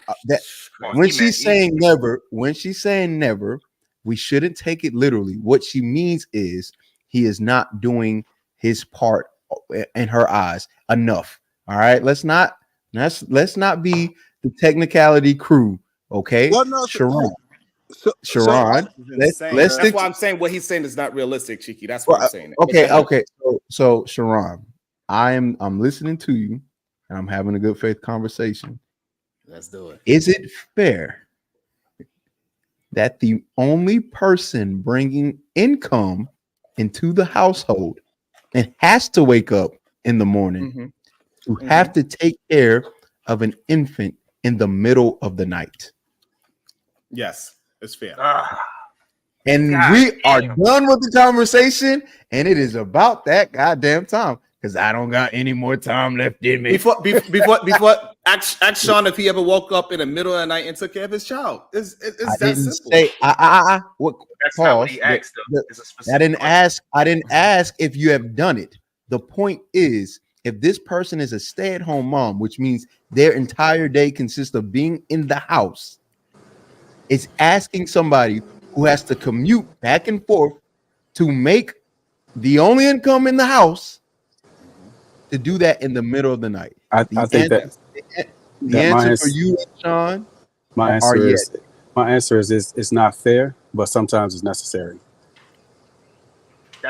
when she's saying never, we shouldn't take it literally. What she means is he is not doing his part in her eyes enough. All right, let's not be the technicality crew. Okay, well, no, Sharon. That's why I'm saying what he's saying is not realistic, Cheeky. That's why I'm saying it. Okay. So Sharon, I'm listening to you, and I'm having a good faith conversation. Let's do it. Is it fair that the only person bringing income into the household and has to wake up in the morning to have to take care of an infant in the middle of the night. Yes, it's fair. And we are done with the conversation, and it is about that goddamn time because I don't got any more time left in me. Before, ask Sean if he ever woke up in the middle of the night and took care of his child. It's I that didn't simple. say what. That's not what he asked, though. It's a specific I didn't ask. I didn't ask if you have done it. The point is, if this person is a stay-at-home mom, which means their entire day consists of being in the house, it's asking somebody who has to commute back and forth to make the only income in the house to do that in the middle of the night. I think the answer for you, Sean, my answer is it's not fair, but sometimes it's necessary.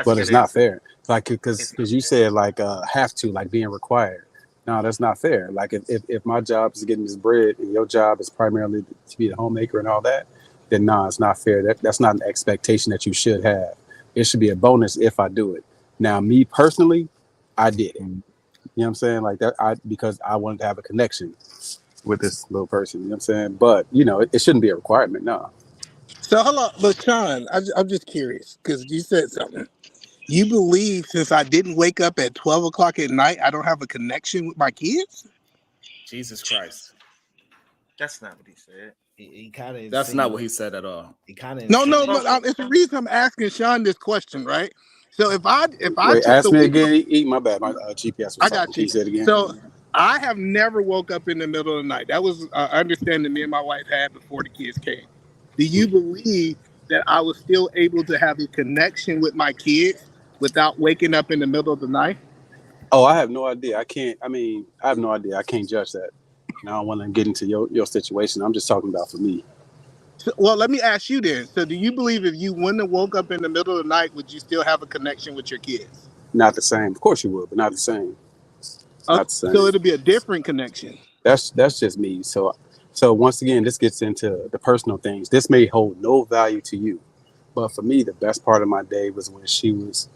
But it's not fair, like because you said like have to, like being required. No, that's not fair. Like if my job is getting this bread and your job is primarily to be the homemaker and all that, then no, it's not fair. That's not an expectation that you should have. It should be a bonus if I do it. Now, me personally, I did it. You know what I'm saying? Like that, because I wanted to have a connection with this little person. You know what I'm saying? But you know, it shouldn't be a requirement. No. So hold on, but Sean, I'm just curious because you said something. You believe since I didn't wake up at 12 o'clock at night, I don't have a connection with my kids? Jesus Christ. That's not what he said. He kind of. That's not what he said at all. He kind of. No. It's the reason I'm asking Sean this question, right? So if I Wait, ask me again. My bad. My GPS was I got talking. you. Say it again. So I have never woke up in the middle of the night. That was understanding me and my wife had before the kids came. Do you believe that I was still able to have a connection with my kids without waking up in the middle of the night? Oh, I have no idea. I have no idea. I can't judge that. And I don't want to get into your situation. I'm just talking about for me. So, well, let me ask you then. So do you believe if you wouldn't have woke up in the middle of the night, would you still have a connection with your kids? Not the same. Of course you would, but not the same. Not the same. So it'll be a different connection. That's just me. So once again, this gets into the personal things. This may hold no value to you, but for me, the best part of my day was when she was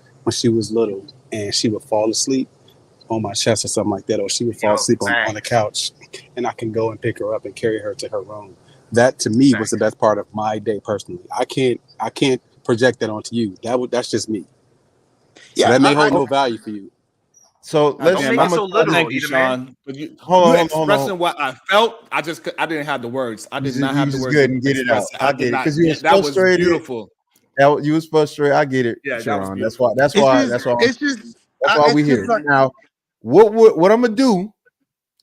little and she would fall asleep on my chest or something like that, or she would fall asleep on the couch, and I can go and pick her up and carry her to her room. That to me was the best part of my day personally. I can't project that onto you. That's just me. So that may hold no value for you. So let's. Thank you, Sean. But you expressing what I felt. I didn't have the words. I did not have the words. Just go and get it out. I get it because you was that was frustrated. Beautiful. You was frustrated. I get it, yeah, Sharon. That was That's why we here now. What I'm gonna do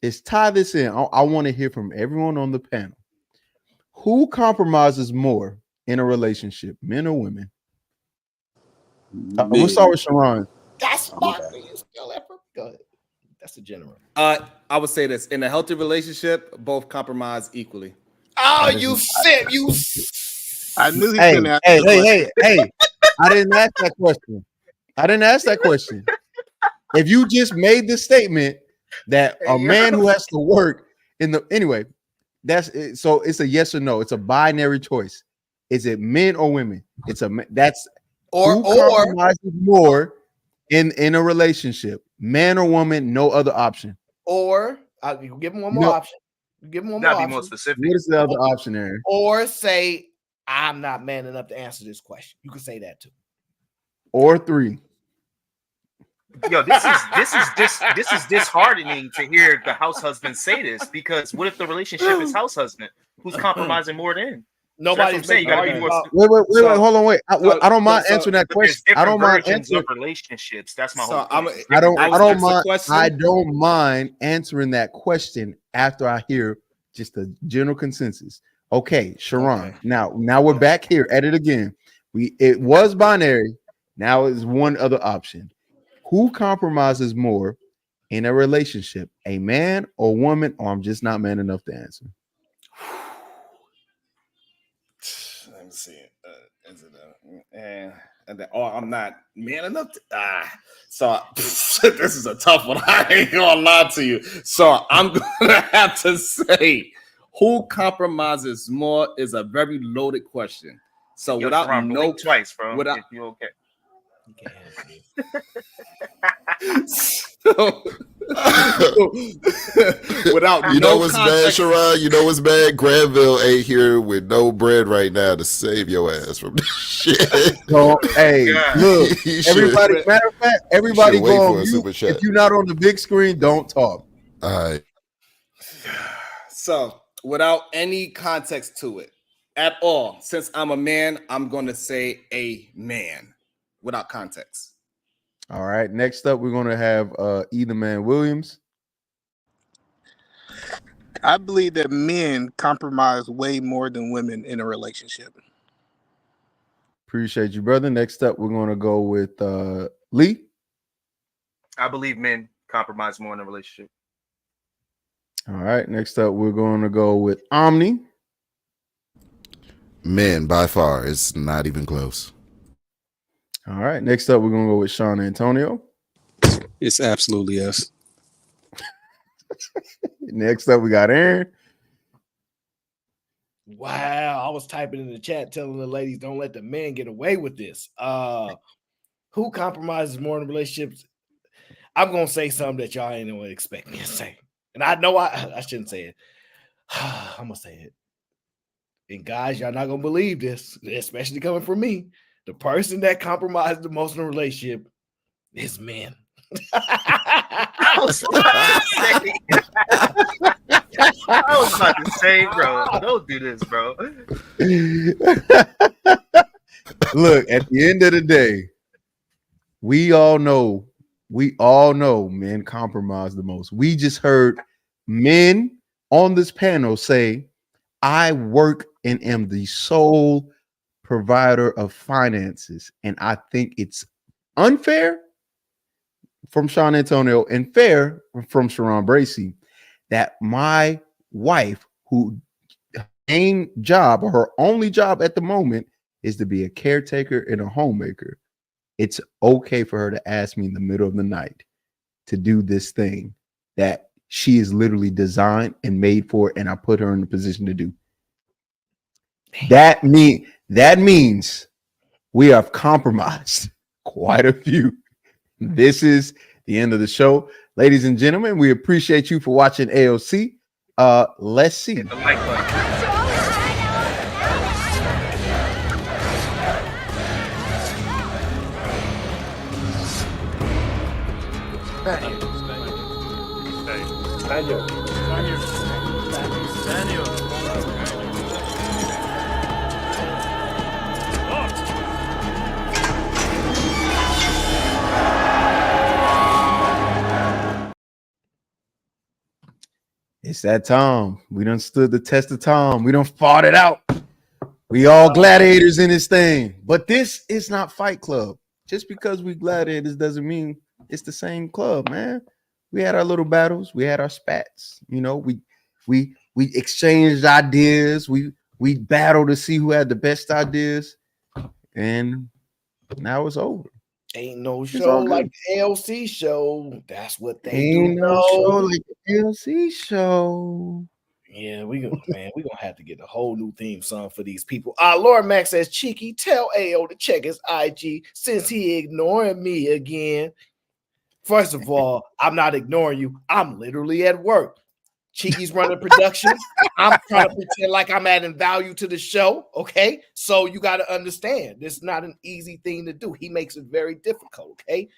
is tie this in. I want to hear from everyone on the panel. Who compromises more in a relationship, men or women? We'll start with Sharon. That's my Go ahead. That's a general. I would say this: in a healthy relationship, both compromise equally. Oh, you sick! I knew he was gonna ask Hey! I didn't ask that question. If you just made the statement that a man who has to work anyway, that's it. So it's a yes or no. It's a binary choice. Is it men or women? Who compromises more in a relationship, man or woman, no other option. Or you give him one more option. You give him one more option. Be more specific. What is the other option, Aaron? Or say, I'm not man enough to answer this question. You can say that too. Or 3. Yo, this is disheartening to hear the house husband say this, because what if the relationship is house husband? Who's compromising more than? Nobody's saying. You gotta be more. Wait, hold on, wait. I don't mind answering that question. I don't mind answering relationships. That's my whole point. I don't mind answering that question after I hear just a general consensus. Okay, Sharon. Okay. Now we're back here at it again. It was binary. Now it's one other option. Who compromises more in a relationship, a man or woman? Or I'm just not man enough to answer. Let me see. Is it I'm not man enough to, so this is a tough one. I ain't gonna lie to you. So I'm gonna have to say, who compromises more is a very loaded question. So without Sharon, no twice, bro. If you okay. Without you no know what's context. bad, Sherrod? You know what's bad? Granville ain't here with no bread right now to save your ass from this shit. So, hey, look, everybody. Matter of fact, everybody wait go for on a mute. super chat. If you're not on the big screen, don't talk. All right. So, without any context to it at all, since I'm a man, I'm going to say a man without context. All right. Next up, we're gonna have Either Man Williams. I believe that men compromise way more than women in a relationship. Appreciate you, brother. Next up, we're gonna go with Lee. I believe men compromise more in a relationship. All right. Next up, we're going to go with Omni. Men, by far, it's not even close. All right. Next up, we're going to go with Sean Antonio. It's absolutely yes. Next up, we got Aaron. Wow, I was typing in the chat telling the ladies don't let the men get away with this. Who compromises more in relationships? I'm gonna say something that y'all ain't gonna expect me to say, and I know I shouldn't say it. I'm gonna say it. And guys, y'all not gonna believe this, especially coming from me. The person that compromises the most in a relationship is men. I was about to say, bro, don't do this, bro. Look, at the end of the day, we all know men compromise the most. We just heard men on this panel say, I work and am the sole provider of finances. And I think it's unfair from Sean Antonio and fair from Sharon Bracey that my wife, who main job or her only job at the moment is to be a caretaker and a homemaker, it's okay for her to ask me in the middle of the night to do this thing that she is literally designed and made for, and I put her in the position to do. That means we have compromised quite a few. This is the end of the show. Ladies and gentlemen, we appreciate you for watching AOC. Let's see. Hit the like button. It's that time. We done stood the test of time. We done fought it out. We all gladiators in this thing. But this is not Fight Club. Just because we gladiators doesn't mean it's the same club, man. We had our little battles. We had our spats. You know, we exchanged ideas. We battled to see who had the best ideas. And now it's over. Ain't no show like the A.O.C Show. That's what they do. No show like the A.O.C Show. Yeah, we gonna have to get a whole new theme song for these people. Lord Max says, Cheeky, tell AO to check his IG since he ignoring me again. First of all, I'm not ignoring you. I'm literally at work. Cheeky's running production. I'm trying to pretend like I'm adding value to the show. Okay, so you got to understand, this is not an easy thing to do. He makes it very difficult. Okay,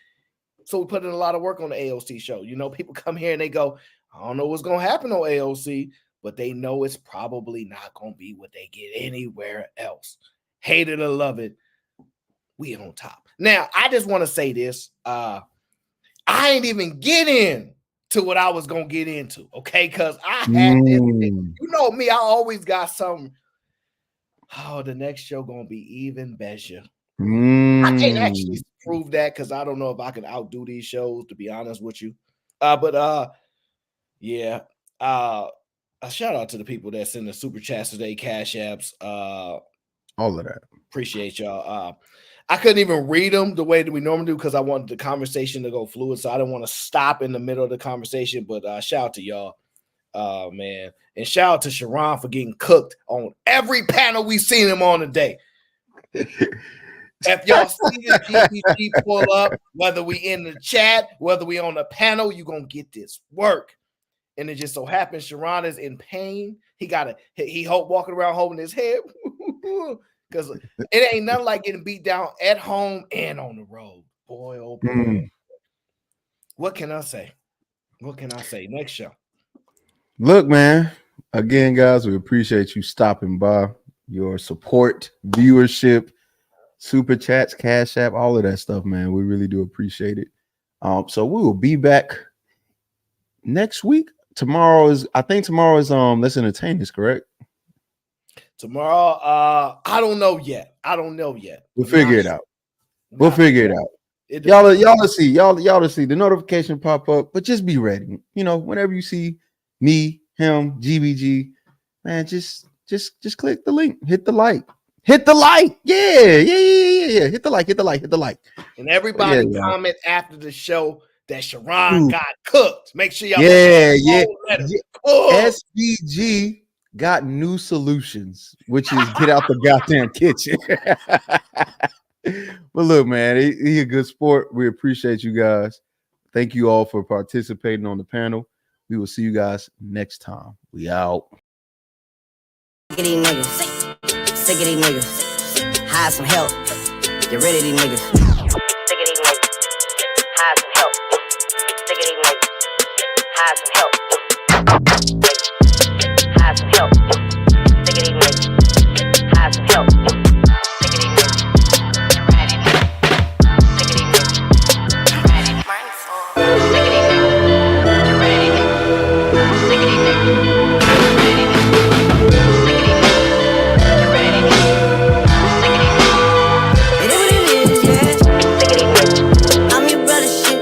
so we put in a lot of work on the A.O.C show. You know, people come here and they go, I don't know what's gonna happen on A.O.C, but they know it's probably not gonna be what they get anywhere else. Hate it or love it, we on top. Now, I just want to say this. I ain't even get in to what I was gonna get into, okay? Because I had this, you know me, I always got some. Oh, the next show gonna be even better. I can't actually prove that because I don't know if I can outdo these shows, to be honest with you. Yeah. A shout out to the people that send the super chats today, cash apps. All of that. Appreciate y'all. I couldn't even read them the way that we normally do because I wanted the conversation to go fluid. So I didn't want to stop in the middle of the conversation. But shout out to y'all. Man. And shout out to Sharon for getting cooked on every panel we seen him on today. If y'all see the GBG pull up, whether we in the chat, whether we on the panel, you gonna get this work. And it just so happens Sharon is in pain. He walking around holding his head because it ain't nothing like getting beat down at home and on the road. Boy, oh boy. What can I say? Next show. Look, man. Again, guys, we appreciate you stopping by, your support, viewership, super chats, Cash App, all of that stuff, man. We really do appreciate it. So we will be back next week. Tomorrow is Let's Entertain Us, correct? Tomorrow, I don't know yet. We'll figure it out. Y'all to see the notification pop up, but just be ready. Whenever you see me, him, GBG, man, just click the link, hit the like. Yeah. Hit the like. And everybody comment after the show that Sharon got cooked. Make sure y'all SBG got new solutions, which is get out the goddamn kitchen. But look, man, he a good sport. We appreciate you guys. Thank you all for participating on the panel. We will see you guys next time. We out. Sick of these niggas. Hire some help. Get rid of these niggas. Sick of these niggas. Hire some help. Sick of these niggas. Hire some help. Hire some help. Sick of these niggas. Hire some help. Sick of these niggas. You ready? Sick of these niggas. You ready? Sick of these niggas. You ready? Sick of these niggas. I'm your brother shit.